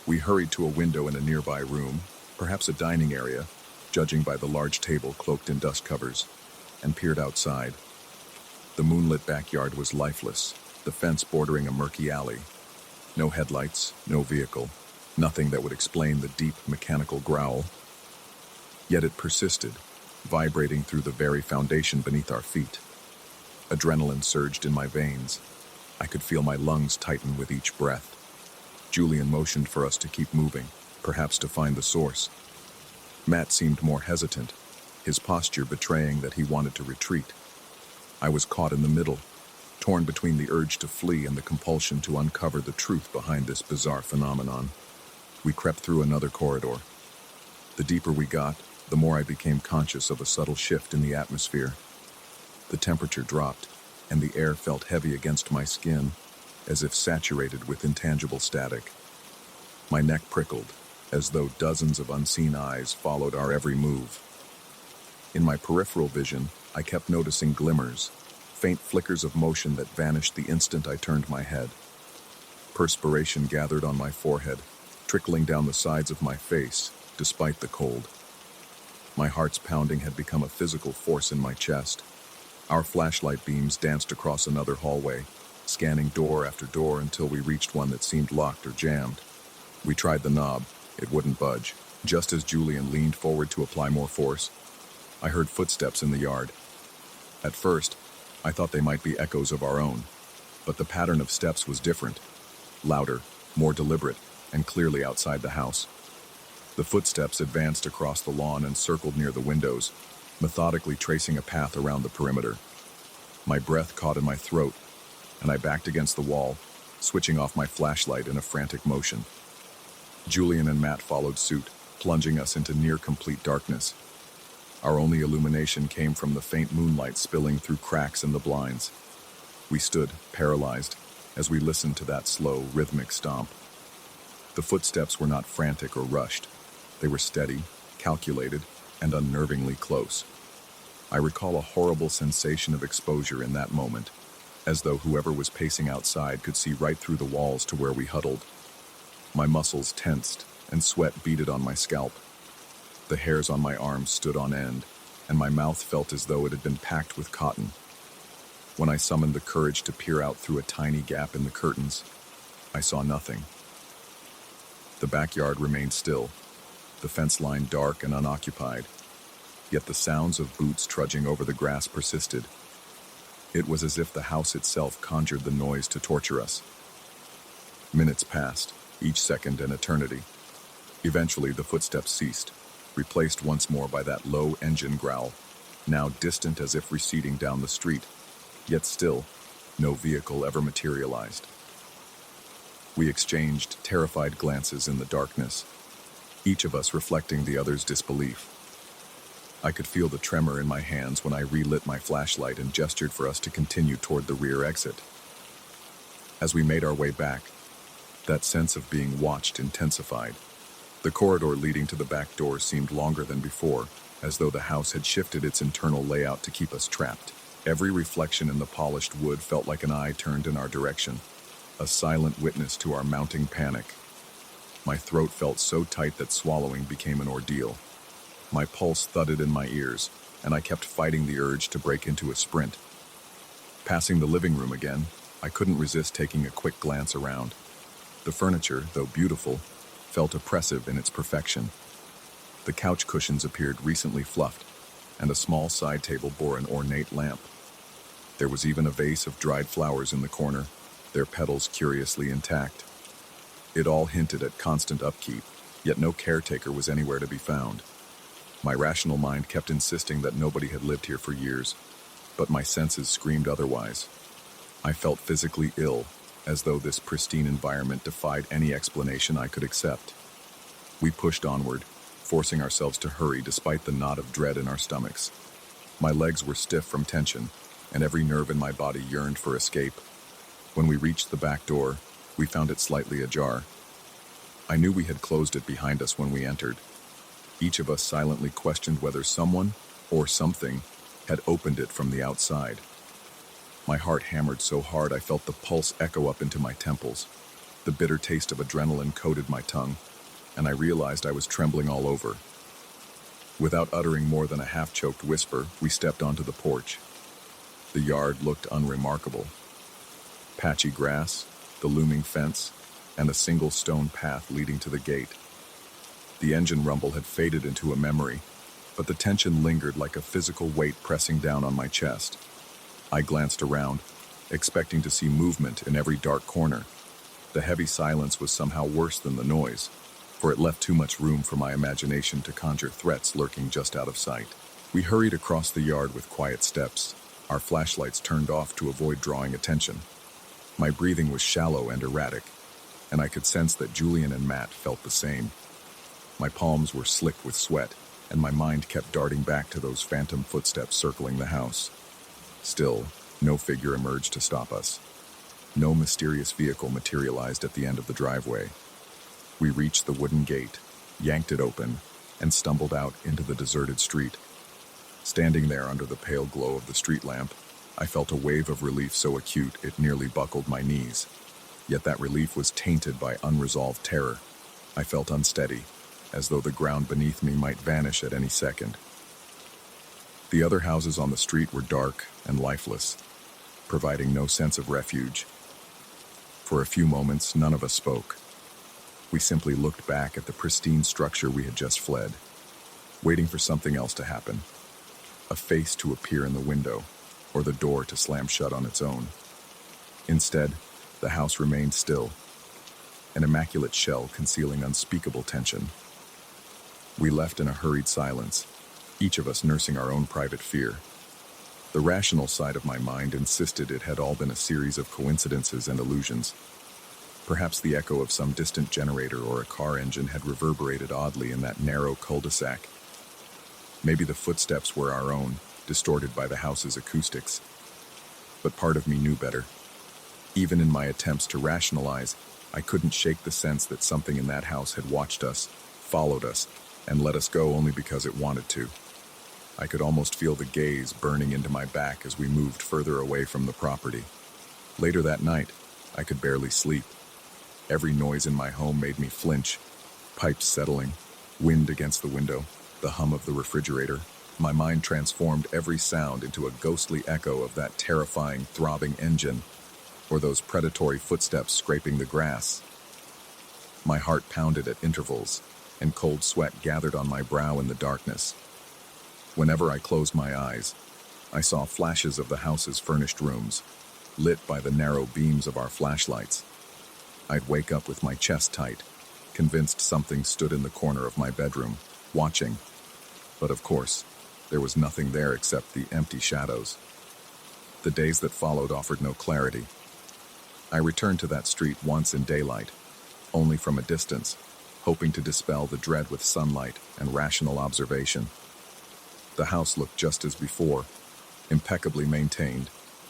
We hurried to a window in a nearby room, perhaps a dining area, judging by the large table cloaked in dust covers, and peered outside. The moonlit backyard was lifeless, the fence bordering a murky alley. No headlights, no vehicle, nothing that would explain the deep mechanical growl. Yet it persisted, vibrating through the very foundation beneath our feet. Adrenaline surged in my veins. I could feel my lungs tighten with each breath. Julian motioned for us to keep moving, perhaps to find the source. Matt seemed more hesitant, his posture betraying that he wanted to retreat. I was caught in the middle, torn between the urge to flee and the compulsion to uncover the truth behind this bizarre phenomenon. We crept through another corridor. The deeper we got, the more I became conscious of a subtle shift in the atmosphere. The temperature dropped, and the air felt heavy against my skin, as if saturated with intangible static. My neck prickled, as though dozens of unseen eyes followed our every move. In my peripheral vision, I kept noticing glimmers, faint flickers of motion that vanished the instant I turned my head. Perspiration gathered on my forehead, trickling down the sides of my face, despite the cold. My heart's pounding had become a physical force in my chest. Our flashlight beams danced across another hallway, scanning door after door until we reached one that seemed locked or jammed. We tried the knob. It wouldn't budge. Just as Julian leaned forward to apply more force, I heard footsteps in the yard. At first, I thought they might be echoes of our own, but the pattern of steps was different, louder, more deliberate, and clearly outside the house. The footsteps advanced across the lawn and circled near the windows, methodically tracing a path around the perimeter. My breath caught in my throat, and I backed against the wall, switching off my flashlight in a frantic motion. Julian and Matt followed suit, plunging us into near-complete darkness. Our only illumination came from the faint moonlight spilling through cracks in the blinds. We stood, paralyzed, as we listened to that slow, rhythmic stomp. The footsteps were not frantic or rushed. They were steady, calculated, and unnervingly close. I recall a horrible sensation of exposure in that moment, as though whoever was pacing outside could see right through the walls to where we huddled. My muscles tensed, and sweat beaded on my scalp. The hairs on my arms stood on end, and my mouth felt as though it had been packed with cotton. When I summoned the courage to peer out through a tiny gap in the curtains, I saw nothing. The backyard remained still, the fence line dark and unoccupied, yet the sounds of boots trudging over the grass persisted. It was as if the house itself conjured the noise to torture us. Minutes passed, each second an eternity. Eventually, the footsteps ceased, replaced once more by that low engine growl, now distant as if receding down the street, yet still, no vehicle ever materialized. We exchanged terrified glances in the darkness, each of us reflecting the other's disbelief. I could feel the tremor in my hands when I relit my flashlight and gestured for us to continue toward the rear exit. As we made our way back, that sense of being watched intensified. The corridor leading to the back door seemed longer than before, as though the house had shifted its internal layout to keep us trapped. Every reflection in the polished wood felt like an eye turned in our direction, a silent witness to our mounting panic. My throat felt so tight that swallowing became an ordeal. My pulse thudded in my ears, and I kept fighting the urge to break into a sprint. Passing the living room again, I couldn't resist taking a quick glance around. The furniture, though beautiful, felt oppressive in its perfection. The couch cushions appeared recently fluffed, and a small side table bore an ornate lamp. There was even a vase of dried flowers in the corner, their petals curiously intact. It all hinted at constant upkeep, yet no caretaker was anywhere to be found. My rational mind kept insisting that nobody had lived here for years, but my senses screamed otherwise. I felt physically ill, as though this pristine environment defied any explanation I could accept. We pushed onward, forcing ourselves to hurry despite the knot of dread in our stomachs. My legs were stiff from tension, and every nerve in my body yearned for escape. When we reached the back door, we found it slightly ajar. I knew we had closed it behind us when we entered. Each of us silently questioned whether someone, or something, had opened it from the outside. My heart hammered so hard I felt the pulse echo up into my temples. The bitter taste of adrenaline coated my tongue, and I realized I was trembling all over. Without uttering more than a half-choked whisper, we stepped onto the porch. The yard looked unremarkable. Patchy grass, the looming fence, and a single stone path leading to the gate. The engine rumble had faded into a memory, but the tension lingered like a physical weight pressing down on my chest. I glanced around, expecting to see movement in every dark corner. The heavy silence was somehow worse than the noise, for it left too much room for my imagination to conjure threats lurking just out of sight. We hurried across the yard with quiet steps, our flashlights turned off to avoid drawing attention. My breathing was shallow and erratic, and I could sense that Julian and Matt felt the same. My palms were slick with sweat, and my mind kept darting back to those phantom footsteps circling the house. Still, no figure emerged to stop us. No mysterious vehicle materialized at the end of the driveway. We reached the wooden gate, yanked it open, and stumbled out into the deserted street. Standing there under the pale glow of the street lamp, I felt a wave of relief so acute it nearly buckled my knees. Yet that relief was tainted by unresolved terror. I felt unsteady, as though the ground beneath me might vanish at any second. The other houses on the street were dark and lifeless, providing no sense of refuge. For a few moments, none of us spoke. We simply looked back at the pristine structure we had just fled, waiting for something else to happen. A face to appear in the window, or the door to slam shut on its own. Instead, the house remained still, an immaculate shell concealing unspeakable tension. We left in a hurried silence, each of us nursing our own private fear. The rational side of my mind insisted it had all been a series of coincidences and illusions. Perhaps the echo of some distant generator or a car engine had reverberated oddly in that narrow cul-de-sac. Maybe the footsteps were our own, distorted by the house's acoustics. But part of me knew better. Even in my attempts to rationalize, I couldn't shake the sense that something in that house had watched us, followed us, and let us go only because it wanted to. I could almost feel the gaze burning into my back as we moved further away from the property. Later that night, I could barely sleep. Every noise in my home made me flinch. Pipes settling, wind against the window, the hum of the refrigerator. My mind transformed every sound into a ghostly echo of that terrifying, throbbing engine, or those predatory footsteps scraping the grass. My heart pounded at intervals, and cold sweat gathered on my brow in the darkness. Whenever I closed my eyes, I saw flashes of the house's furnished rooms, lit by the narrow beams of our flashlights. I'd wake up with my chest tight, convinced something stood in the corner of my bedroom, watching. But of course, there was nothing there except the empty shadows. The days that followed offered no clarity. I returned to that street once in daylight, only from a distance, hoping to dispel the dread with sunlight and rational observation. The house looked just as before, impeccably maintained,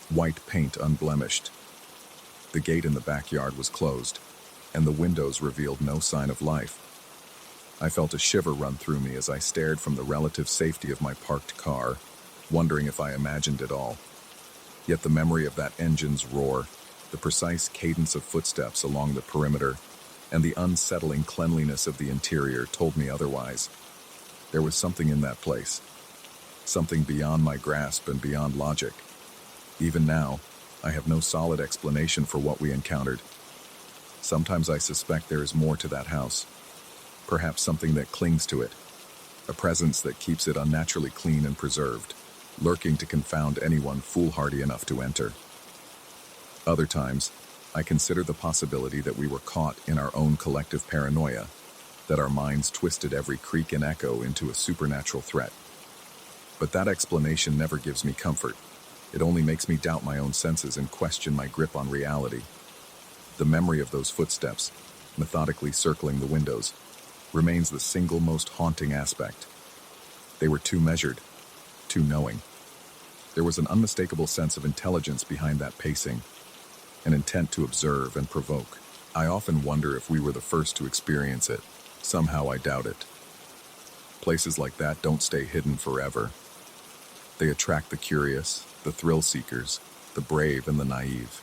white paint unblemished. The gate in the backyard was closed, and the windows revealed no sign of life. I felt a shiver run through me as I stared from the relative safety of my parked car, wondering if I imagined it all. Yet the memory of that engine's roar, the precise cadence of footsteps along the perimeter, and the unsettling cleanliness of the interior told me otherwise. There was something in that place, something beyond my grasp and beyond logic. Even now, I have no solid explanation for what we encountered. Sometimes I suspect there is more to that house, perhaps something that clings to it, a presence that keeps it unnaturally clean and preserved, lurking to confound anyone foolhardy enough to enter. Other times, I consider the possibility that we were caught in our own collective paranoia, that our minds twisted every creak and echo into a supernatural threat. But that explanation never gives me comfort. It only makes me doubt my own senses and question my grip on reality. The memory of those footsteps, methodically circling the windows, remains the single most haunting aspect. They were too measured, too knowing. There was an unmistakable sense of intelligence behind that pacing, an intent to observe and provoke. I often wonder if we were the first to experience it. Somehow I doubt it. Places like that don't stay hidden forever. They attract the curious, the thrill seekers, the brave and the naive.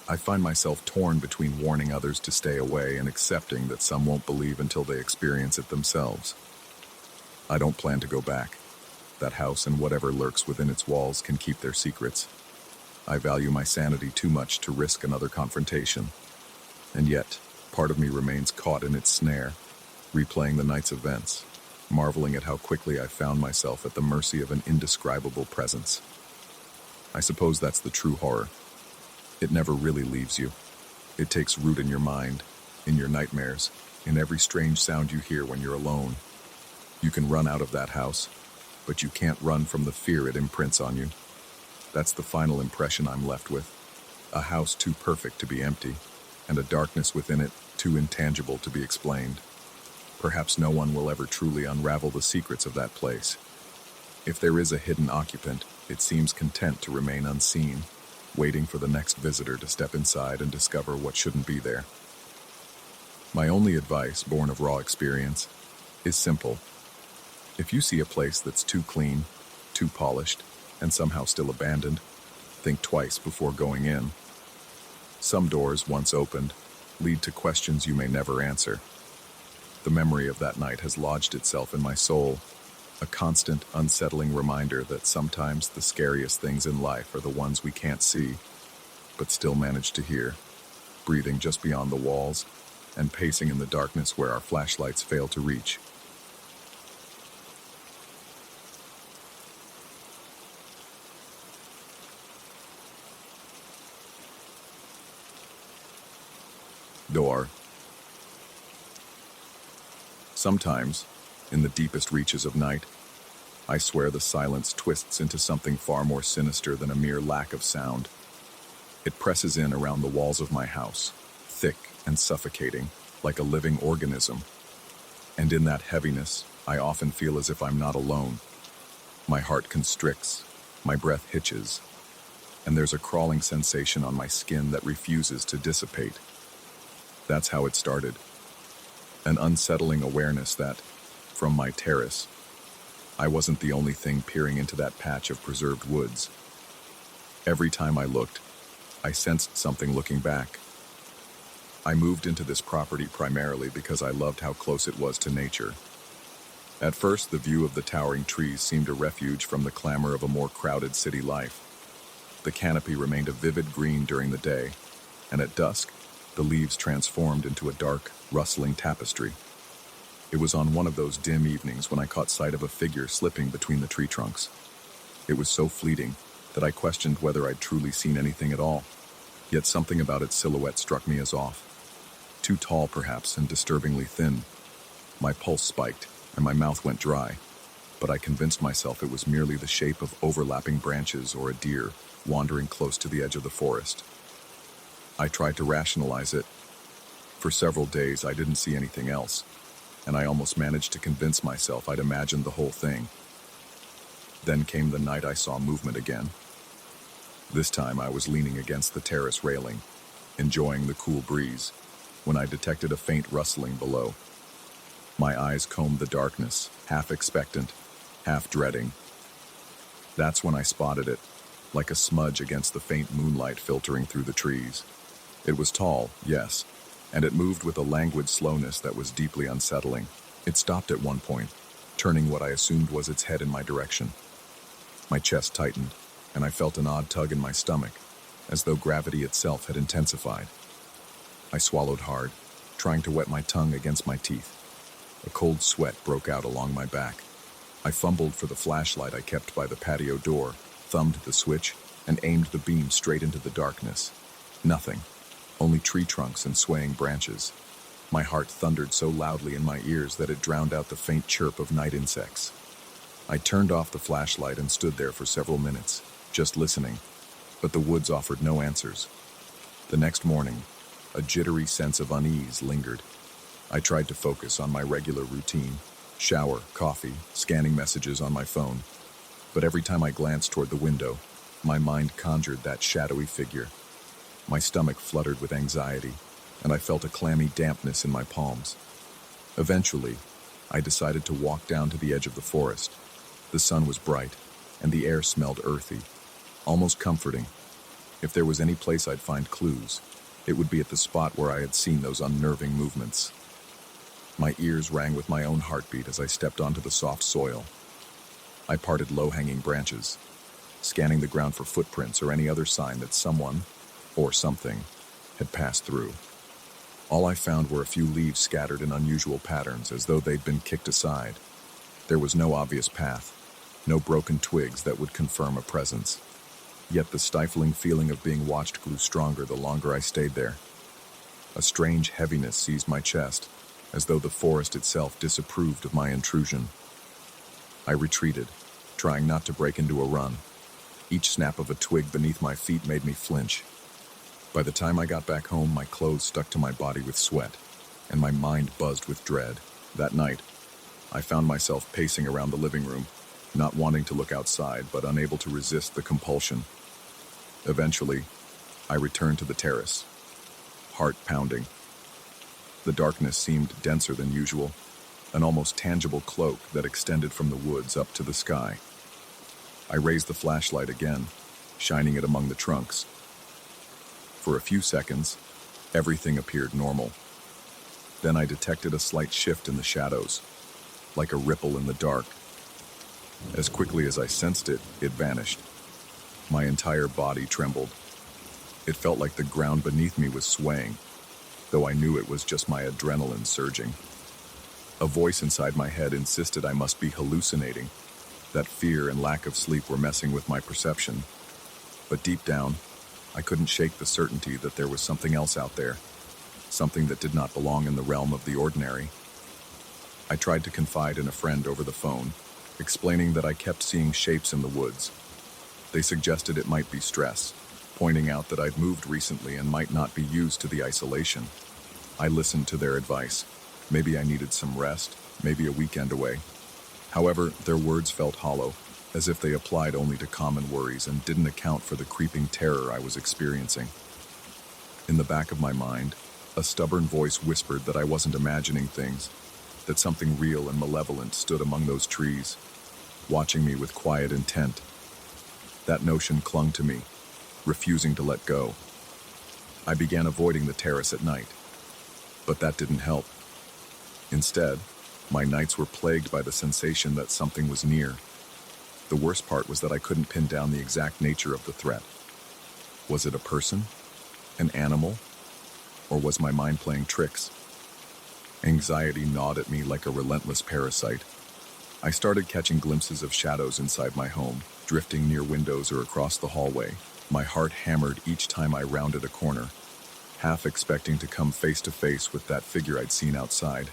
I find myself torn between warning others to stay away and accepting that some won't believe until they experience it themselves. I don't plan to go back. That house and whatever lurks within its walls can keep their secrets. I value my sanity too much to risk another confrontation. And yet, part of me remains caught in its snare, replaying the night's events, marveling at how quickly I found myself at the mercy of an indescribable presence. I suppose that's the true horror. It never really leaves you. It takes root in your mind, in your nightmares, in every strange sound you hear when you're alone. You can run out of that house, but you can't run from the fear it imprints on you. That's the final impression I'm left with. A house too perfect to be empty, and a darkness within it too intangible to be explained. Perhaps no one will ever truly unravel the secrets of that place. If there is a hidden occupant, it seems content to remain unseen, waiting for the next visitor to step inside and discover what shouldn't be there. My only advice, born of raw experience, is simple. If you see a place that's too clean, too polished, and somehow still abandoned, think twice before going in. Some doors, once opened, lead to questions you may never answer. The memory of that night has lodged itself in my soul, a constant, unsettling reminder that sometimes the scariest things in life are the ones we can't see, but still manage to hear, breathing just beyond the walls and pacing in the darkness where our flashlights fail to reach. Door. Sometimes, in the deepest reaches of night, I swear the silence twists into something far more sinister than a mere lack of sound. It presses in around the walls of my house, thick and suffocating, like a living organism. And in that heaviness, I often feel as if I'm not alone. My heart constricts, my breath hitches, and there's a crawling sensation on my skin that refuses to dissipate. That's how it started. An unsettling awareness that, from my terrace, I wasn't the only thing peering into that patch of preserved woods. Every time I looked, I sensed something looking back. I moved into this property primarily because I loved how close it was to nature. At first, the view of the towering trees seemed a refuge from the clamor of a more crowded city life. The canopy remained a vivid green during the day, and at dusk, the leaves transformed into a dark, rustling tapestry. It was on one of those dim evenings when I caught sight of a figure slipping between the tree trunks. It was so fleeting that I questioned whether I'd truly seen anything at all. Yet something about its silhouette struck me as off. Too tall, perhaps, and disturbingly thin. My pulse spiked, and my mouth went dry, but I convinced myself it was merely the shape of overlapping branches or a deer wandering close to the edge of the forest. I tried to rationalize it. For several days, I didn't see anything else, and I almost managed to convince myself I'd imagined the whole thing. Then came the night I saw movement again. This time I was leaning against the terrace railing, enjoying the cool breeze, when I detected a faint rustling below. My eyes combed the darkness, half expectant, half dreading. That's when I spotted it, like a smudge against the faint moonlight filtering through the trees. It was tall, yes, and it moved with a languid slowness that was deeply unsettling. It stopped at one point, turning what I assumed was its head in my direction. My chest tightened, and I felt an odd tug in my stomach, as though gravity itself had intensified. I swallowed hard, trying to wet my tongue against my teeth. A cold sweat broke out along my back. I fumbled for the flashlight I kept by the patio door, thumbed the switch, and aimed the beam straight into the darkness. Nothing. Only tree trunks and swaying branches. My heart thundered so loudly in my ears that it drowned out the faint chirp of night insects. I turned off the flashlight and stood there for several minutes, just listening, but the woods offered no answers. The next morning, a jittery sense of unease lingered. I tried to focus on my regular routine, shower, coffee, scanning messages on my phone, but every time I glanced toward the window, my mind conjured that shadowy figure. My stomach fluttered with anxiety, and I felt a clammy dampness in my palms. Eventually, I decided to walk down to the edge of the forest. The sun was bright, and the air smelled earthy, almost comforting. If there was any place I'd find clues, it would be at the spot where I had seen those unnerving movements. My ears rang with my own heartbeat as I stepped onto the soft soil. I parted low-hanging branches, scanning the ground for footprints or any other sign that someone, or something, had passed through. All I found were a few leaves scattered in unusual patterns, as though they'd been kicked aside. There was no obvious path, no broken twigs that would confirm a presence. Yet the stifling feeling of being watched grew stronger the longer I stayed there. A strange heaviness seized my chest, as though the forest itself disapproved of my intrusion. I retreated, trying not to break into a run. Each snap of a twig beneath my feet made me flinch. By the time I got back home, my clothes stuck to my body with sweat, and my mind buzzed with dread. That night, I found myself pacing around the living room, not wanting to look outside, but unable to resist the compulsion. Eventually, I returned to the terrace, heart pounding. The darkness seemed denser than usual, an almost tangible cloak that extended from the woods up to the sky. I raised the flashlight again, shining it among the trunks. For a few seconds, everything appeared normal. Then I detected a slight shift in the shadows, like a ripple in the dark. As quickly as I sensed it, it vanished. My entire body trembled. It felt like the ground beneath me was swaying, though I knew it was just my adrenaline surging. A voice inside my head insisted I must be hallucinating, that fear and lack of sleep were messing with my perception. But deep down, I couldn't shake the certainty that there was something else out there, something that did not belong in the realm of the ordinary. I tried to confide in a friend over the phone, explaining that I kept seeing shapes in the woods. They suggested it might be stress, pointing out that I'd moved recently and might not be used to the isolation. I listened to their advice. Maybe I needed some rest, maybe a weekend away. However, their words felt hollow, as if they applied only to common worries and didn't account for the creeping terror I was experiencing. In the back of my mind, a stubborn voice whispered that I wasn't imagining things, that something real and malevolent stood among those trees, watching me with quiet intent. That notion clung to me, refusing to let go. I began avoiding the terrace at night, but that didn't help. Instead, my nights were plagued by the sensation that something was near. The worst part was that I couldn't pin down the exact nature of the threat. Was it a person? An animal? Or was my mind playing tricks? Anxiety gnawed at me like a relentless parasite. I started catching glimpses of shadows inside my home, drifting near windows or across the hallway. My heart hammered each time I rounded a corner, half expecting to come face to face with that figure I'd seen outside.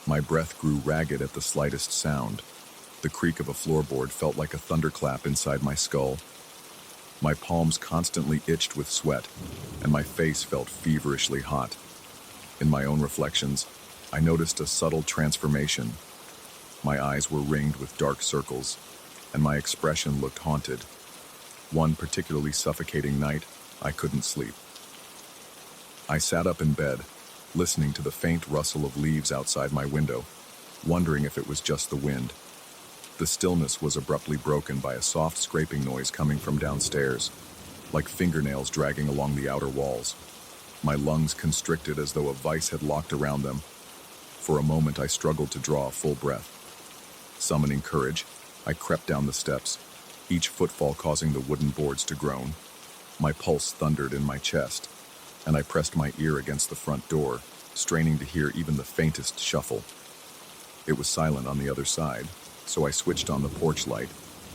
My breath grew ragged at the slightest sound. The creak of a floorboard felt like a thunderclap inside my skull. My palms constantly itched with sweat, and my face felt feverishly hot. In my own reflections, I noticed a subtle transformation. My eyes were ringed with dark circles, and my expression looked haunted. One particularly suffocating night, I couldn't sleep. I sat up in bed, listening to the faint rustle of leaves outside my window, wondering if it was just the wind. The stillness was abruptly broken by a soft scraping noise coming from downstairs, like fingernails dragging along the outer walls. My lungs constricted as though a vice had locked around them. For a moment, I struggled to draw a full breath. Summoning courage, I crept down the steps, each footfall causing the wooden boards to groan. My pulse thundered in my chest, and I pressed my ear against the front door, straining to hear even the faintest shuffle. It was silent on the other side, so I switched on the porch light,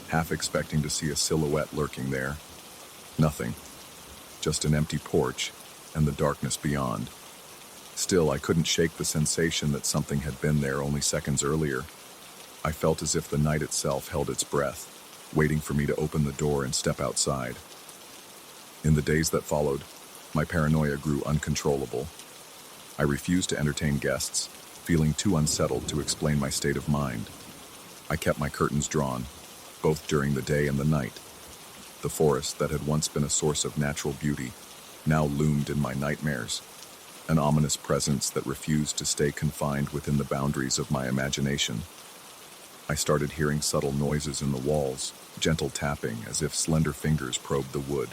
half expecting to see a silhouette lurking there. Nothing. Just an empty porch and the darkness beyond. Still, I couldn't shake the sensation that something had been there only seconds earlier. I felt as if the night itself held its breath, waiting for me to open the door and step outside. In the days that followed, my paranoia grew uncontrollable. I refused to entertain guests, feeling too unsettled to explain my state of mind. I kept my curtains drawn, both during the day and the night. The forest that had once been a source of natural beauty now loomed in my nightmares, an ominous presence that refused to stay confined within the boundaries of my imagination. I started hearing subtle noises in the walls, gentle tapping as if slender fingers probed the wood.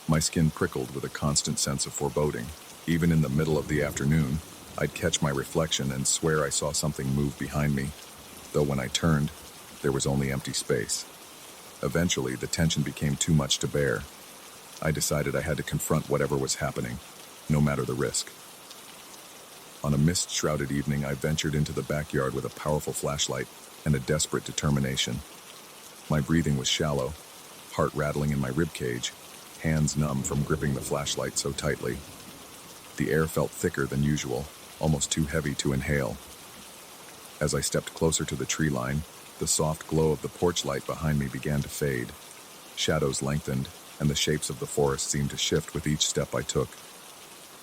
My skin prickled with a constant sense of foreboding. Even in the middle of the afternoon, I'd catch my reflection and swear I saw something move behind me, though when I turned, there was only empty space. Eventually, the tension became too much to bear. I decided I had to confront whatever was happening, no matter the risk. On a mist-shrouded evening, I ventured into the backyard with a powerful flashlight and a desperate determination. My breathing was shallow, heart rattling in my ribcage, hands numb from gripping the flashlight so tightly. The air felt thicker than usual, almost too heavy to inhale. As I stepped closer to the tree line, the soft glow of the porch light behind me began to fade. Shadows lengthened, and the shapes of the forest seemed to shift with each step I took.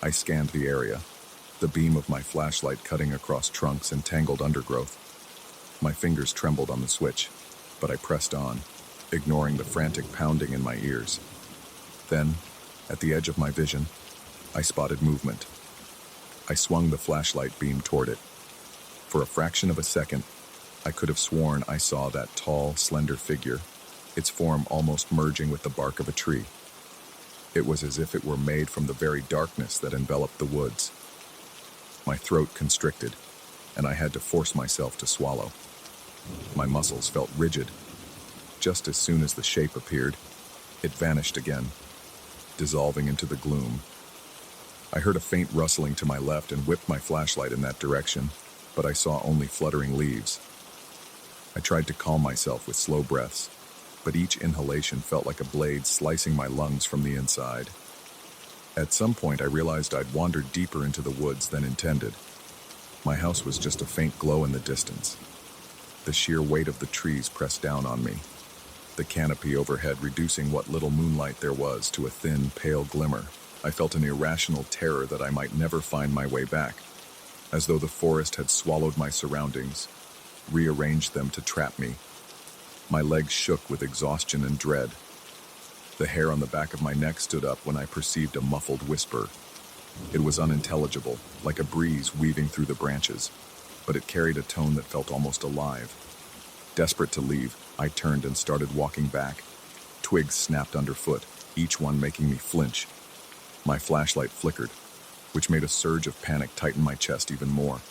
I scanned the area, the beam of my flashlight cutting across trunks and tangled undergrowth. My fingers trembled on the switch, but I pressed on, ignoring the frantic pounding in my ears. Then, at the edge of my vision, I spotted movement. I swung the flashlight beam toward it. For a fraction of a second, I could have sworn I saw that tall, slender figure, its form almost merging with the bark of a tree. It was as if it were made from the very darkness that enveloped the woods. My throat constricted, and I had to force myself to swallow. My muscles felt rigid. Just as soon as the shape appeared, it vanished again, dissolving into the gloom. I heard a faint rustling to my left and whipped my flashlight in that direction, but I saw only fluttering leaves. I tried to calm myself with slow breaths, but each inhalation felt like a blade slicing my lungs from the inside. At some point, I realized I'd wandered deeper into the woods than intended. My house was just a faint glow in the distance. The sheer weight of the trees pressed down on me, the canopy overhead reducing what little moonlight there was to a thin, pale glimmer. I felt an irrational terror that I might never find my way back, as though the forest had swallowed my surroundings, rearranged them to trap me. My legs shook with exhaustion and dread. The hair on the back of my neck stood up when I perceived a muffled whisper. It was unintelligible, like a breeze weaving through the branches, but it carried a tone that felt almost alive. Desperate to leave, I turned and started walking back. Twigs snapped underfoot, each one making me flinch. My flashlight flickered, which made a surge of panic tighten my chest even more.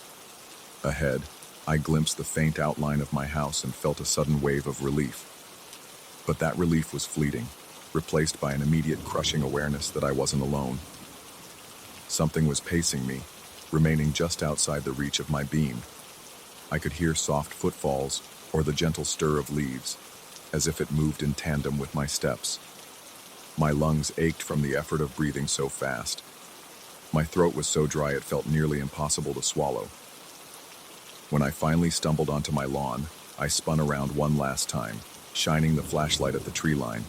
Ahead, I glimpsed the faint outline of my house and felt a sudden wave of relief. But that relief was fleeting, replaced by an immediate crushing awareness that I wasn't alone. Something was pacing me, remaining just outside the reach of my beam. I could hear soft footfalls or the gentle stir of leaves, as if it moved in tandem with my steps. My lungs ached from the effort of breathing so fast. My throat was so dry it felt nearly impossible to swallow. When I finally stumbled onto my lawn, I spun around one last time, shining the flashlight at the tree line.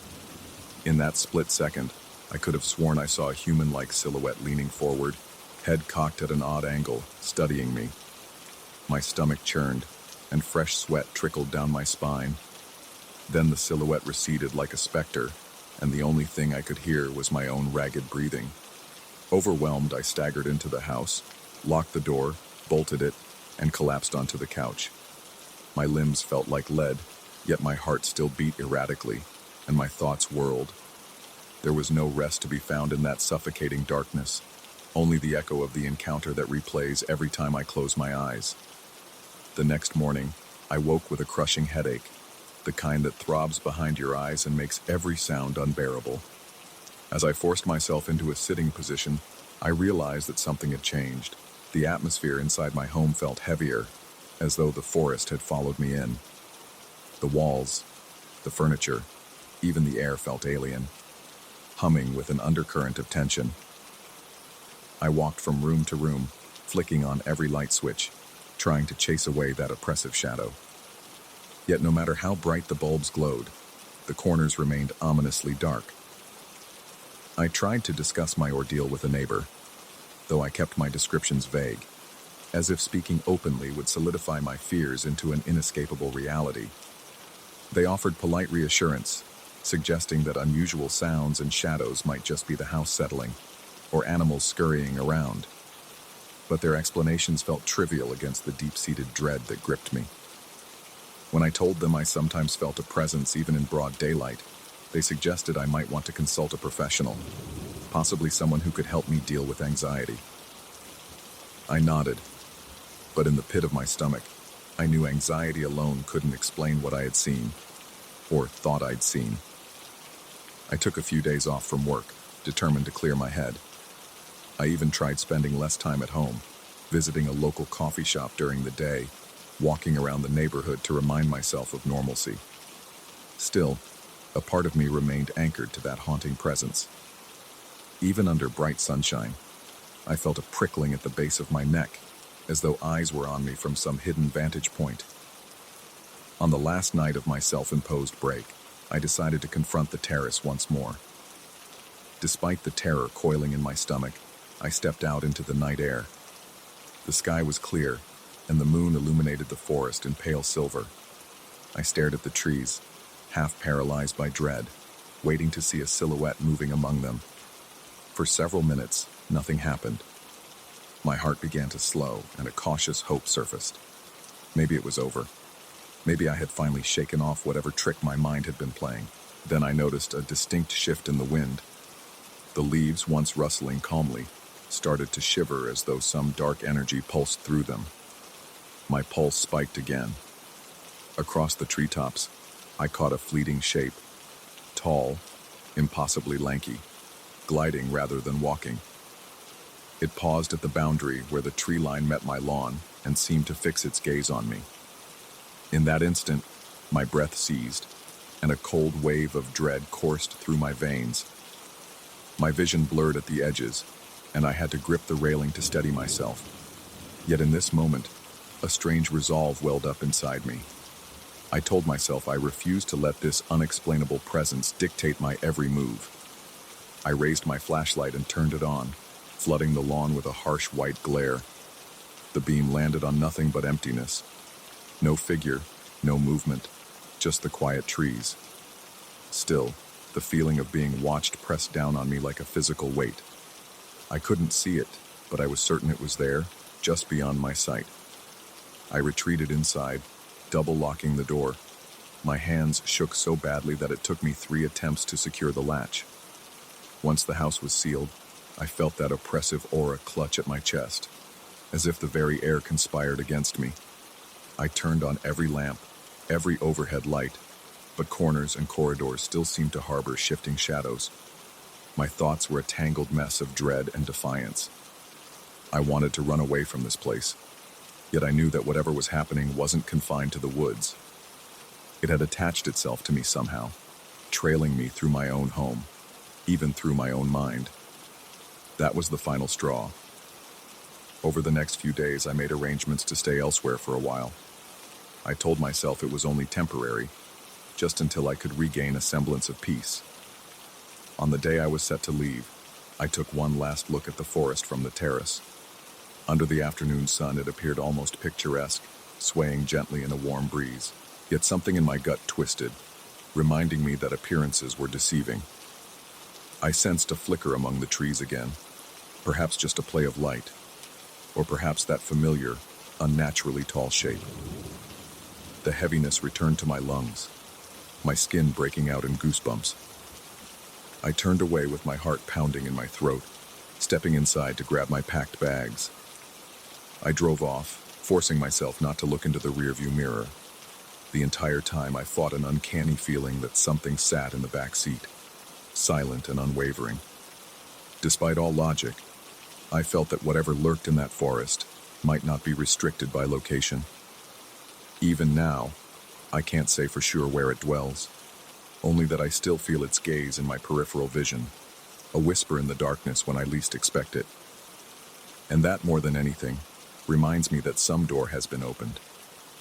In that split second, I could have sworn I saw a human-like silhouette leaning forward, head cocked at an odd angle, studying me. My stomach churned, and fresh sweat trickled down my spine. Then the silhouette receded like a specter, and the only thing I could hear was my own ragged breathing. Overwhelmed, I staggered into the house, locked the door, bolted it, and collapsed onto the couch. My limbs felt like lead, yet my heart still beat erratically, and my thoughts whirled. There was no rest to be found in that suffocating darkness, only the echo of the encounter that replays every time I close my eyes. The next morning, I woke with a crushing headache, the kind that throbs behind your eyes and makes every sound unbearable. As I forced myself into a sitting position, I realized that something had changed. The atmosphere inside my home felt heavier, as though the forest had followed me in. The walls, the furniture, even the air felt alien, humming with an undercurrent of tension. I walked from room to room, flicking on every light switch, trying to chase away that oppressive shadow. Yet no matter how bright the bulbs glowed, the corners remained ominously dark. I tried to discuss my ordeal with a neighbor, though I kept my descriptions vague, as if speaking openly would solidify my fears into an inescapable reality. They offered polite reassurance, suggesting that unusual sounds and shadows might just be the house settling, or animals scurrying around. But their explanations felt trivial against the deep-seated dread that gripped me. When I told them I sometimes felt a presence even in broad daylight, they suggested I might want to consult a professional, possibly someone who could help me deal with anxiety. I nodded, but in the pit of my stomach, I knew anxiety alone couldn't explain what I had seen, or thought I'd seen. I took a few days off from work, determined to clear my head. I even tried spending less time at home, visiting a local coffee shop during the day, walking around the neighborhood to remind myself of normalcy. Still, a part of me remained anchored to that haunting presence. Even under bright sunshine, I felt a prickling at the base of my neck, as though eyes were on me from some hidden vantage point. On the last night of my self-imposed break, I decided to confront the terrace once more. Despite the terror coiling in my stomach, I stepped out into the night air. The sky was clear, and the moon illuminated the forest in pale silver. I stared at the trees, half paralyzed by dread, waiting to see a silhouette moving among them. For several minutes, nothing happened. My heart began to slow, and a cautious hope surfaced. Maybe it was over. Maybe I had finally shaken off whatever trick my mind had been playing. Then I noticed a distinct shift in the wind. The leaves, once rustling calmly, started to shiver as though some dark energy pulsed through them. My pulse spiked again. Across the treetops, I caught a fleeting shape, tall, impossibly lanky, gliding rather than walking. It paused at the boundary where the tree line met my lawn and seemed to fix its gaze on me. In that instant, my breath seized, and a cold wave of dread coursed through my veins. My vision blurred at the edges, and I had to grip the railing to steady myself. Yet in this moment, a strange resolve welled up inside me. I told myself I refused to let this unexplainable presence dictate my every move. I raised my flashlight and turned it on, flooding the lawn with a harsh white glare. The beam landed on nothing but emptiness. No figure, no movement, just the quiet trees. Still, the feeling of being watched pressed down on me like a physical weight. I couldn't see it, but I was certain it was there, just beyond my sight. I retreated inside, double-locking the door. My hands shook so badly that it took me 3 attempts to secure the latch. Once the house was sealed, I felt that oppressive aura clutch at my chest, as if the very air conspired against me. I turned on every lamp, every overhead light, but corners and corridors still seemed to harbor shifting shadows. My thoughts were a tangled mess of dread and defiance. I wanted to run away from this place, yet I knew that whatever was happening wasn't confined to the woods. It had attached itself to me somehow, trailing me through my own home, even through my own mind. That was the final straw. Over the next few days, I made arrangements to stay elsewhere for a while. I told myself it was only temporary, just until I could regain a semblance of peace. On the day I was set to leave, I took one last look at the forest from the terrace. Under the afternoon sun, it appeared almost picturesque, swaying gently in a warm breeze. Yet something in my gut twisted, reminding me that appearances were deceiving. I sensed a flicker among the trees again, perhaps just a play of light, or perhaps that familiar, unnaturally tall shape. The heaviness returned to my lungs, my skin breaking out in goosebumps. I turned away with my heart pounding in my throat, stepping inside to grab my packed bags. I drove off, forcing myself not to look into the rearview mirror. The entire time I fought an uncanny feeling that something sat in the back seat, silent and unwavering. Despite all logic, I felt that whatever lurked in that forest might not be restricted by location. Even now, I can't say for sure where it dwells, only that I still feel its gaze in my peripheral vision, a whisper in the darkness when I least expect it. And that, more than anything, reminds me that some door has been opened,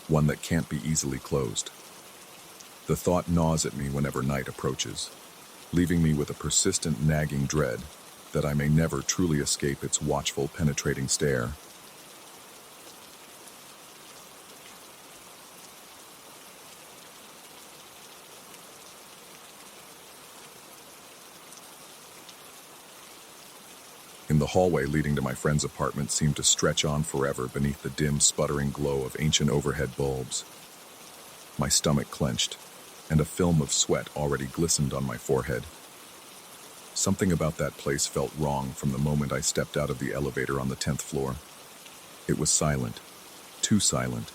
one that can't be easily closed. The thought gnaws at me whenever night approaches, leaving me with a persistent nagging dread that I may never truly escape its watchful, penetrating stare. In the hallway leading to my friend's apartment seemed to stretch on forever beneath the dim, sputtering glow of ancient overhead bulbs. My stomach clenched, and a film of sweat already glistened on my forehead. Something about that place felt wrong from the moment I stepped out of the elevator on the 10th floor. It was silent, too silent,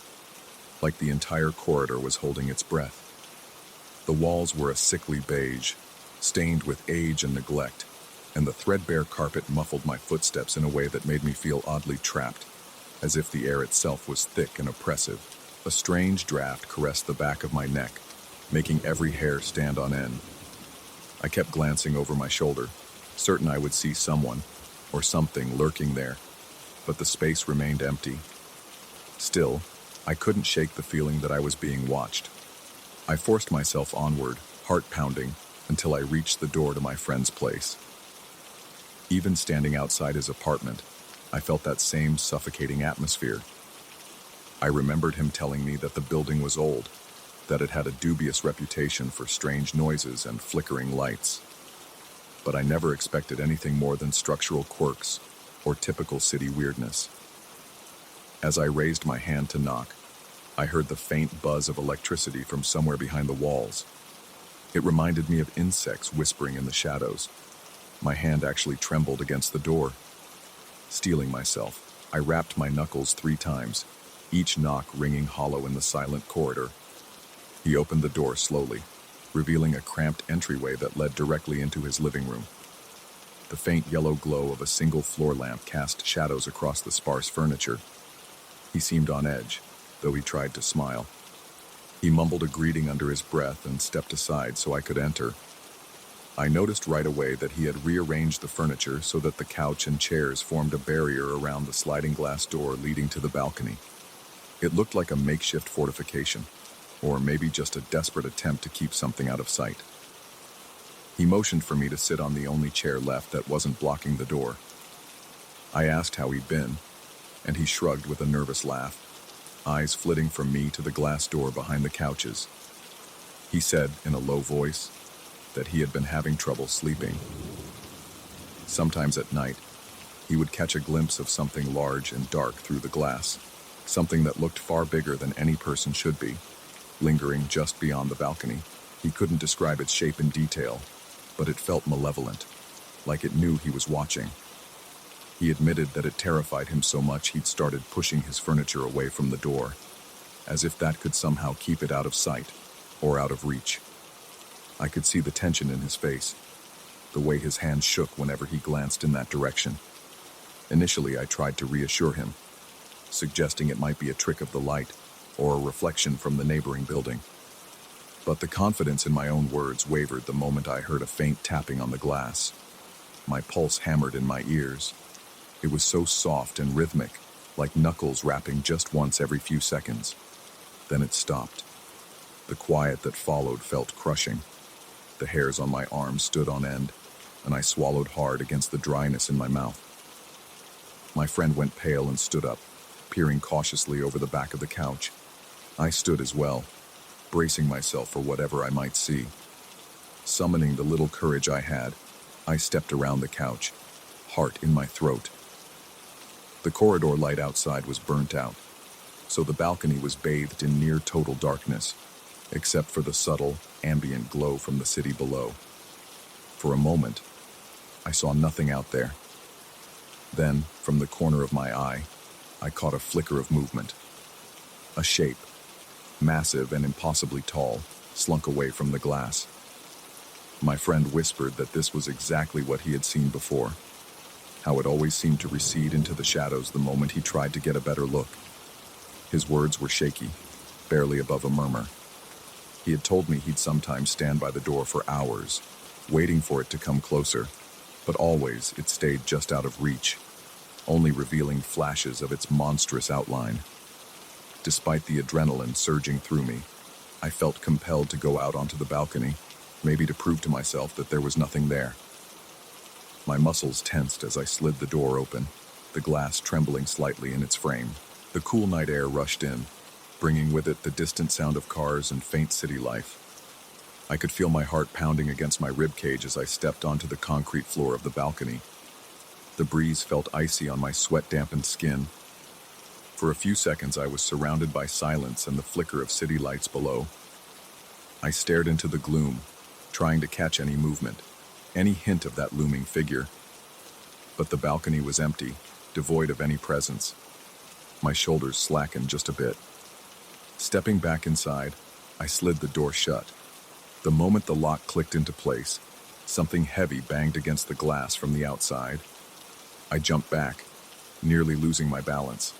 like the entire corridor was holding its breath. The walls were a sickly beige, stained with age and neglect, and the threadbare carpet muffled my footsteps in a way that made me feel oddly trapped, as if the air itself was thick and oppressive. A strange draft caressed the back of my neck, making every hair stand on end. I kept glancing over my shoulder, certain I would see someone or something lurking there, but the space remained empty. Still, I couldn't shake the feeling that I was being watched. I forced myself onward, heart pounding, until I reached the door to my friend's place. Even standing outside his apartment, I felt that same suffocating atmosphere. I remembered him telling me that the building was old, that it had a dubious reputation for strange noises and flickering lights. But I never expected anything more than structural quirks or typical city weirdness. As I raised my hand to knock, I heard the faint buzz of electricity from somewhere behind the walls. It reminded me of insects whispering in the shadows. My hand actually trembled against the door. Steeling myself, I rapped my knuckles 3 times, each knock ringing hollow in the silent corridor. He opened the door slowly, revealing a cramped entryway that led directly into his living room. The faint yellow glow of a single floor lamp cast shadows across the sparse furniture. He seemed on edge, though he tried to smile. He mumbled a greeting under his breath and stepped aside so I could enter. I noticed right away that he had rearranged the furniture so that the couch and chairs formed a barrier around the sliding glass door leading to the balcony. It looked like a makeshift fortification, or maybe just a desperate attempt to keep something out of sight. He motioned for me to sit on the only chair left that wasn't blocking the door. I asked how he'd been, and he shrugged with a nervous laugh, eyes flitting from me to the glass door behind the couches. He said, in a low voice, that he had been having trouble sleeping. Sometimes at night, he would catch a glimpse of something large and dark through the glass, something that looked far bigger than any person should be, lingering just beyond the balcony. He couldn't describe its shape in detail, but it felt malevolent, like it knew he was watching. He admitted that it terrified him so much he'd started pushing his furniture away from the door, as if that could somehow keep it out of sight or out of reach. I could see the tension in his face, the way his hand shook whenever he glanced in that direction. Initially, I tried to reassure him, suggesting it might be a trick of the light or a reflection from the neighboring building. But the confidence in my own words wavered the moment I heard a faint tapping on the glass. My pulse hammered in my ears. It was so soft and rhythmic, like knuckles rapping just once every few seconds. Then it stopped. The quiet that followed felt crushing. The hairs on my arms stood on end, and I swallowed hard against the dryness in my mouth. My friend went pale and stood up, peering cautiously over the back of the couch. I stood as well, bracing myself for whatever I might see. Summoning the little courage I had, I stepped around the couch, heart in my throat. The corridor light outside was burnt out, so the balcony was bathed in near total darkness, except for the subtle, ambient glow from the city below. For a moment, I saw nothing out there, Then, from the corner of my eye, I caught a flicker of movement. A shape, massive and impossibly tall, slunk away from the glass. My friend whispered that this was exactly what he had seen before, how it always seemed to recede into the shadows the moment he tried to get a better look. His words were shaky, barely above a murmur. He had told me he'd sometimes stand by the door for hours, waiting for it to come closer, but always it stayed just out of reach, only revealing flashes of its monstrous outline. Despite the adrenaline surging through me, I felt compelled to go out onto the balcony, maybe to prove to myself that there was nothing there. My muscles tensed as I slid the door open, the glass trembling slightly in its frame. The cool night air rushed in, bringing with it the distant sound of cars and faint city life. I could feel my heart pounding against my ribcage as I stepped onto the concrete floor of the balcony. The breeze felt icy on my sweat-dampened skin. For a few seconds I was surrounded by silence and the flicker of city lights below. I stared into the gloom, trying to catch any movement, any hint of that looming figure. But the balcony was empty, devoid of any presence. My shoulders slackened just a bit. Stepping back inside, I slid the door shut. The moment the lock clicked into place, something heavy banged against the glass from the outside. I jumped back, nearly losing my balance.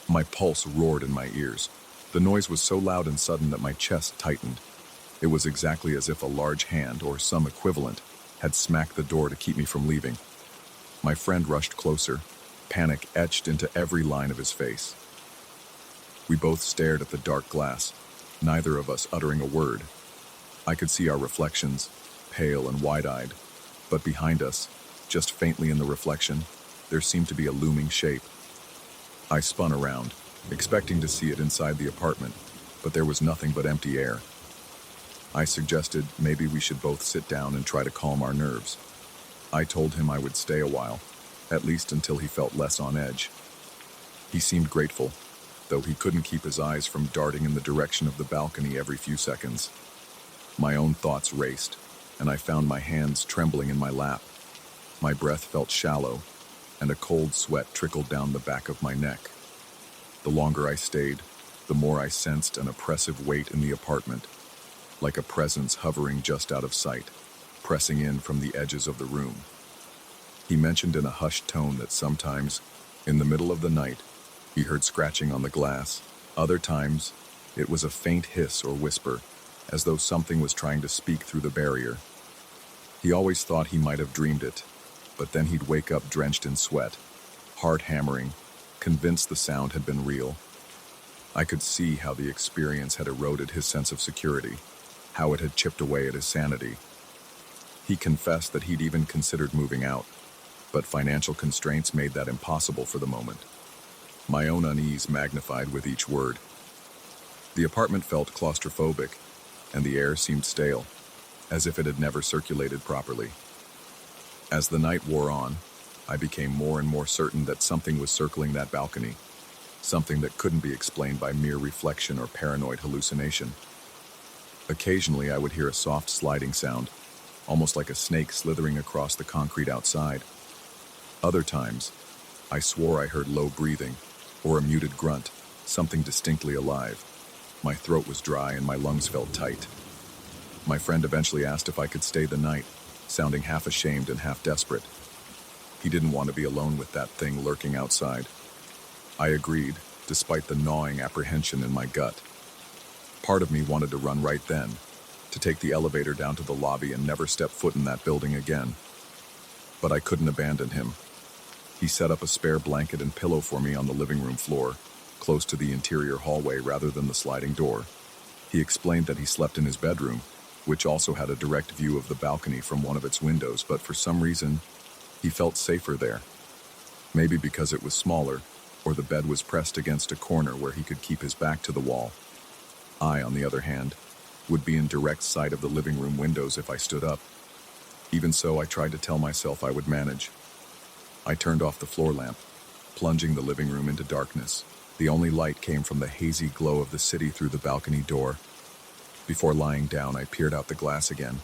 My pulse roared in my ears. The noise was so loud and sudden that my chest tightened. It was exactly as if a large hand, or some equivalent, had smacked the door to keep me from leaving. My friend rushed closer, panic etched into every line of his face. We both stared at the dark glass, neither of us uttering a word. I could see our reflections, pale and wide-eyed, but behind us, just faintly in the reflection, there seemed to be a looming shape. I spun around, expecting to see it inside the apartment, but there was nothing but empty air. I suggested maybe we should both sit down and try to calm our nerves. I told him I would stay a while, at least until he felt less on edge. He seemed grateful, though he couldn't keep his eyes from darting in the direction of the balcony every few seconds. My own thoughts raced, and I found my hands trembling in my lap. My breath felt shallow, and a cold sweat trickled down the back of my neck. The longer I stayed, the more I sensed an oppressive weight in the apartment, like a presence hovering just out of sight, pressing in from the edges of the room. He mentioned in a hushed tone that sometimes, in the middle of the night, he heard scratching on the glass. Other times, it was a faint hiss or whisper, as though something was trying to speak through the barrier. He always thought he might have dreamed it, but then he'd wake up drenched in sweat, heart hammering, convinced the sound had been real. I could see how the experience had eroded his sense of security, how it had chipped away at his sanity. He confessed that he'd even considered moving out, but financial constraints made that impossible for the moment. My own unease magnified with each word. The apartment felt claustrophobic, and the air seemed stale, as if it had never circulated properly. As the night wore on, I became more and more certain that something was circling that balcony, something that couldn't be explained by mere reflection or paranoid hallucination. Occasionally, I would hear a soft sliding sound, almost like a snake slithering across the concrete outside. Other times, I swore I heard low breathing, or a muted grunt, something distinctly alive. My throat was dry and my lungs felt tight. My friend eventually asked if I could stay the night, sounding half ashamed and half desperate. He didn't want to be alone with that thing lurking outside. I agreed, despite the gnawing apprehension in my gut. Part of me wanted to run right then, to take the elevator down to the lobby and never step foot in that building again. But I couldn't abandon him. He set up a spare blanket and pillow for me on the living room floor, close to the interior hallway rather than the sliding door. He explained that he slept in his bedroom, which also had a direct view of the balcony from one of its windows, but for some reason, he felt safer there. Maybe because it was smaller, or the bed was pressed against a corner where he could keep his back to the wall. I, on the other hand, would be in direct sight of the living room windows if I stood up. Even so, I tried to tell myself I would manage. I turned off the floor lamp, plunging the living room into darkness. The only light came from the hazy glow of the city through the balcony door. Before lying down, I peered out the glass again,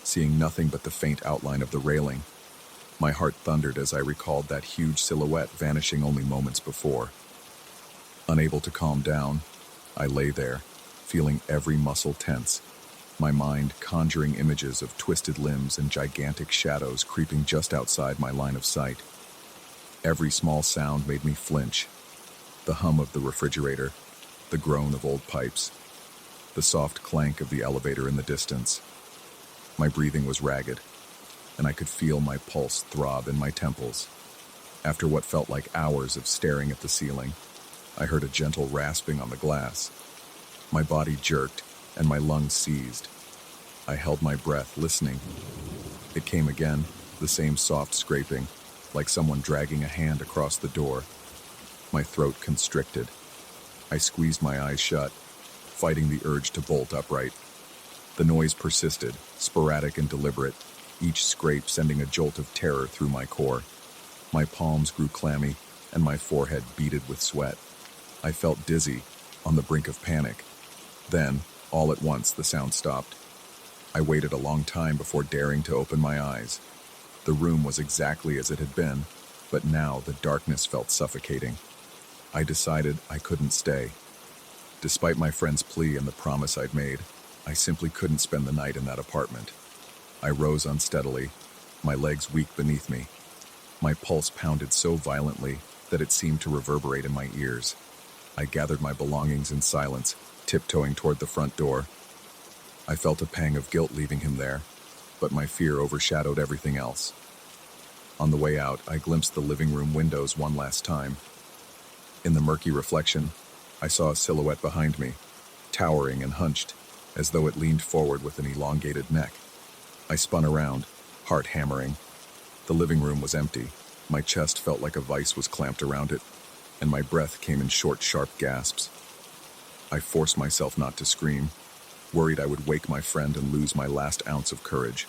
seeing nothing but the faint outline of the railing. My heart thundered as I recalled that huge silhouette vanishing only moments before. Unable to calm down, I lay there, feeling every muscle tense, my mind conjuring images of twisted limbs and gigantic shadows creeping just outside my line of sight. Every small sound made me flinch. The hum of the refrigerator, the groan of old pipes, the soft clank of the elevator in the distance. My breathing was ragged, and I could feel my pulse throb in my temples. After what felt like hours of staring at the ceiling, I heard a gentle rasping on the glass. My body jerked, and my lungs seized. I held my breath, listening. It came again, the same soft scraping, like someone dragging a hand across the door. My throat constricted. I squeezed my eyes shut, fighting the urge to bolt upright. The noise persisted, sporadic and deliberate, each scrape sending a jolt of terror through my core. My palms grew clammy, and my forehead beaded with sweat. I felt dizzy, on the brink of panic. Then, all at once, the sound stopped. I waited a long time before daring to open my eyes. The room was exactly as it had been, but now the darkness felt suffocating. I decided I couldn't stay. Despite my friend's plea and the promise I'd made, I simply couldn't spend the night in that apartment. I rose unsteadily, my legs weak beneath me. My pulse pounded so violently that it seemed to reverberate in my ears. I gathered my belongings in silence, tiptoeing toward the front door. I felt a pang of guilt leaving him there, but my fear overshadowed everything else. On the way out, I glimpsed the living room windows one last time. In the murky reflection, I saw a silhouette behind me, towering and hunched, as though it leaned forward with an elongated neck. I spun around, heart hammering. The living room was empty. My chest felt like a vice was clamped around it, and my breath came in short, sharp gasps. I forced myself not to scream, worried I would wake my friend and lose my last ounce of courage.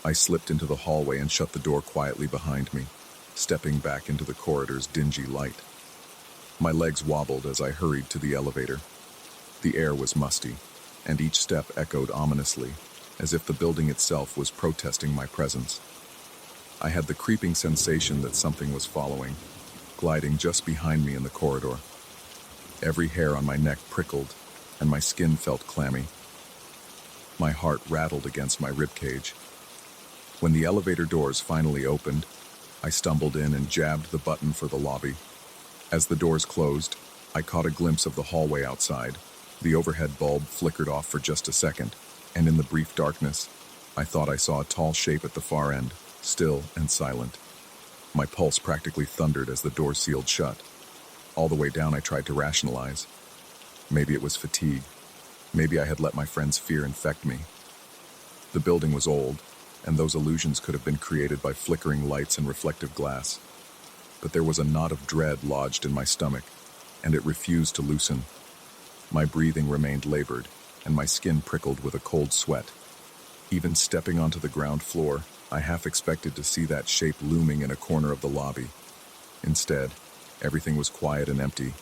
I slipped into the hallway and shut the door quietly behind me, stepping back into the corridor's dingy light. My legs wobbled as I hurried to the elevator. The air was musty, and each step echoed ominously, as if the building itself was protesting my presence. I had the creeping sensation that something was following, gliding just behind me in the corridor. Every hair on my neck prickled, and my skin felt clammy. My heart rattled against my ribcage. When the elevator doors finally opened, I stumbled in and jabbed the button for the lobby. As the doors closed, I caught a glimpse of the hallway outside. The overhead bulb flickered off for just a second, and in the brief darkness, I thought I saw a tall shape at the far end, still and silent. My pulse practically thundered as the door sealed shut. All the way down, I tried to rationalize. Maybe it was fatigue. Maybe I had let my friend's fear infect me. The building was old, and those illusions could have been created by flickering lights and reflective glass. But there was a knot of dread lodged in my stomach, and it refused to loosen. My breathing remained labored, and my skin prickled with a cold sweat. Even stepping onto the ground floor, I half expected to see that shape looming in a corner of the lobby. Instead, everything was quiet and empty.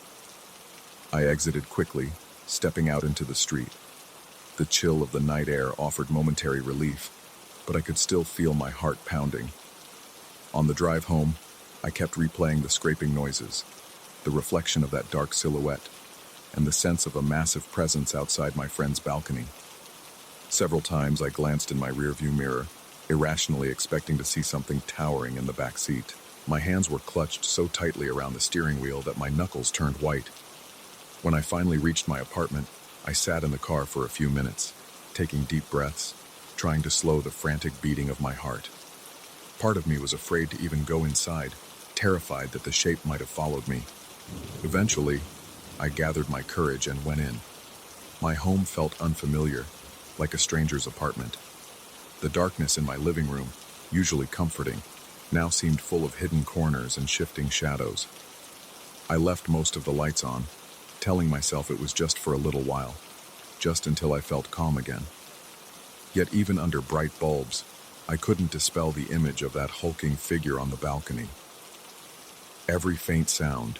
I exited quickly, stepping out into the street. The chill of the night air offered momentary relief, but I could still feel my heart pounding. On the drive home, I kept replaying the scraping noises, the reflection of that dark silhouette, and the sense of a massive presence outside my friend's balcony. Several times I glanced in my rearview mirror, irrationally expecting to see something towering in the back seat. My hands were clutched so tightly around the steering wheel that my knuckles turned white. When I finally reached my apartment, I sat in the car for a few minutes, taking deep breaths, trying to slow the frantic beating of my heart. Part of me was afraid to even go inside, terrified that the shape might have followed me. Eventually, I gathered my courage and went in. My home felt unfamiliar, like a stranger's apartment. The darkness in my living room, usually comforting, now seemed full of hidden corners and shifting shadows. I left most of the lights on, telling myself it was just for a little while, just until I felt calm again. Yet even under bright bulbs, I couldn't dispel the image of that hulking figure on the balcony. Every faint sound,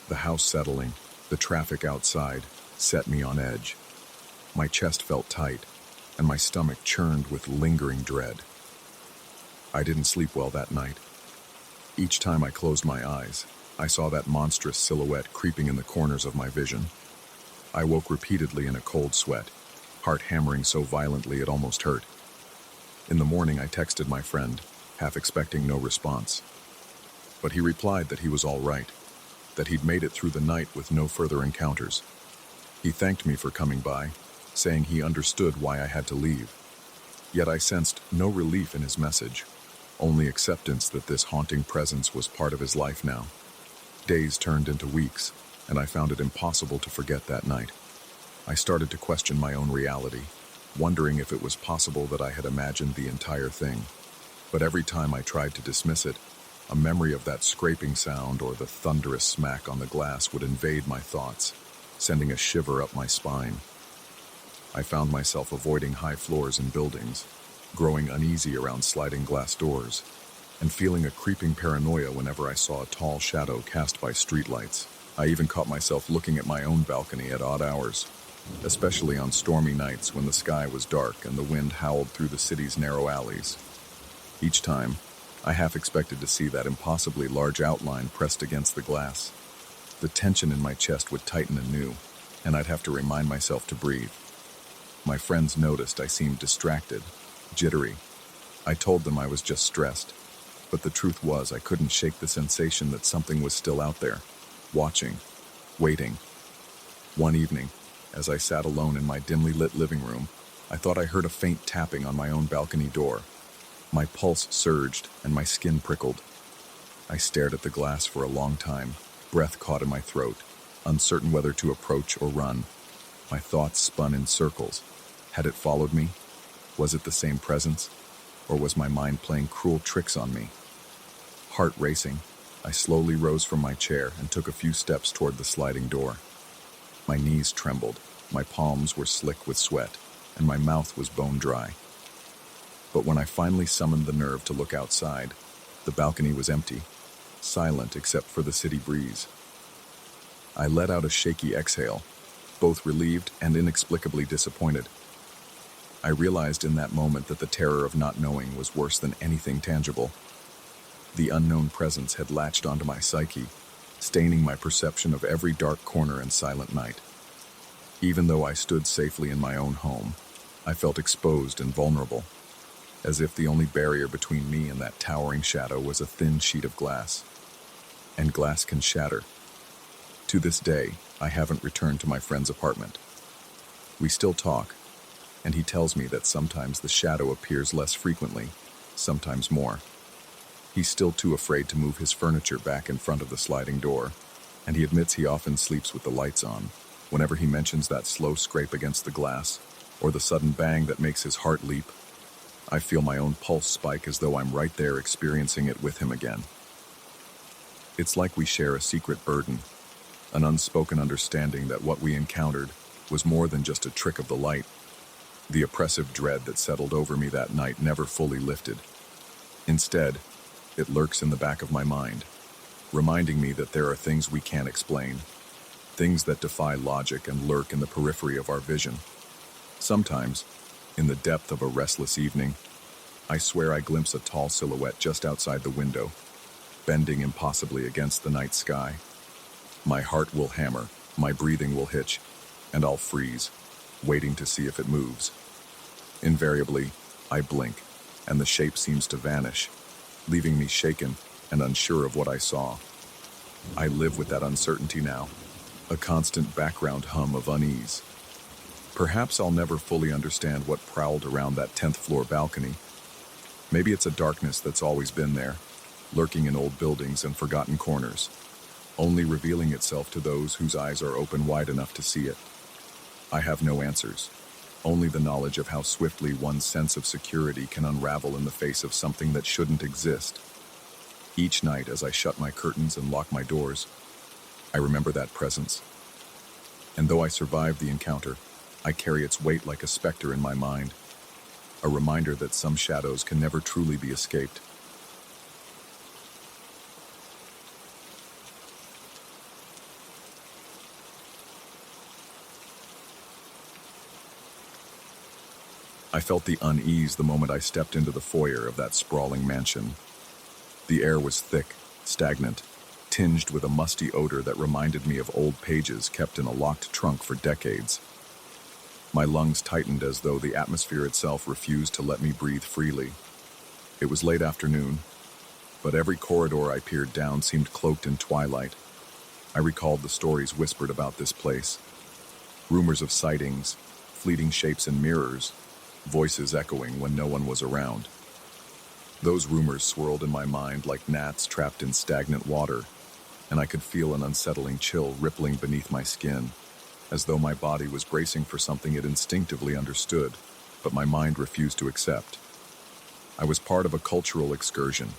the house settling, the traffic outside, set me on edge. My chest felt tight, and my stomach churned with lingering dread. I didn't sleep well that night. Each time I closed my eyes, I saw that monstrous silhouette creeping in the corners of my vision. I woke repeatedly in a cold sweat, heart hammering so violently it almost hurt. In the morning, I texted my friend, half expecting no response. But he replied that he was all right, that he'd made it through the night with no further encounters. He thanked me for coming by, saying he understood why I had to leave. Yet I sensed no relief in his message, only acceptance that this haunting presence was part of his life now. Days turned into weeks, and I found it impossible to forget that night. I started to question my own reality, wondering if it was possible that I had imagined the entire thing. But every time I tried to dismiss it, a memory of that scraping sound or the thunderous smack on the glass would invade my thoughts, sending a shiver up my spine. I found myself avoiding high floors in buildings, growing uneasy around sliding glass doors, and feeling a creeping paranoia whenever I saw a tall shadow cast by streetlights. I even caught myself looking at my own balcony at odd hours, especially on stormy nights when the sky was dark and the wind howled through the city's narrow alleys. Each time, I half expected to see that impossibly large outline pressed against the glass. The tension in my chest would tighten anew, and I'd have to remind myself to breathe. My friends noticed I seemed distracted, jittery. I told them I was just stressed, but the truth was I couldn't shake the sensation that something was still out there, watching, waiting. One evening, as I sat alone in my dimly lit living room, I thought I heard a faint tapping on my own balcony door. My pulse surged and my skin prickled. I stared at the glass for a long time, breath caught in my throat, uncertain whether to approach or run. My thoughts spun in circles. Had it followed me? Was it the same presence? Or was my mind playing cruel tricks on me? Heart racing, I slowly rose from my chair and took a few steps toward the sliding door. My knees trembled, my palms were slick with sweat, and my mouth was bone dry. But when I finally summoned the nerve to look outside, the balcony was empty, silent except for the city breeze. I let out a shaky exhale, both relieved and inexplicably disappointed. I realized in that moment that the terror of not knowing was worse than anything tangible. The unknown presence had latched onto my psyche, staining my perception of every dark corner and silent night. Even though I stood safely in my own home, I felt exposed and vulnerable, as if the only barrier between me and that towering shadow was a thin sheet of glass. And glass can shatter. To this day, I haven't returned to my friend's apartment. We still talk, and he tells me that sometimes the shadow appears less frequently, sometimes more. He's still too afraid to move his furniture back in front of the sliding door, and he admits he often sleeps with the lights on. Whenever he mentions that slow scrape against the glass, or the sudden bang that makes his heart leap, I feel my own pulse spike as though I'm right there experiencing it with him again. It's like we share a secret burden, an unspoken understanding that what we encountered was more than just a trick of the light. The oppressive dread that settled over me that night never fully lifted. Instead, it lurks in the back of my mind, reminding me that there are things we can't explain, things that defy logic and lurk in the periphery of our vision. Sometimes, in the depth of a restless evening, I swear I glimpse a tall silhouette just outside the window, bending impossibly against the night sky. My heart will hammer, my breathing will hitch, and I'll freeze, waiting to see if it moves. Invariably, I blink, and the shape seems to vanish, leaving me shaken and unsure of what I saw. I live with that uncertainty now, a constant background hum of unease. Perhaps I'll never fully understand what prowled around that 10th floor balcony. Maybe it's a darkness that's always been there, lurking in old buildings and forgotten corners, only revealing itself to those whose eyes are open wide enough to see it. I have no answers, only the knowledge of how swiftly one's sense of security can unravel in the face of something that shouldn't exist. Each night as I shut my curtains and lock my doors, I remember that presence. And though I survived the encounter, I carry its weight like a specter in my mind, a reminder that some shadows can never truly be escaped. I felt the unease the moment I stepped into the foyer of that sprawling mansion. The air was thick, stagnant, tinged with a musty odor that reminded me of old pages kept in a locked trunk for decades. My lungs tightened as though the atmosphere itself refused to let me breathe freely. It was late afternoon, but every corridor I peered down seemed cloaked in twilight. I recalled the stories whispered about this place. Rumors of sightings, fleeting shapes in mirrors, voices echoing when no one was around. Those rumors swirled in my mind like gnats trapped in stagnant water, and I could feel an unsettling chill rippling beneath my skin, as though my body was bracing for something it instinctively understood, but my mind refused to accept. I was part of a cultural excursion,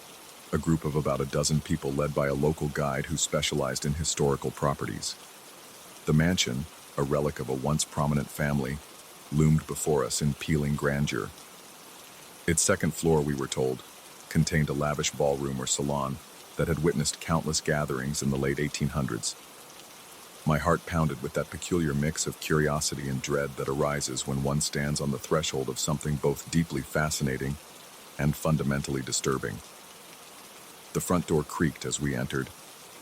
a group of about a dozen people led by a local guide who specialized in historical properties. The mansion, a relic of a once prominent family, loomed before us in peeling grandeur. Its second floor, we were told, contained a lavish ballroom or salon that had witnessed countless gatherings in the late 1800s. My heart pounded with that peculiar mix of curiosity and dread that arises when one stands on the threshold of something both deeply fascinating and fundamentally disturbing. The front door creaked as we entered,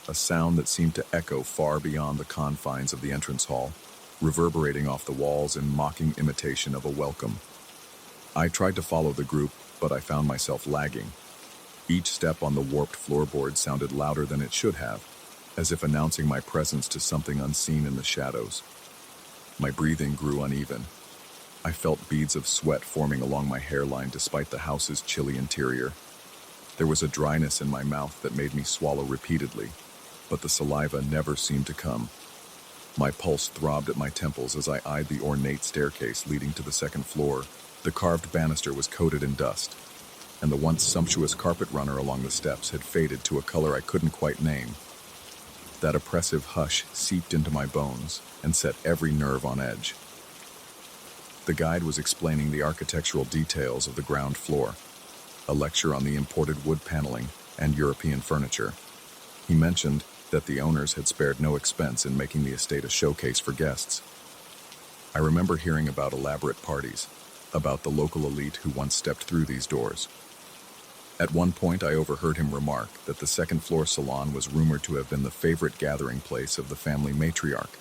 a sound that seemed to echo far beyond the confines of the entrance hall, reverberating off the walls in mocking imitation of a welcome. I tried to follow the group, but I found myself lagging. Each step on the warped floorboard sounded louder than it should have, as if announcing my presence to something unseen in the shadows. My breathing grew uneven. I felt beads of sweat forming along my hairline despite the house's chilly interior. There was a dryness in my mouth that made me swallow repeatedly, but the saliva never seemed to come. My pulse throbbed at my temples as I eyed the ornate staircase leading to the second floor. The carved banister was coated in dust, and the once sumptuous carpet runner along the steps had faded to a color I couldn't quite name. That oppressive hush seeped into my bones and set every nerve on edge. The guide was explaining the architectural details of the ground floor, a lecture on the imported wood paneling and European furniture. He mentioned that the owners had spared no expense in making the estate a showcase for guests. I remember hearing about elaborate parties, about the local elite who once stepped through these doors. At one point, I overheard him remark that the second-floor salon was rumored to have been the favorite gathering place of the family matriarch.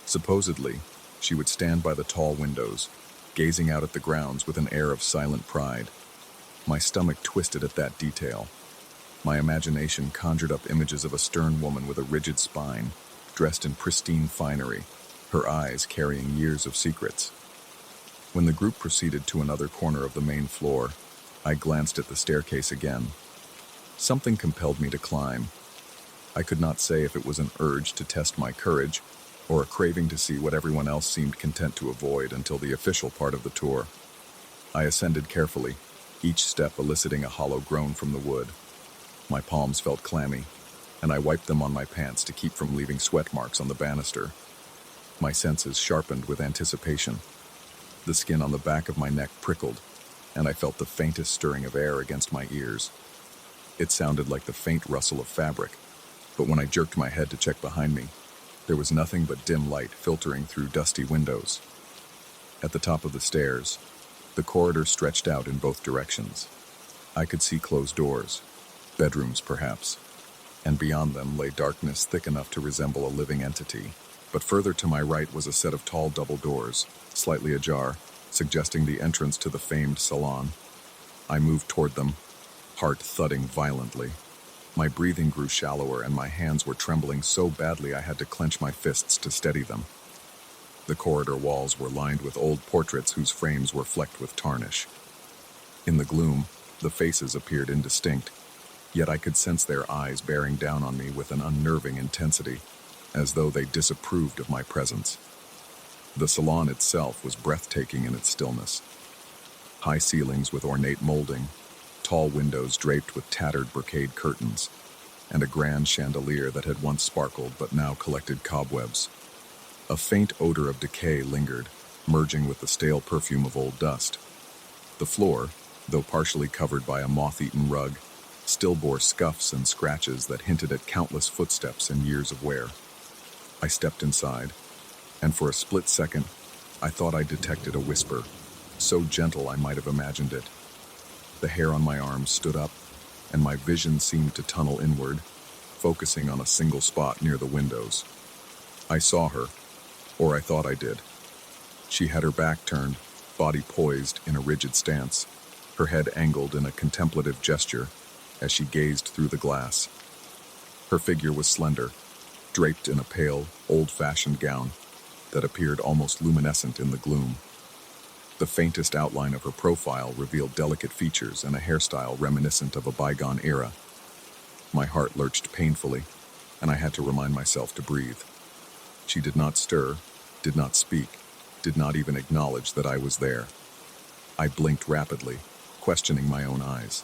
Supposedly, she would stand by the tall windows, gazing out at the grounds with an air of silent pride. My stomach twisted at that detail. My imagination conjured up images of a stern woman with a rigid spine, dressed in pristine finery, her eyes carrying years of secrets. When the group proceeded to another corner of the main floor, I glanced at the staircase again. Something compelled me to climb. I could not say if it was an urge to test my courage, or a craving to see what everyone else seemed content to avoid until the official part of the tour. I ascended carefully, each step eliciting a hollow groan from the wood. My palms felt clammy, and I wiped them on my pants to keep from leaving sweat marks on the banister. My senses sharpened with anticipation. The skin on the back of my neck prickled, and I felt the faintest stirring of air against my ears. It sounded like the faint rustle of fabric, but when I jerked my head to check behind me, there was nothing but dim light filtering through dusty windows. At the top of the stairs, the corridor stretched out in both directions. I could see closed doors, bedrooms perhaps, and beyond them lay darkness thick enough to resemble a living entity. But further to my right was a set of tall double doors, slightly ajar, suggesting the entrance to the famed salon. I moved toward them, heart thudding violently. My breathing grew shallower and my hands were trembling so badly I had to clench my fists to steady them. The corridor walls were lined with old portraits whose frames were flecked with tarnish. In the gloom, the faces appeared indistinct, yet I could sense their eyes bearing down on me with an unnerving intensity, as though they disapproved of my presence. The salon itself was breathtaking in its stillness. High ceilings with ornate molding, tall windows draped with tattered brocade curtains, and a grand chandelier that had once sparkled but now collected cobwebs. A faint odor of decay lingered, merging with the stale perfume of old dust. The floor, though partially covered by a moth-eaten rug, still bore scuffs and scratches that hinted at countless footsteps and years of wear. I stepped inside, and for a split second, I thought I detected a whisper, so gentle I might have imagined it. The hair on my arms stood up, and my vision seemed to tunnel inward, focusing on a single spot near the windows. I saw her, or I thought I did. She had her back turned, body poised in a rigid stance, her head angled in a contemplative gesture as she gazed through the glass. Her figure was slender, draped in a pale, old-fashioned gown that appeared almost luminescent in the gloom. The faintest outline of her profile revealed delicate features and a hairstyle reminiscent of a bygone era. My heart lurched painfully, and I had to remind myself to breathe. She did not stir, did not speak, did not even acknowledge that I was there. I blinked rapidly, questioning my own eyes.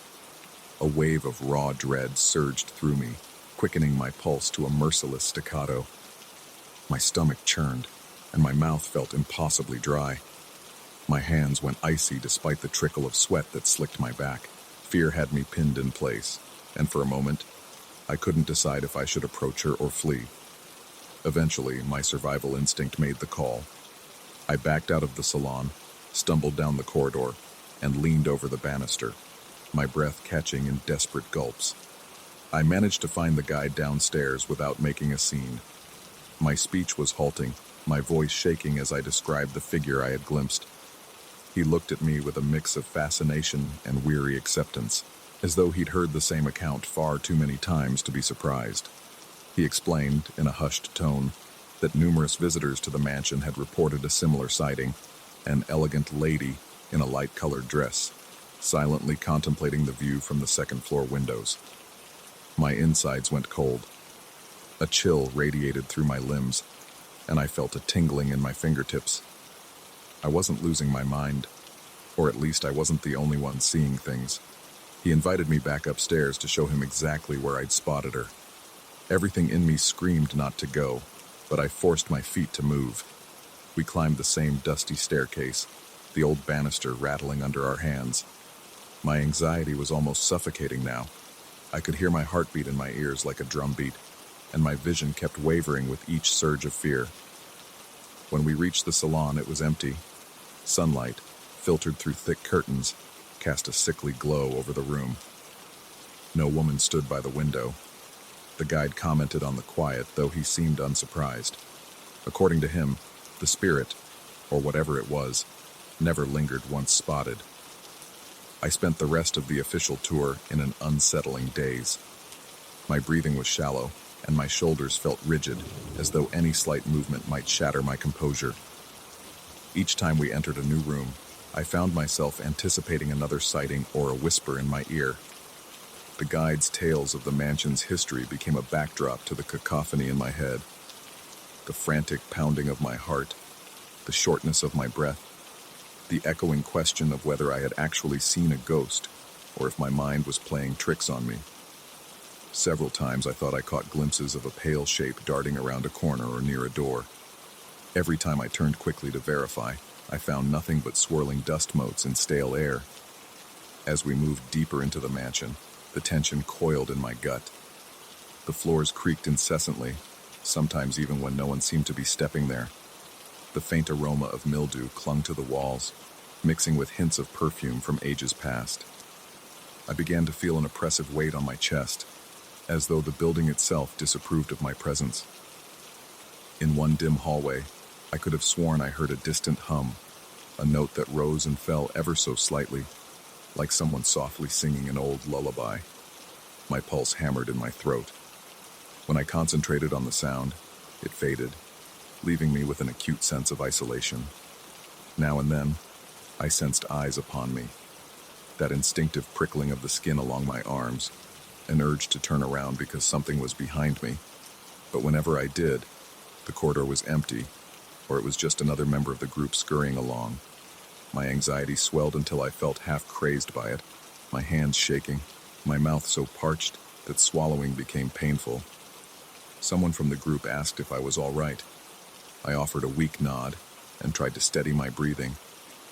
A wave of raw dread surged through me, quickening my pulse to a merciless staccato. My stomach churned, and my mouth felt impossibly dry. My hands went icy despite the trickle of sweat that slicked my back. Fear had me pinned in place, and for a moment, I couldn't decide if I should approach her or flee. Eventually, my survival instinct made the call. I backed out of the salon, stumbled down the corridor, and leaned over the banister, my breath catching in desperate gulps. I managed to find the guide downstairs without making a scene. My speech was halting, my voice shaking as I described the figure I had glimpsed. He looked at me with a mix of fascination and weary acceptance, as though he'd heard the same account far too many times to be surprised. He explained, in a hushed tone, that numerous visitors to the mansion had reported a similar sighting, an elegant lady in a light-colored dress, silently contemplating the view from the second-floor windows. My insides went cold. A chill radiated through my limbs, and I felt a tingling in my fingertips. I wasn't losing my mind, or at least I wasn't the only one seeing things. He invited me back upstairs to show him exactly where I'd spotted her. Everything in me screamed not to go, but I forced my feet to move. We climbed the same dusty staircase, the old banister rattling under our hands. My anxiety was almost suffocating now. I could hear my heartbeat in my ears like a drumbeat, and my vision kept wavering with each surge of fear. When we reached the salon, it was empty. Sunlight, filtered through thick curtains, cast a sickly glow over the room. No woman stood by the window. The guide commented on the quiet, though he seemed unsurprised. According to him, the spirit, or whatever it was, never lingered once spotted. I spent the rest of the official tour in an unsettling daze. My breathing was shallow, and my shoulders felt rigid, as though any slight movement might shatter my composure. Each time we entered a new room, I found myself anticipating another sighting or a whisper in my ear. The guide's tales of the mansion's history became a backdrop to the cacophony in my head. The frantic pounding of my heart, the shortness of my breath, the echoing question of whether I had actually seen a ghost or if my mind was playing tricks on me. Several times I thought I caught glimpses of a pale shape darting around a corner or near a door. Every time I turned quickly to verify, I found nothing but swirling dust motes and stale air. As we moved deeper into the mansion, the tension coiled in my gut. The floors creaked incessantly, sometimes even when no one seemed to be stepping there. The faint aroma of mildew clung to the walls, mixing with hints of perfume from ages past. I began to feel an oppressive weight on my chest, as though the building itself disapproved of my presence. In one dim hallway, I could have sworn I heard a distant hum, a note that rose and fell ever so slightly, like someone softly singing an old lullaby. My pulse hammered in my throat. When I concentrated on the sound, it faded, leaving me with an acute sense of isolation. Now and then, I sensed eyes upon me, that instinctive prickling of the skin along my arms, an urge to turn around because something was behind me. But whenever I did, the corridor was empty, or it was just another member of the group scurrying along. My anxiety swelled until I felt half crazed by it, my hands shaking, my mouth so parched that swallowing became painful. Someone from the group asked if I was all right. I offered a weak nod and tried to steady my breathing,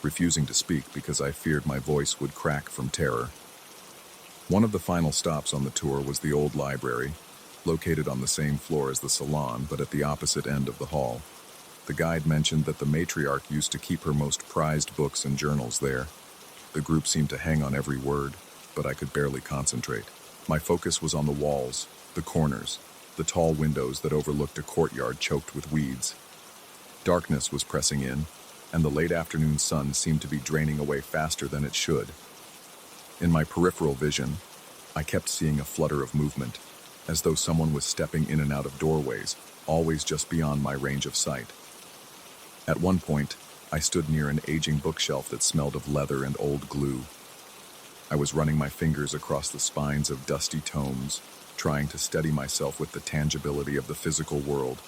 refusing to speak because I feared my voice would crack from terror. One of the final stops on the tour was the old library, located on the same floor as the salon but at the opposite end of the hall. The guide mentioned that the matriarch used to keep her most prized books and journals there. The group seemed to hang on every word, but I could barely concentrate. My focus was on the walls, the corners, the tall windows that overlooked a courtyard choked with weeds. Darkness was pressing in, and the late afternoon sun seemed to be draining away faster than it should. In my peripheral vision, I kept seeing a flutter of movement, as though someone was stepping in and out of doorways, always just beyond my range of sight. At one point, I stood near an aging bookshelf that smelled of leather and old glue. I was running my fingers across the spines of dusty tomes, trying to steady myself with the tangibility of the physical world,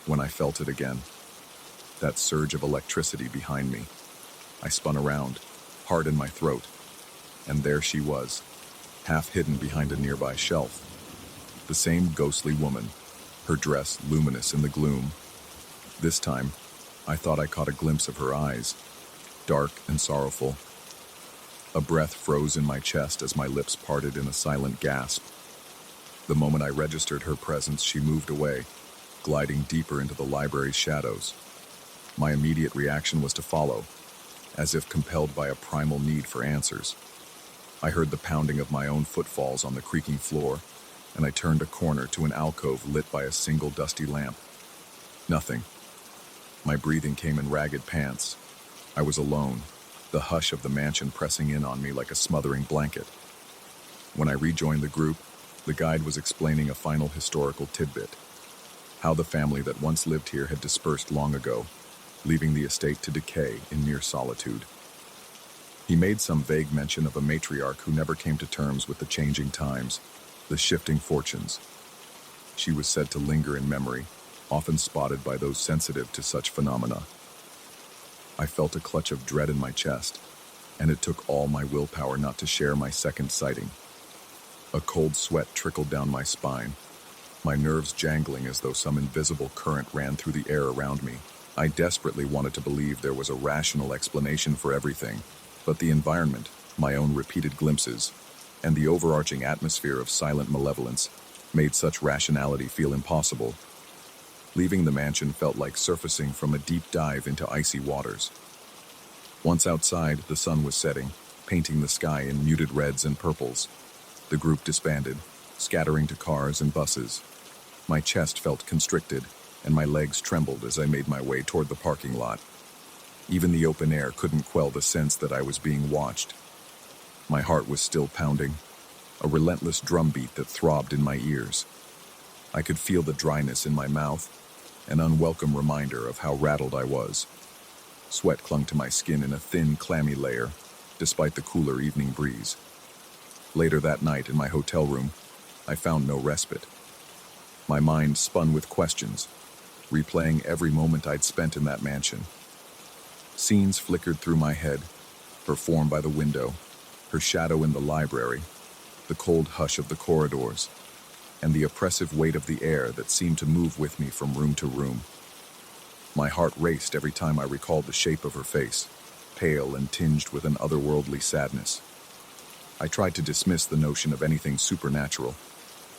when I felt it again. That surge of electricity behind me. I spun around, hard in my throat, and there she was, half hidden behind a nearby shelf. The same ghostly woman, her dress luminous in the gloom. This time, I thought I caught a glimpse of her eyes, dark and sorrowful. A breath froze in my chest as my lips parted in a silent gasp. The moment I registered her presence, she moved away, gliding deeper into the library's shadows. My immediate reaction was to follow, as if compelled by a primal need for answers. I heard the pounding of my own footfalls on the creaking floor, and I turned a corner to an alcove lit by a single dusty lamp. Nothing. My breathing came in ragged pants. I was alone, the hush of the mansion pressing in on me like a smothering blanket. When I rejoined the group, the guide was explaining a final historical tidbit: how the family that once lived here had dispersed long ago, leaving the estate to decay in near solitude. He made some vague mention of a matriarch who never came to terms with the changing times, the shifting fortunes. She was said to linger in memory, often spotted by those sensitive to such phenomena. I felt a clutch of dread in my chest, and it took all my willpower not to share my second sighting. A cold sweat trickled down my spine, my nerves jangling as though some invisible current ran through the air around me. I desperately wanted to believe there was a rational explanation for everything, but the environment, my own repeated glimpses, and the overarching atmosphere of silent malevolence made such rationality feel impossible. Leaving the mansion felt like surfacing from a deep dive into icy waters. Once outside, the sun was setting, painting the sky in muted reds and purples. The group disbanded, scattering to cars and buses. My chest felt constricted, and my legs trembled as I made my way toward the parking lot. Even the open air couldn't quell the sense that I was being watched. My heart was still pounding, a relentless drumbeat that throbbed in my ears. I could feel the dryness in my mouth, an unwelcome reminder of how rattled I was. Sweat clung to my skin in a thin, clammy layer, despite the cooler evening breeze. Later that night in my hotel room, I found no respite. My mind spun with questions, replaying every moment I'd spent in that mansion. Scenes flickered through my head, her form by the window, her shadow in the library, the cold hush of the corridors, and the oppressive weight of the air that seemed to move with me from room to room. My heart raced every time I recalled the shape of her face, pale and tinged with an otherworldly sadness. I tried to dismiss the notion of anything supernatural,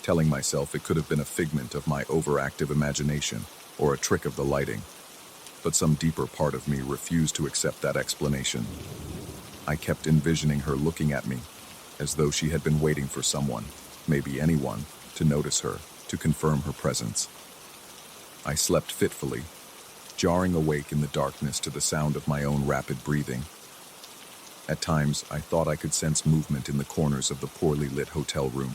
telling myself it could have been a figment of my overactive imagination or a trick of the lighting. But some deeper part of me refused to accept that explanation. I kept envisioning her looking at me, as though she had been waiting for someone, maybe anyone, to notice her, to confirm her presence. I slept fitfully, jarring awake in the darkness to the sound of my own rapid breathing. At times, I thought I could sense movement in the corners of the poorly lit hotel room.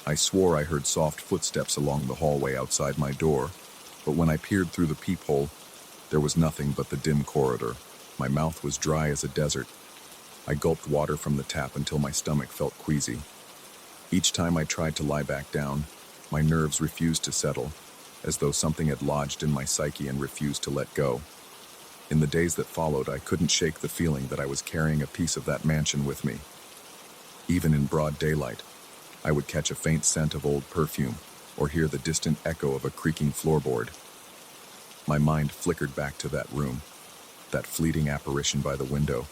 I swore I heard soft footsteps along the hallway outside my door, but when I peered through the peephole, there was nothing but the dim corridor. My mouth was dry as a desert. I gulped water from the tap until my stomach felt queasy. Each time I tried to lie back down, my nerves refused to settle, as though something had lodged in my psyche and refused to let go. In the days that followed, I couldn't shake the feeling that I was carrying a piece of that mansion with me. Even in broad daylight, I would catch a faint scent of old perfume, or hear the distant echo of a creaking floorboard. My mind flickered back to that room, that fleeting apparition by the window.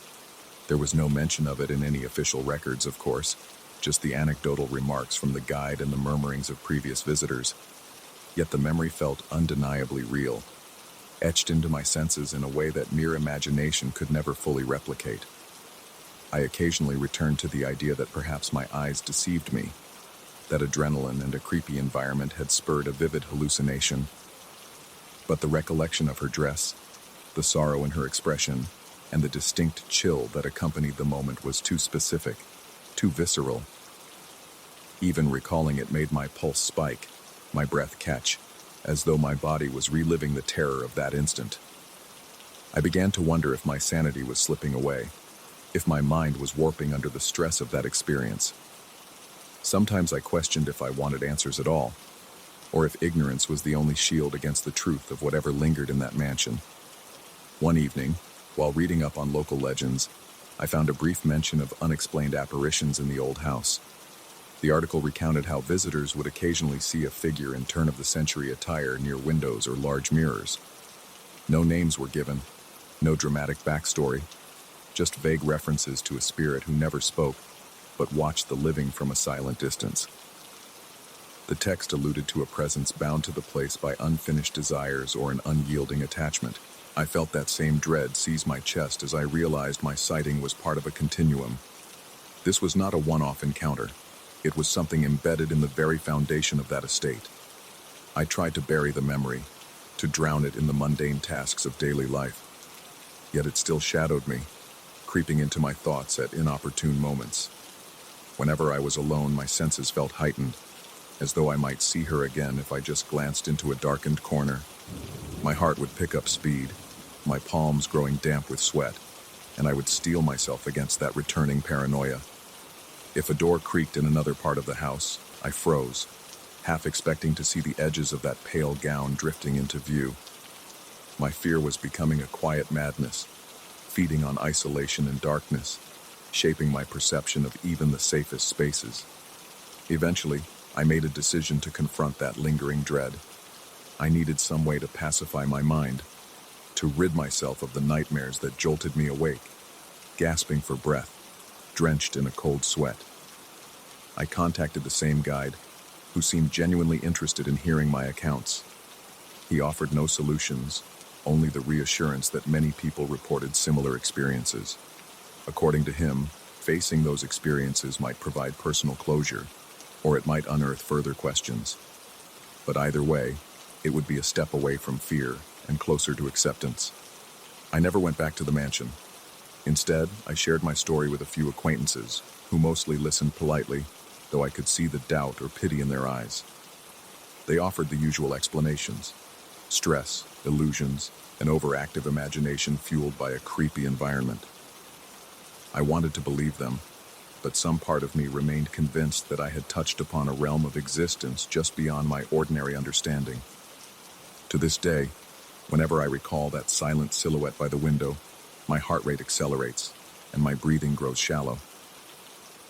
There was no mention of it in any official records, of course, just the anecdotal remarks from the guide and the murmurings of previous visitors. Yet the memory felt undeniably real. etched into my senses in a way that mere imagination could never fully replicate. I occasionally returned to the idea that perhaps my eyes deceived me, that adrenaline and a creepy environment had spurred a vivid hallucination. But the recollection of her dress, the sorrow in her expression, and the distinct chill that accompanied the moment was too specific, too visceral. Even recalling it made my pulse spike, my breath catch, as though my body was reliving the terror of that instant. I began to wonder if my sanity was slipping away, if my mind was warping under the stress of that experience. Sometimes I questioned if I wanted answers at all, or if ignorance was the only shield against the truth of whatever lingered in that mansion. One evening, while reading up on local legends, I found a brief mention of unexplained apparitions in the old house. The article recounted how visitors would occasionally see a figure in turn-of-the-century attire near windows or large mirrors. No names were given, no dramatic backstory, just vague references to a spirit who never spoke, but watched the living from a silent distance. The text alluded to a presence bound to the place by unfinished desires or an unyielding attachment. I felt that same dread seize my chest as I realized my sighting was part of a continuum. This was not a one-off encounter. It was something embedded in the very foundation of that estate. I tried to bury the memory, to drown it in the mundane tasks of daily life. Yet it still shadowed me, creeping into my thoughts at inopportune moments. Whenever I was alone, my senses felt heightened, as though I might see her again if I just glanced into a darkened corner. My heart would pick up speed, my palms growing damp with sweat, and I would steel myself against that returning paranoia. If a door creaked in another part of the house, I froze, half expecting to see the edges of that pale gown drifting into view. My fear was becoming a quiet madness, feeding on isolation and darkness, shaping my perception of even the safest spaces. Eventually, I made a decision to confront that lingering dread. I needed some way to pacify my mind, to rid myself of the nightmares that jolted me awake, gasping for breath, drenched in a cold sweat. I contacted the same guide, who seemed genuinely interested in hearing my accounts. He offered no solutions, only the reassurance that many people reported similar experiences. According to him, facing those experiences might provide personal closure, or it might unearth further questions. But either way, it would be a step away from fear and closer to acceptance. I never went back to the mansion. Instead, I shared my story with a few acquaintances, who mostly listened politely, though I could see the doubt or pity in their eyes. They offered the usual explanations: stress, illusions, an overactive imagination fueled by a creepy environment. I wanted to believe them, but some part of me remained convinced that I had touched upon a realm of existence just beyond my ordinary understanding. To this day, whenever I recall that silent silhouette by the window, my heart rate accelerates, and my breathing grows shallow.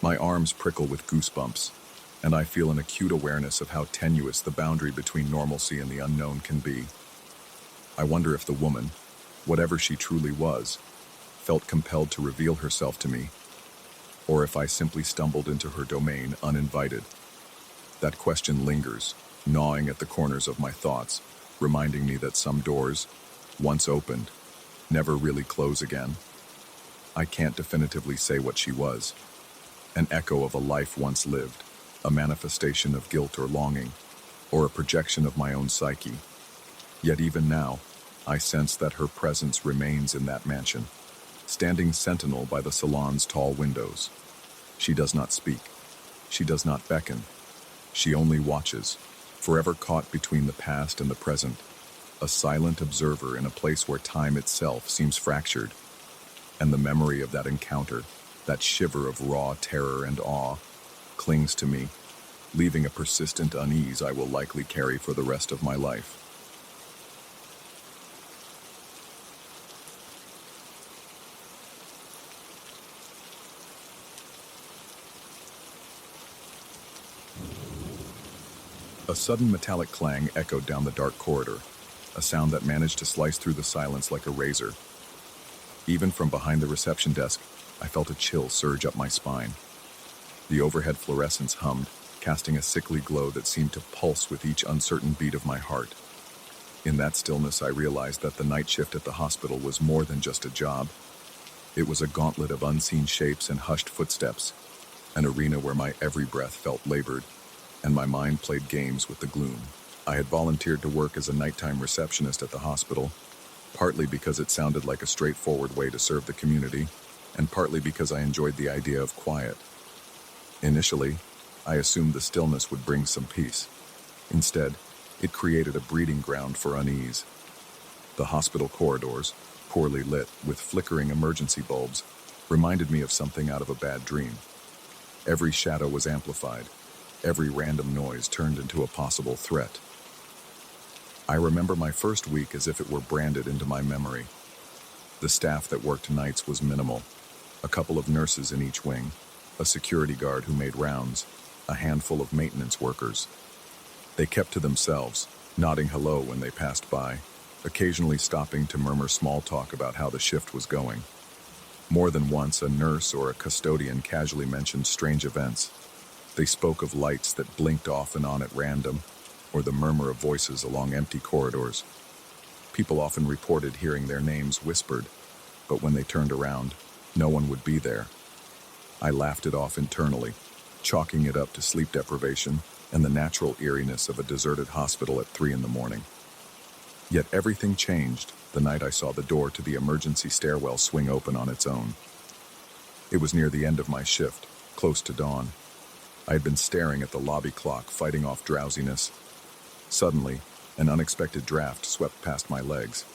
My arms prickle with goosebumps, and I feel an acute awareness of how tenuous the boundary between normalcy and the unknown can be. I wonder if the woman, whatever she truly was, felt compelled to reveal herself to me, or if I simply stumbled into her domain uninvited. That question lingers, gnawing at the corners of my thoughts, reminding me that some doors, once opened, never really close again. I can't definitively say what she was. An echo of a life once lived, a manifestation of guilt or longing, or a projection of my own psyche. Yet even now, I sense that her presence remains in that mansion, standing sentinel by the salon's tall windows. She does not speak. She does not beckon. She only watches, forever caught between the past and the present, a silent observer in a place where time itself seems fractured. And the memory of that encounter, that shiver of raw terror and awe, clings to me, leaving a persistent unease I will likely carry for the rest of my life. A sudden metallic clang echoed down the dark corridor, a sound that managed to slice through the silence like a razor. Even from behind the reception desk, I felt a chill surge up my spine. The overhead fluorescence hummed, casting a sickly glow that seemed to pulse with each uncertain beat of my heart. In that stillness, I realized that the night shift at the hospital was more than just a job. It was a gauntlet of unseen shapes and hushed footsteps, an arena where my every breath felt labored, and my mind played games with the gloom. I had volunteered to work as a nighttime receptionist at the hospital, partly because it sounded like a straightforward way to serve the community, and partly because I enjoyed the idea of quiet. Initially, I assumed the stillness would bring some peace. Instead, it created a breeding ground for unease. The hospital corridors, poorly lit with flickering emergency bulbs, reminded me of something out of a bad dream. Every shadow was amplified. Every random noise turned into a possible threat. I remember my first week as if it were branded into my memory. The staff that worked nights was minimal. A couple of nurses in each wing, a security guard who made rounds, a handful of maintenance workers. They kept to themselves, nodding hello when they passed by, occasionally stopping to murmur small talk about how the shift was going. More than once, a nurse or a custodian casually mentioned strange events. They spoke of lights that blinked off and on at random, or the murmur of voices along empty corridors. People often reported hearing their names whispered, but when they turned around, no one would be there. I laughed it off internally, chalking it up to sleep deprivation and the natural eeriness of a deserted hospital at 3 a.m. Yet everything changed the night I saw the door to the emergency stairwell swing open on its own. It was near the end of my shift, close to dawn. I had been staring at the lobby clock, fighting off drowsiness. Suddenly, an unexpected draft swept past my legs.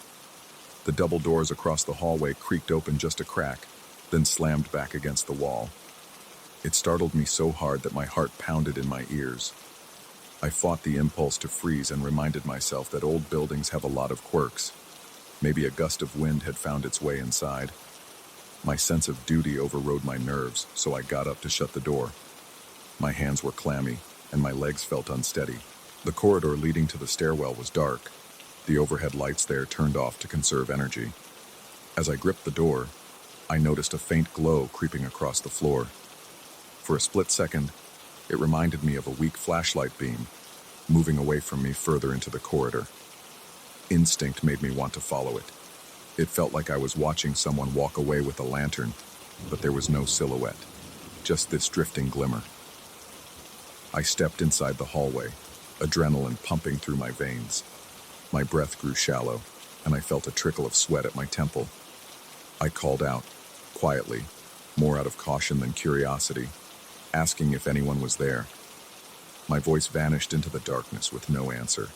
The double doors across the hallway creaked open just a crack, then slammed back against the wall. It startled me so hard that my heart pounded in my ears. I fought the impulse to freeze and reminded myself that old buildings have a lot of quirks. Maybe a gust of wind had found its way inside. My sense of duty overrode my nerves, so I got up to shut the door. My hands were clammy, and my legs felt unsteady. The corridor leading to the stairwell was dark. The overhead lights there turned off to conserve energy. As I gripped the door, I noticed a faint glow creeping across the floor. For a split second, it reminded me of a weak flashlight beam, moving away from me further into the corridor. Instinct made me want to follow it. It felt like I was watching someone walk away with a lantern, but there was no silhouette, just this drifting glimmer. I stepped inside the hallway, adrenaline pumping through my veins. My breath grew shallow, and I felt a trickle of sweat at my temple. I called out, quietly, more out of caution than curiosity, asking if anyone was there. My voice vanished into the darkness with no answer.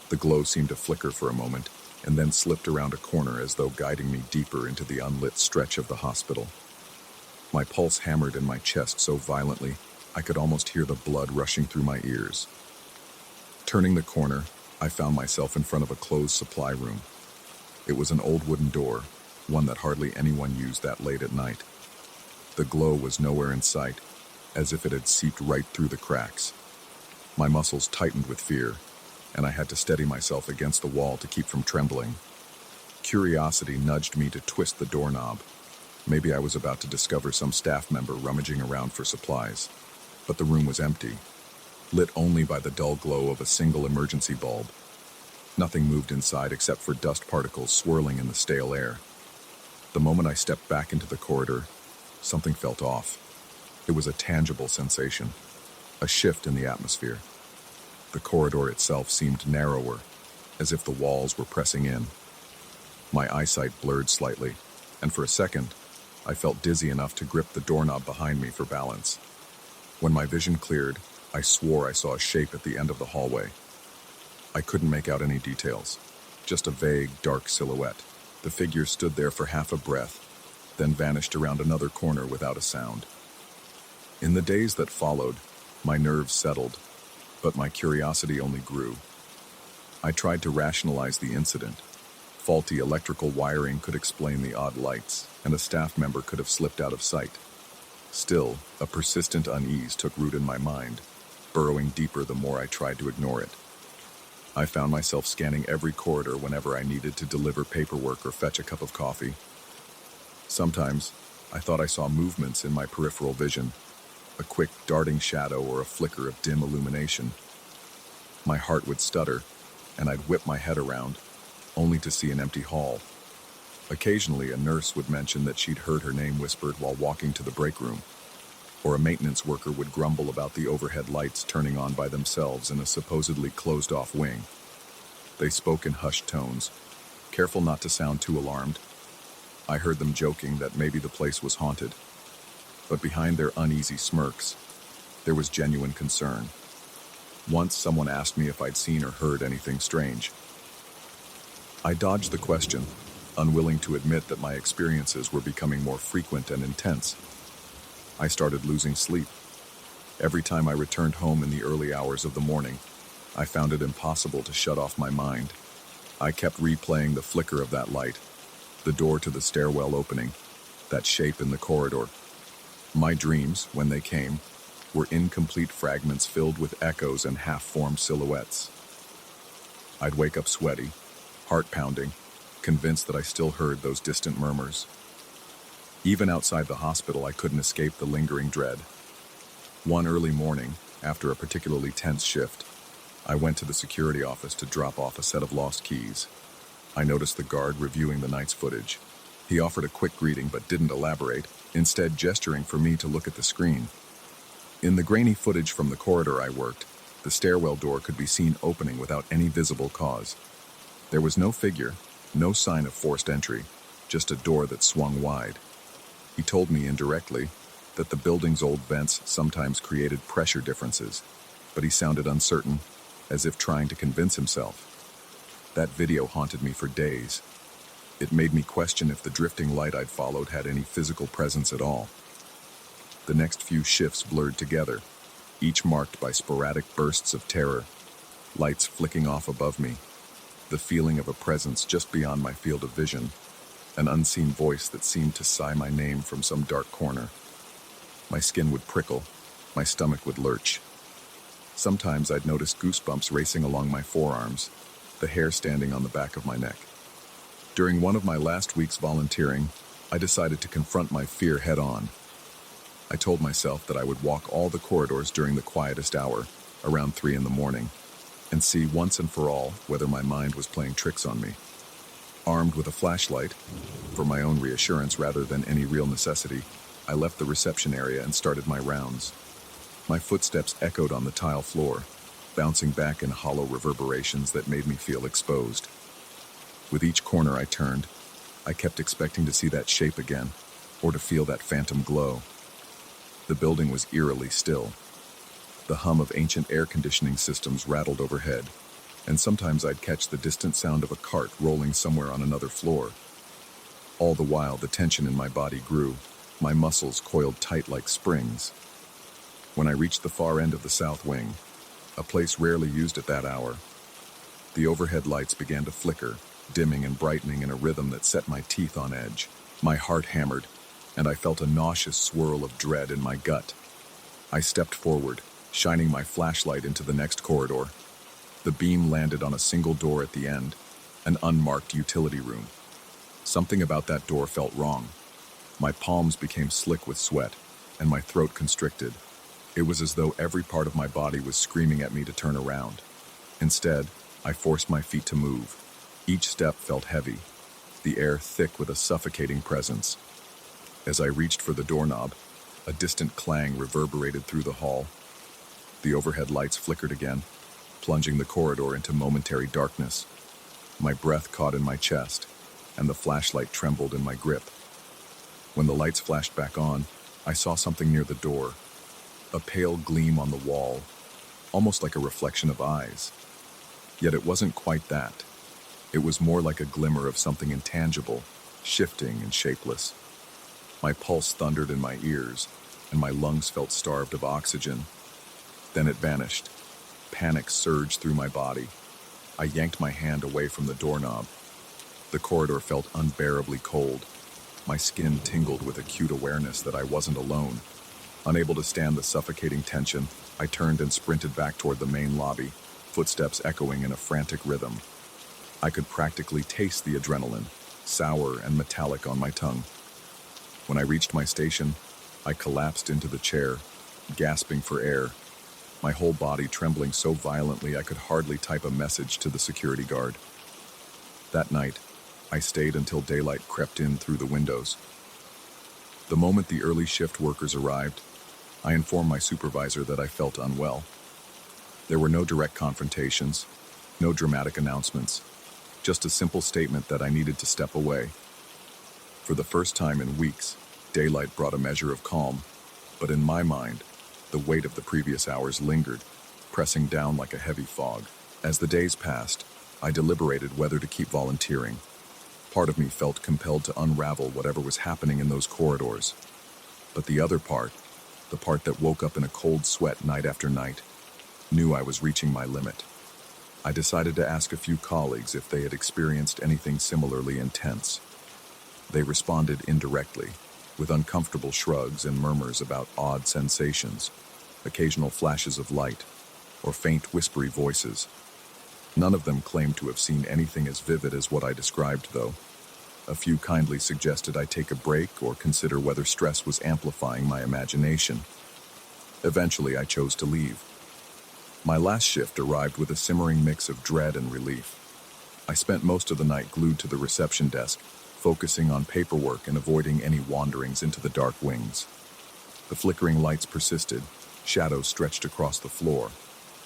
The glow seemed to flicker for a moment, and then slipped around a corner as though guiding me deeper into the unlit stretch of the hospital. My pulse hammered in my chest so violently, I could almost hear the blood rushing through my ears. Turning the corner, I found myself in front of a closed supply room. It was an old wooden door, one that hardly anyone used that late at night. The glow was nowhere in sight, as if it had seeped right through the cracks. My muscles tightened with fear, and I had to steady myself against the wall to keep from trembling. Curiosity nudged me to twist the doorknob. Maybe I was about to discover some staff member rummaging around for supplies. But the room was empty, lit only by the dull glow of a single emergency bulb. Nothing moved inside except for dust particles swirling in the stale air. The moment I stepped back into the corridor, something felt off. It was a tangible sensation, a shift in the atmosphere. The corridor itself seemed narrower, as if the walls were pressing in. My eyesight blurred slightly, and for a second, I felt dizzy enough to grip the doorknob behind me for balance. When my vision cleared, I swore I saw a shape at the end of the hallway. I couldn't make out any details, just a vague, dark silhouette. The figure stood there for half a breath, then vanished around another corner without a sound. In the days that followed, my nerves settled, but my curiosity only grew. I tried to rationalize the incident. Faulty electrical wiring could explain the odd lights, and a staff member could have slipped out of sight. Still, a persistent unease took root in my mind, burrowing deeper the more I tried to ignore it. I found myself scanning every corridor whenever I needed to deliver paperwork or fetch a cup of coffee. Sometimes, I thought I saw movements in my peripheral vision, a quick darting shadow or a flicker of dim illumination. My heart would stutter, and I'd whip my head around, only to see an empty hall. Occasionally, a nurse would mention that she'd heard her name whispered while walking to the break room, or a maintenance worker would grumble about the overhead lights turning on by themselves in a supposedly closed-off wing. They spoke in hushed tones, careful not to sound too alarmed. I heard them joking that maybe the place was haunted, but behind their uneasy smirks, there was genuine concern. Once someone asked me if I'd seen or heard anything strange. I dodged the question, unwilling to admit that my experiences were becoming more frequent and intense. I started losing sleep. Every time I returned home in the early hours of the morning, I found it impossible to shut off my mind. I kept replaying the flicker of that light, the door to the stairwell opening, that shape in the corridor. My dreams, when they came, were incomplete fragments filled with echoes and half-formed silhouettes. I'd wake up sweaty, heart pounding, convinced that I still heard those distant murmurs. Even outside the hospital, I couldn't escape the lingering dread. One early morning, after a particularly tense shift, I went to the security office to drop off a set of lost keys. I noticed the guard reviewing the night's footage. He offered a quick greeting but didn't elaborate, instead gesturing for me to look at the screen. In the grainy footage from the corridor I worked, the stairwell door could be seen opening without any visible cause. There was no figure, no sign of forced entry, just a door that swung wide. He told me indirectly that the building's old vents sometimes created pressure differences, but he sounded uncertain, as if trying to convince himself. That video haunted me for days. It made me question if the drifting light I'd followed had any physical presence at all. The next few shifts blurred together, each marked by sporadic bursts of terror, lights flicking off above me, the feeling of a presence just beyond my field of vision, an unseen voice that seemed to sigh my name from some dark corner. My skin would prickle, my stomach would lurch. Sometimes I'd notice goosebumps racing along my forearms, the hair standing on the back of my neck. During one of my last weeks volunteering, I decided to confront my fear head-on. I told myself that I would walk all the corridors during the quietest hour, around 3 in the morning, and see once and for all whether my mind was playing tricks on me. Armed with a flashlight, for my own reassurance rather than any real necessity, I left the reception area and started my rounds. My footsteps echoed on the tile floor, bouncing back in hollow reverberations that made me feel exposed. With each corner I turned, I kept expecting to see that shape again, or to feel that phantom glow. The building was eerily still. The hum of ancient air conditioning systems rattled overhead, and sometimes I'd catch the distant sound of a cart rolling somewhere on another floor. All the while, the tension in my body grew, my muscles coiled tight like springs. When I reached the far end of the south wing, a place rarely used at that hour, the overhead lights began to flicker, dimming and brightening in a rhythm that set my teeth on edge. My heart hammered, and I felt a nauseous swirl of dread in my gut. I stepped forward, shining my flashlight into the next corridor. The beam landed on a single door at the end, an unmarked utility room. Something about that door felt wrong. My palms became slick with sweat, and my throat constricted. It was as though every part of my body was screaming at me to turn around. Instead, I forced my feet to move. Each step felt heavy, the air thick with a suffocating presence. As I reached for the doorknob, a distant clang reverberated through the hall. The overhead lights flickered again, plunging the corridor into momentary darkness. My breath caught in my chest, and the flashlight trembled in my grip. When the lights flashed back on, I saw something near the door, a pale gleam on the wall, almost like a reflection of eyes. Yet it wasn't quite that. It was more like a glimmer of something intangible, shifting and shapeless. My pulse thundered in my ears, and my lungs felt starved of oxygen. Then it vanished. Panic surged through my body. I yanked my hand away from the doorknob. The corridor felt unbearably cold. My skin tingled with acute awareness that I wasn't alone. Unable to stand the suffocating tension, I turned and sprinted back toward the main lobby, footsteps echoing in a frantic rhythm. I could practically taste the adrenaline, sour and metallic on my tongue. When I reached my station, I collapsed into the chair, gasping for air. my whole body trembling so violently I could hardly type a message to the security guard. That night, I stayed until daylight crept in through the windows. The moment the early shift workers arrived, I informed my supervisor that I felt unwell. There were no direct confrontations, no dramatic announcements, just a simple statement that I needed to step away. For the first time in weeks, daylight brought a measure of calm, but in my mind, the weight of the previous hours lingered, pressing down like a heavy fog. As the days passed, I deliberated whether to keep volunteering. Part of me felt compelled to unravel whatever was happening in those corridors. But the other part, the part that woke up in a cold sweat night after night, knew I was reaching my limit. I decided to ask a few colleagues if they had experienced anything similarly intense. They responded indirectly, with uncomfortable shrugs and murmurs about odd sensations, occasional flashes of light, or faint whispery voices. None of them claimed to have seen anything as vivid as what I described, though. A few kindly suggested I take a break or consider whether stress was amplifying my imagination. Eventually, I chose to leave. My last shift arrived with a simmering mix of dread and relief. I spent most of the night glued to the reception desk, focusing on paperwork and avoiding any wanderings into the dark wings. The flickering lights persisted, shadows stretched across the floor,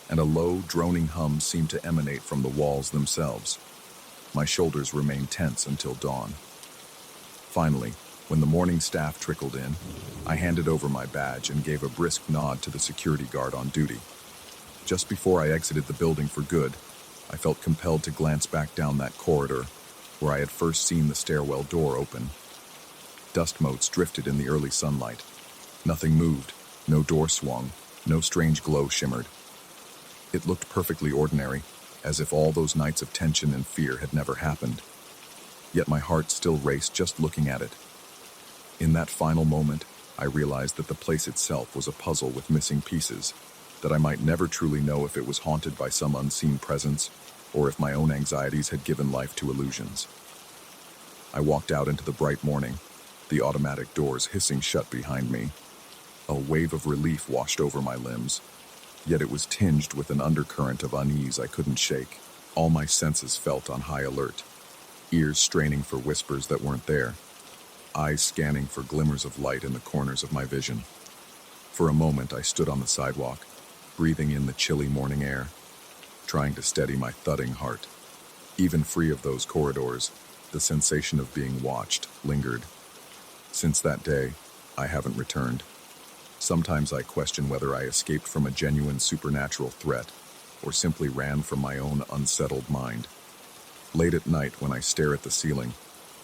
and a low, droning hum seemed to emanate from the walls themselves. My shoulders remained tense until dawn. Finally, when the morning staff trickled in, I handed over my badge and gave a brisk nod to the security guard on duty. Just before I exited the building for good, I felt compelled to glance back down that corridor where I had first seen the stairwell door open. Dust motes drifted in the early sunlight. Nothing moved, no door swung, no strange glow shimmered. It looked perfectly ordinary, as if all those nights of tension and fear had never happened. Yet my heart still raced just looking at it. In that final moment, I realized that the place itself was a puzzle with missing pieces, that I might never truly know if it was haunted by some unseen presence, or if my own anxieties had given life to illusions. I walked out into the bright morning, the automatic doors hissing shut behind me. A wave of relief washed over my limbs, yet it was tinged with an undercurrent of unease I couldn't shake. All my senses felt on high alert, ears straining for whispers that weren't there, eyes scanning for glimmers of light in the corners of my vision. For a moment I stood on the sidewalk, breathing in the chilly morning air, trying to steady my thudding heart. Even free of those corridors, the sensation of being watched lingered. Since that day, I haven't returned. Sometimes I question whether I escaped from a genuine supernatural threat, or simply ran from my own unsettled mind. Late at night, when I stare at the ceiling,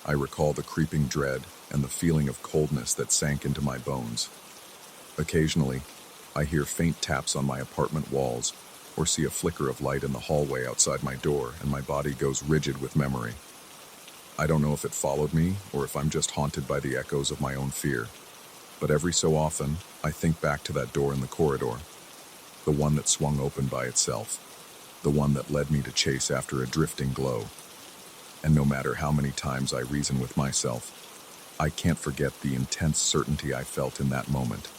I recall the creeping dread and the feeling of coldness that sank into my bones. Occasionally, I hear faint taps on my apartment walls, or see a flicker of light in the hallway outside my door, and my body goes rigid with memory. I don't know if it followed me, or if I'm just haunted by the echoes of my own fear. But every so often, I think back to that door in the corridor, the one that swung open by itself, the one that led me to chase after a drifting glow. And no matter how many times I reason with myself, I can't forget the intense certainty I felt in that moment,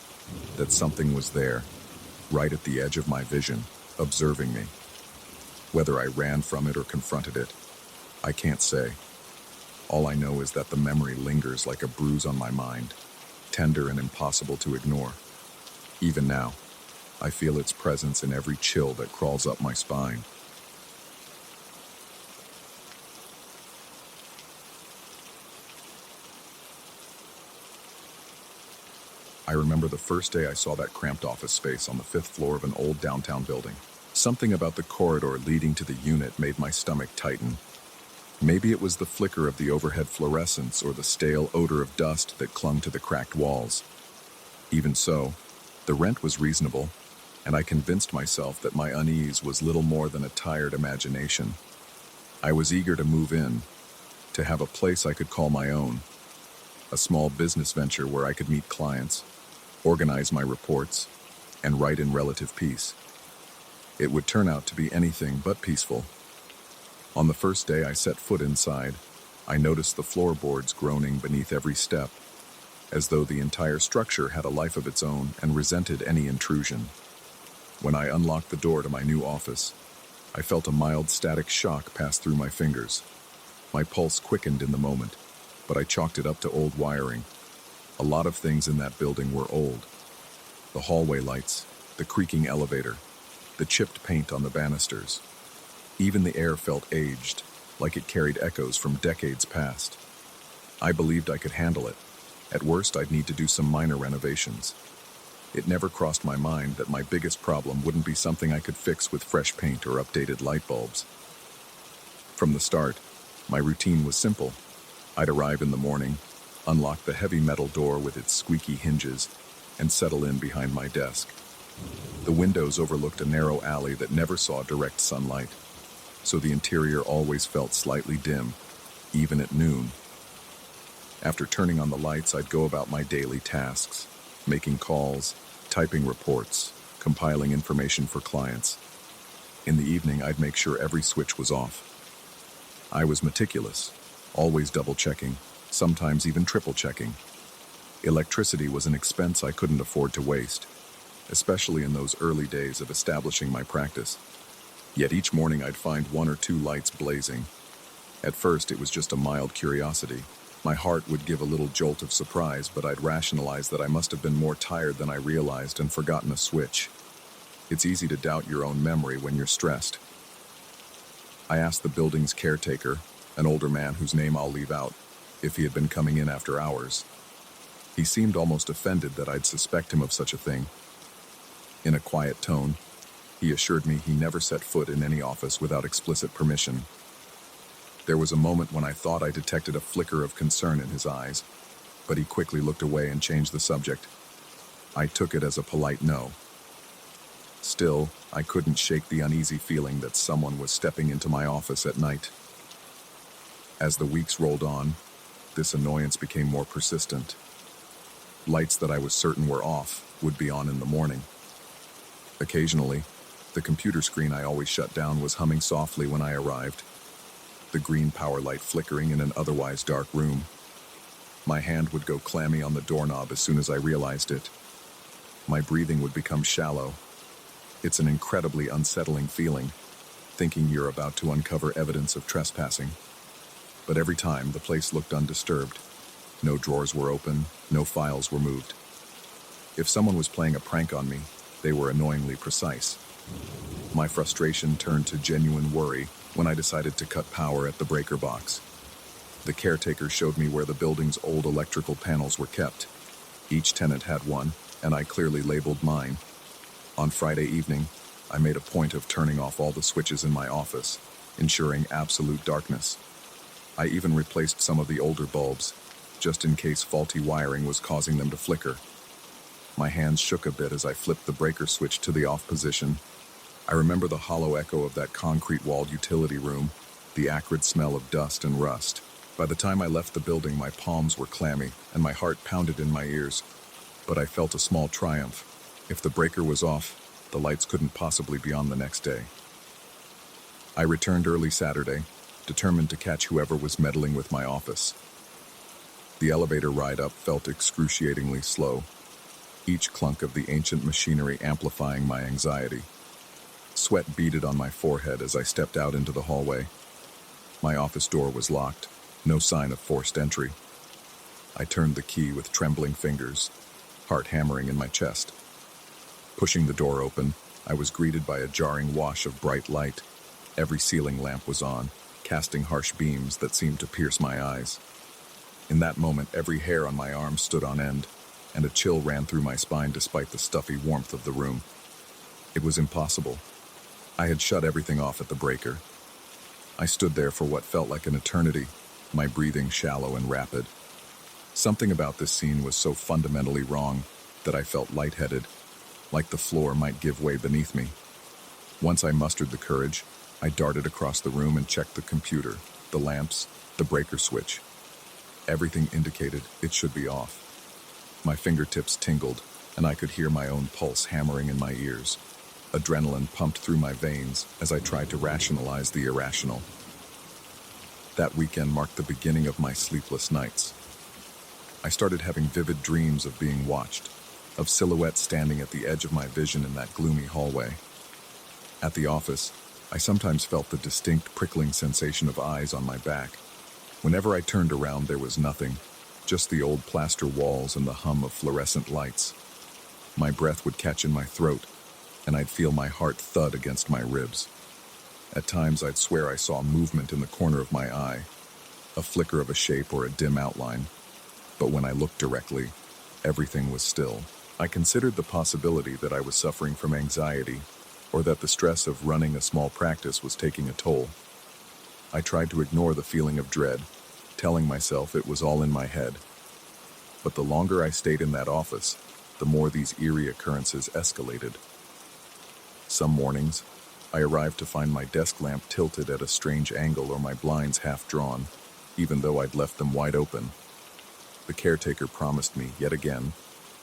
that something was there, right at the edge of my vision, observing me. Whether I ran from it or confronted it, I can't say. All I know is that the memory lingers like a bruise on my mind, tender and impossible to ignore. Even now, I feel its presence in every chill that crawls up my spine. I remember the first day I saw that cramped office space on the 5th floor of an old downtown building. Something about the corridor leading to the unit made my stomach tighten. Maybe it was the flicker of the overhead fluorescents or the stale odor of dust that clung to the cracked walls. Even so, the rent was reasonable, and I convinced myself that my unease was little more than a tired imagination. I was eager to move in, to have a place I could call my own, a small business venture where I could meet clients, organize my reports, and write in relative peace. It would turn out to be anything but peaceful. On the first day I set foot inside, I noticed the floorboards groaning beneath every step, as though the entire structure had a life of its own and resented any intrusion. When I unlocked the door to my new office, I felt a mild static shock pass through my fingers. My pulse quickened in the moment, but I chalked it up to old wiring. A lot of things in that building were old. The hallway lights, the creaking elevator, the chipped paint on the banisters. Even the air felt aged, like it carried echoes from decades past. I believed I could handle it. At worst, I'd need to do some minor renovations. It never crossed my mind that my biggest problem wouldn't be something I could fix with fresh paint or updated light bulbs. From the start, my routine was simple. I'd arrive in the morning, unlock the heavy metal door with its squeaky hinges, and settle in behind my desk. The windows overlooked a narrow alley that never saw direct sunlight, so the interior always felt slightly dim, even at noon. After turning on the lights, I'd go about my daily tasks, making calls, typing reports, compiling information for clients. In the evening, I'd make sure every switch was off. I was meticulous, always double-checking, sometimes even triple-checking. Electricity was an expense I couldn't afford to waste, especially in those early days of establishing my practice. Yet each morning I'd find one or two lights blazing. At first, it was just a mild curiosity. My heart would give a little jolt of surprise, but I'd rationalize that I must have been more tired than I realized and forgotten a switch. It's easy to doubt your own memory when you're stressed. I asked the building's caretaker, an older man whose name I'll leave out, if he had been coming in after hours. He seemed almost offended that I'd suspect him of such a thing. In a quiet tone, he assured me he never set foot in any office without explicit permission. There was a moment when I thought I detected a flicker of concern in his eyes, but he quickly looked away and changed the subject. I took it as a polite no. Still, I couldn't shake the uneasy feeling that someone was stepping into my office at night. As the weeks rolled on, this annoyance became more persistent. Lights that I was certain were off would be on in the morning. Occasionally, the computer screen I always shut down was humming softly when I arrived, the green power light flickering in an otherwise dark room. My hand would go clammy on the doorknob as soon as I realized it. My breathing would become shallow. It's an incredibly unsettling feeling, thinking you're about to uncover evidence of trespassing. But every time, the place looked undisturbed. No drawers were open, no files were moved. If someone was playing a prank on me, they were annoyingly precise. My frustration turned to genuine worry when I decided to cut power at the breaker box. The caretaker showed me where the building's old electrical panels were kept. Each tenant had one, and I clearly labeled mine. On Friday evening, I made a point of turning off all the switches in my office, ensuring absolute darkness. I even replaced some of the older bulbs, just in case faulty wiring was causing them to flicker. My hands shook a bit as I flipped the breaker switch to the off position. I remember the hollow echo of that concrete-walled utility room, the acrid smell of dust and rust. By the time I left the building, my palms were clammy and my heart pounded in my ears. But I felt a small triumph. If the breaker was off, the lights couldn't possibly be on the next day. I returned early Saturday, determined to catch whoever was meddling with my office. The elevator ride up felt excruciatingly slow, each clunk of the ancient machinery amplifying my anxiety. Sweat beaded on my forehead as I stepped out into the hallway. My office door was locked, no sign of forced entry. I turned the key with trembling fingers, heart hammering in my chest. Pushing the door open, I was greeted by a jarring wash of bright light. Every ceiling lamp was on, casting harsh beams that seemed to pierce my eyes. In that moment, every hair on my arm stood on end, and a chill ran through my spine despite the stuffy warmth of the room. It was impossible. I had shut everything off at the breaker. I stood there for what felt like an eternity, my breathing shallow and rapid. Something about this scene was so fundamentally wrong that I felt lightheaded, like the floor might give way beneath me. Once I mustered the courage, I darted across the room and checked the computer, the lamps, the breaker switch. Everything indicated it should be off. My fingertips tingled, and I could hear my own pulse hammering in my ears. Adrenaline pumped through my veins as I tried to rationalize the irrational. That weekend marked the beginning of my sleepless nights. I started having vivid dreams of being watched, of silhouettes standing at the edge of my vision in that gloomy hallway. At the office, I sometimes felt the distinct prickling sensation of eyes on my back. Whenever I turned around, there was nothing, just the old plaster walls and the hum of fluorescent lights. My breath would catch in my throat, and I'd feel my heart thud against my ribs. At times, I'd swear I saw movement in the corner of my eye, a flicker of a shape or a dim outline. But when I looked directly, everything was still. I considered the possibility that I was suffering from anxiety, or that the stress of running a small practice was taking a toll. I tried to ignore the feeling of dread, telling myself it was all in my head. But the longer I stayed in that office, the more these eerie occurrences escalated. Some mornings, I arrived to find my desk lamp tilted at a strange angle or my blinds half drawn, even though I'd left them wide open. The caretaker promised me, yet again,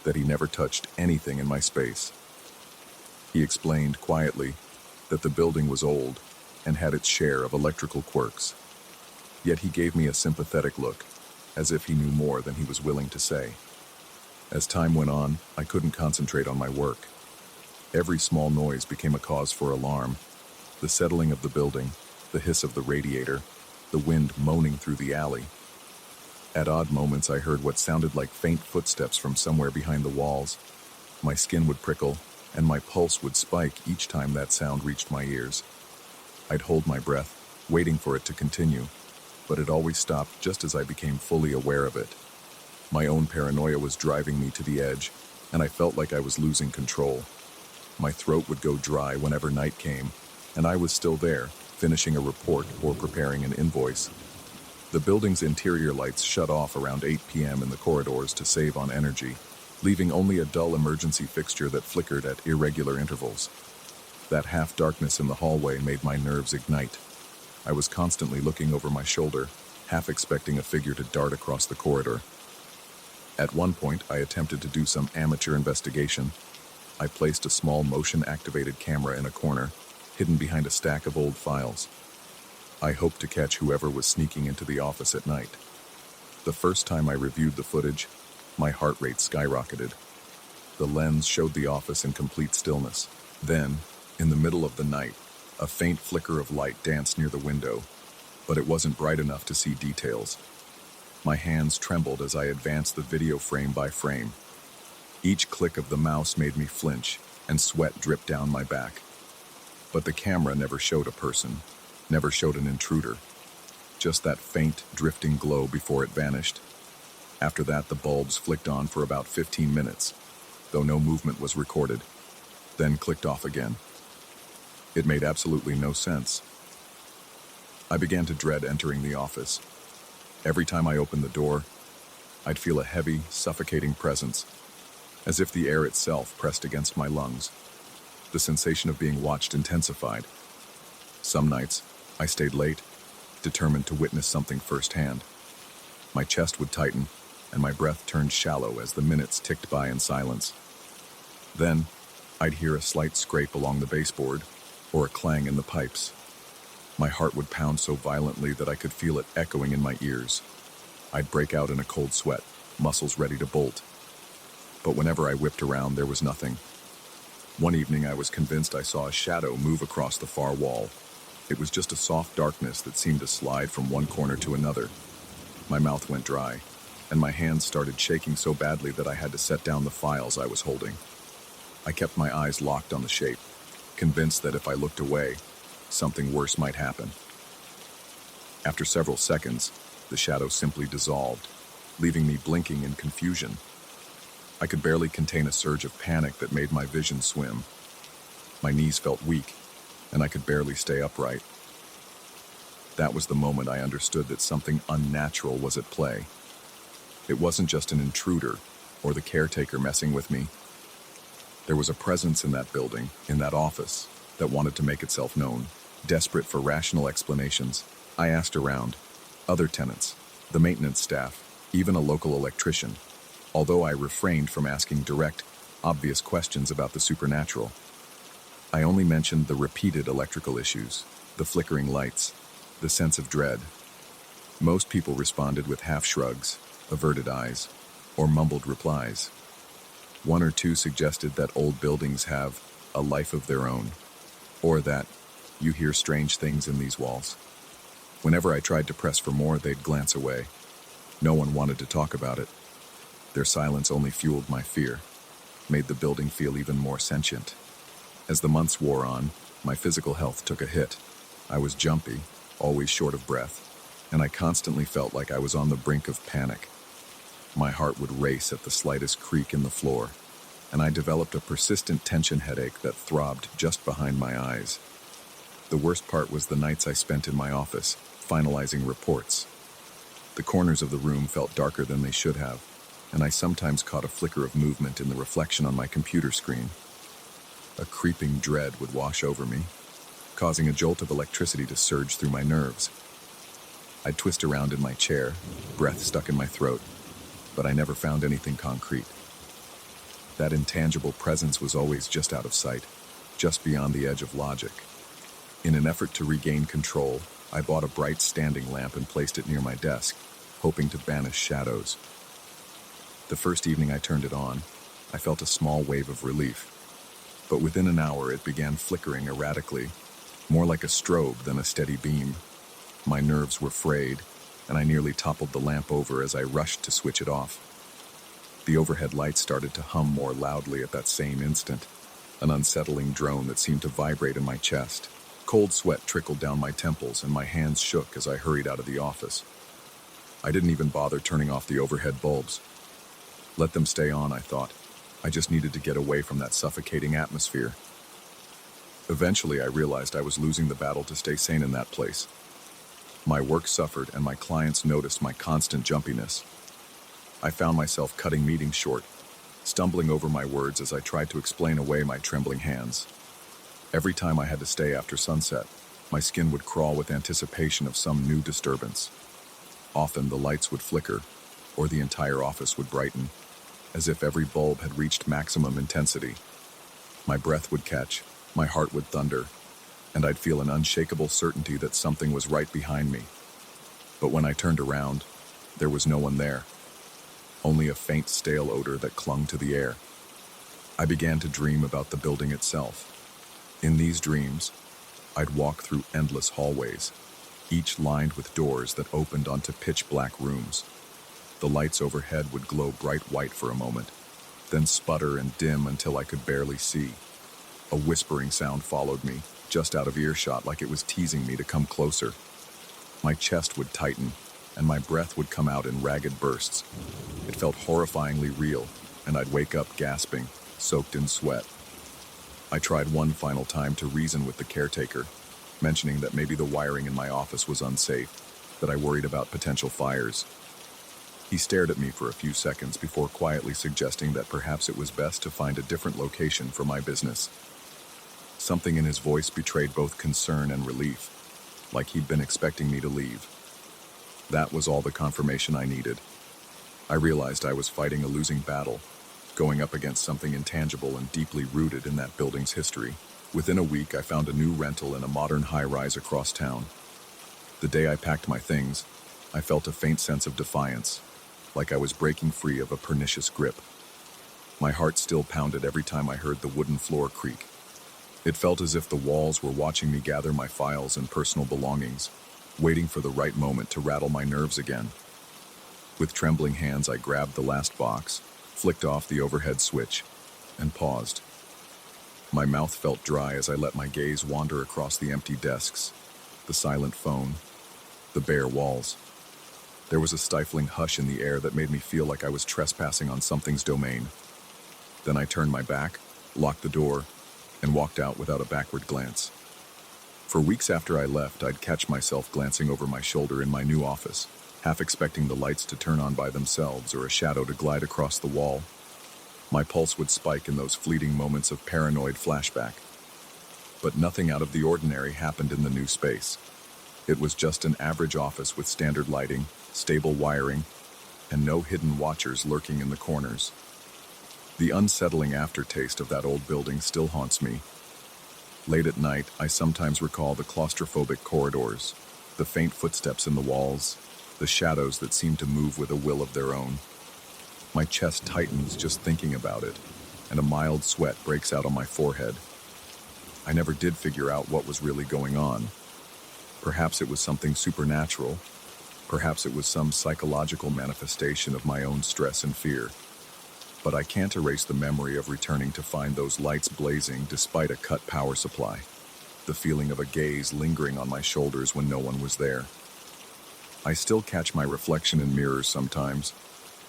that he never touched anything in my space. He explained quietly that the building was old and had its share of electrical quirks. Yet he gave me a sympathetic look, as if he knew more than he was willing to say. As time went on, I couldn't concentrate on my work. Every small noise became a cause for alarm. The settling of the building, the hiss of the radiator, the wind moaning through the alley. At odd moments, I heard what sounded like faint footsteps from somewhere behind the walls. My skin would prickle, and my pulse would spike each time that sound reached my ears. I'd hold my breath, waiting for it to continue, but it always stopped just as I became fully aware of it. My own paranoia was driving me to the edge, and I felt like I was losing control. My throat would go dry whenever night came, and I was still there, finishing a report or preparing an invoice. The building's interior lights shut off around 8 p.m. in the corridors to save on energy, leaving only a dull emergency fixture that flickered at irregular intervals. That half-darkness in the hallway made my nerves ignite. I was constantly looking over my shoulder, half expecting a figure to dart across the corridor. At one point, I attempted to do some amateur investigation. I placed a small motion-activated camera in a corner, hidden behind a stack of old files. I hoped to catch whoever was sneaking into the office at night. The first time I reviewed the footage, my heart rate skyrocketed. The lens showed the office in complete stillness. Then, in the middle of the night, a faint flicker of light danced near the window, but it wasn't bright enough to see details. My hands trembled as I advanced the video frame by frame. Each click of the mouse made me flinch, and sweat dripped down my back. But the camera never showed a person, never showed an intruder. Just that faint, drifting glow before it vanished. After that, the bulbs flicked on for about 15 minutes, though no movement was recorded, then clicked off again. It made absolutely no sense. I began to dread entering the office. Every time I opened the door, I'd feel a heavy, suffocating presence, as if the air itself pressed against my lungs. The sensation of being watched intensified. Some nights, I stayed late, determined to witness something firsthand. My chest would tighten, and my breath turned shallow as the minutes ticked by in silence. Then, I'd hear a slight scrape along the baseboard, or a clang in the pipes. My heart would pound so violently that I could feel it echoing in my ears. I'd break out in a cold sweat, muscles ready to bolt. But whenever I whipped around, there was nothing. One evening, I was convinced I saw a shadow move across the far wall. It was just a soft darkness that seemed to slide from one corner to another. My mouth went dry, and my hands started shaking so badly that I had to set down the files I was holding. I kept my eyes locked on the shape, convinced that if I looked away, something worse might happen. After several seconds, the shadow simply dissolved, leaving me blinking in confusion. I could barely contain a surge of panic that made my vision swim. My knees felt weak, and I could barely stay upright. That was the moment I understood that something unnatural was at play. It wasn't just an intruder or the caretaker messing with me. There was a presence in that building, in that office, that wanted to make itself known. Desperate for rational explanations, I asked around. Other tenants, the maintenance staff, even a local electrician, although I refrained from asking direct, obvious questions about the supernatural. I only mentioned the repeated electrical issues, the flickering lights, the sense of dread. Most people responded with half shrugs, averted eyes, or mumbled replies. One or two suggested that old buildings have a life of their own, or that you hear strange things in these walls. Whenever I tried to press for more, they'd glance away. No one wanted to talk about it. Their silence only fueled my fear, made the building feel even more sentient. As the months wore on, my physical health took a hit. I was jumpy, always short of breath, and I constantly felt like I was on the brink of panic. My heart would race at the slightest creak in the floor, and I developed a persistent tension headache that throbbed just behind my eyes. The worst part was the nights I spent in my office, finalizing reports. The corners of the room felt darker than they should have, and I sometimes caught a flicker of movement in the reflection on my computer screen. A creeping dread would wash over me, causing a jolt of electricity to surge through my nerves. I'd twist around in my chair, breath stuck in my throat, but I never found anything concrete. That intangible presence was always just out of sight, just beyond the edge of logic. In an effort to regain control, I bought a bright standing lamp and placed it near my desk, hoping to banish shadows. The first evening I turned it on, I felt a small wave of relief. But within an hour it began flickering erratically, more like a strobe than a steady beam. My nerves were frayed, and I nearly toppled the lamp over as I rushed to switch it off. The overhead lights started to hum more loudly at that same instant, an unsettling drone that seemed to vibrate in my chest. Cold sweat trickled down my temples and my hands shook as I hurried out of the office. I didn't even bother turning off the overhead bulbs. Let them stay on, I thought. I just needed to get away from that suffocating atmosphere. Eventually, I realized I was losing the battle to stay sane in that place. My work suffered and my clients noticed my constant jumpiness. I found myself cutting meetings short, stumbling over my words as I tried to explain away my trembling hands. Every time I had to stay after sunset, my skin would crawl with anticipation of some new disturbance. Often the lights would flicker, or the entire office would brighten, as if every bulb had reached maximum intensity. My breath would catch, my heart would thunder, and I'd feel an unshakable certainty that something was right behind me. But when I turned around, there was no one there. Only a faint stale odor that clung to the air. I began to dream about the building itself. In these dreams, I'd walk through endless hallways, each lined with doors that opened onto pitch-black rooms. The lights overhead would glow bright white for a moment, then sputter and dim until I could barely see. A whispering sound followed me, just out of earshot, like it was teasing me to come closer. My chest would tighten, and my breath would come out in ragged bursts. It felt horrifyingly real, and I'd wake up gasping, soaked in sweat. I tried one final time to reason with the caretaker, mentioning that maybe the wiring in my office was unsafe, that I worried about potential fires. He stared at me for a few seconds before quietly suggesting that perhaps it was best to find a different location for my business. Something in his voice betrayed both concern and relief, like he'd been expecting me to leave. That was all the confirmation I needed. I realized I was fighting a losing battle, going up against something intangible and deeply rooted in that building's history. Within a week, I found a new rental in a modern high-rise across town. The day I packed my things, I felt a faint sense of defiance, like I was breaking free of a pernicious grip. My heart still pounded every time I heard the wooden floor creak. It felt as if the walls were watching me gather my files and personal belongings, waiting for the right moment to rattle my nerves again. With trembling hands, I grabbed the last box, flicked off the overhead switch, and paused. My mouth felt dry as I let my gaze wander across the empty desks, the silent phone, the bare walls. There was a stifling hush in the air that made me feel like I was trespassing on something's domain. Then I turned my back, locked the door, and walked out without a backward glance. For weeks after I left, I'd catch myself glancing over my shoulder in my new office, half expecting the lights to turn on by themselves or a shadow to glide across the wall. My pulse would spike in those fleeting moments of paranoid flashback. But nothing out of the ordinary happened in the new space. It was just an average office with standard lighting, stable wiring, and no hidden watchers lurking in the corners. The unsettling aftertaste of that old building still haunts me. Late at night, I sometimes recall the claustrophobic corridors, the faint footsteps in the walls, the shadows that seem to move with a will of their own. My chest tightens just thinking about it, and a mild sweat breaks out on my forehead. I never did figure out what was really going on. Perhaps it was something supernatural. Perhaps it was some psychological manifestation of my own stress and fear. But I can't erase the memory of returning to find those lights blazing despite a cut power supply. The feeling of a gaze lingering on my shoulders when no one was there. I still catch my reflection in mirrors sometimes,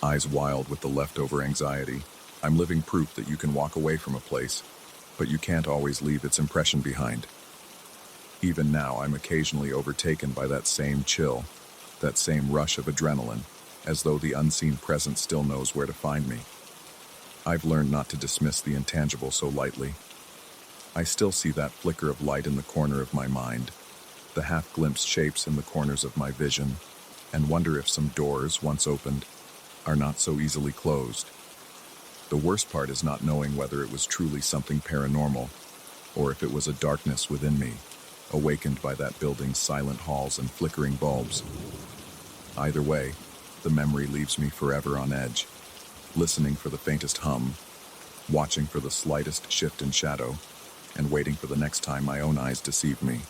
eyes wild with the leftover anxiety. I'm living proof that you can walk away from a place, but you can't always leave its impression behind. Even now, I'm occasionally overtaken by that same chill, that same rush of adrenaline, as though the unseen presence still knows where to find me. I've learned not to dismiss the intangible so lightly. I still see that flicker of light in the corner of my mind, the half-glimpsed shapes in the corners of my vision, and wonder if some doors, once opened, are not so easily closed. The worst part is not knowing whether it was truly something paranormal, or if it was a darkness within me, awakened by that building's silent halls and flickering bulbs. Either way, the memory leaves me forever on edge, listening for the faintest hum, watching for the slightest shift in shadow, and waiting for the next time my own eyes deceive me.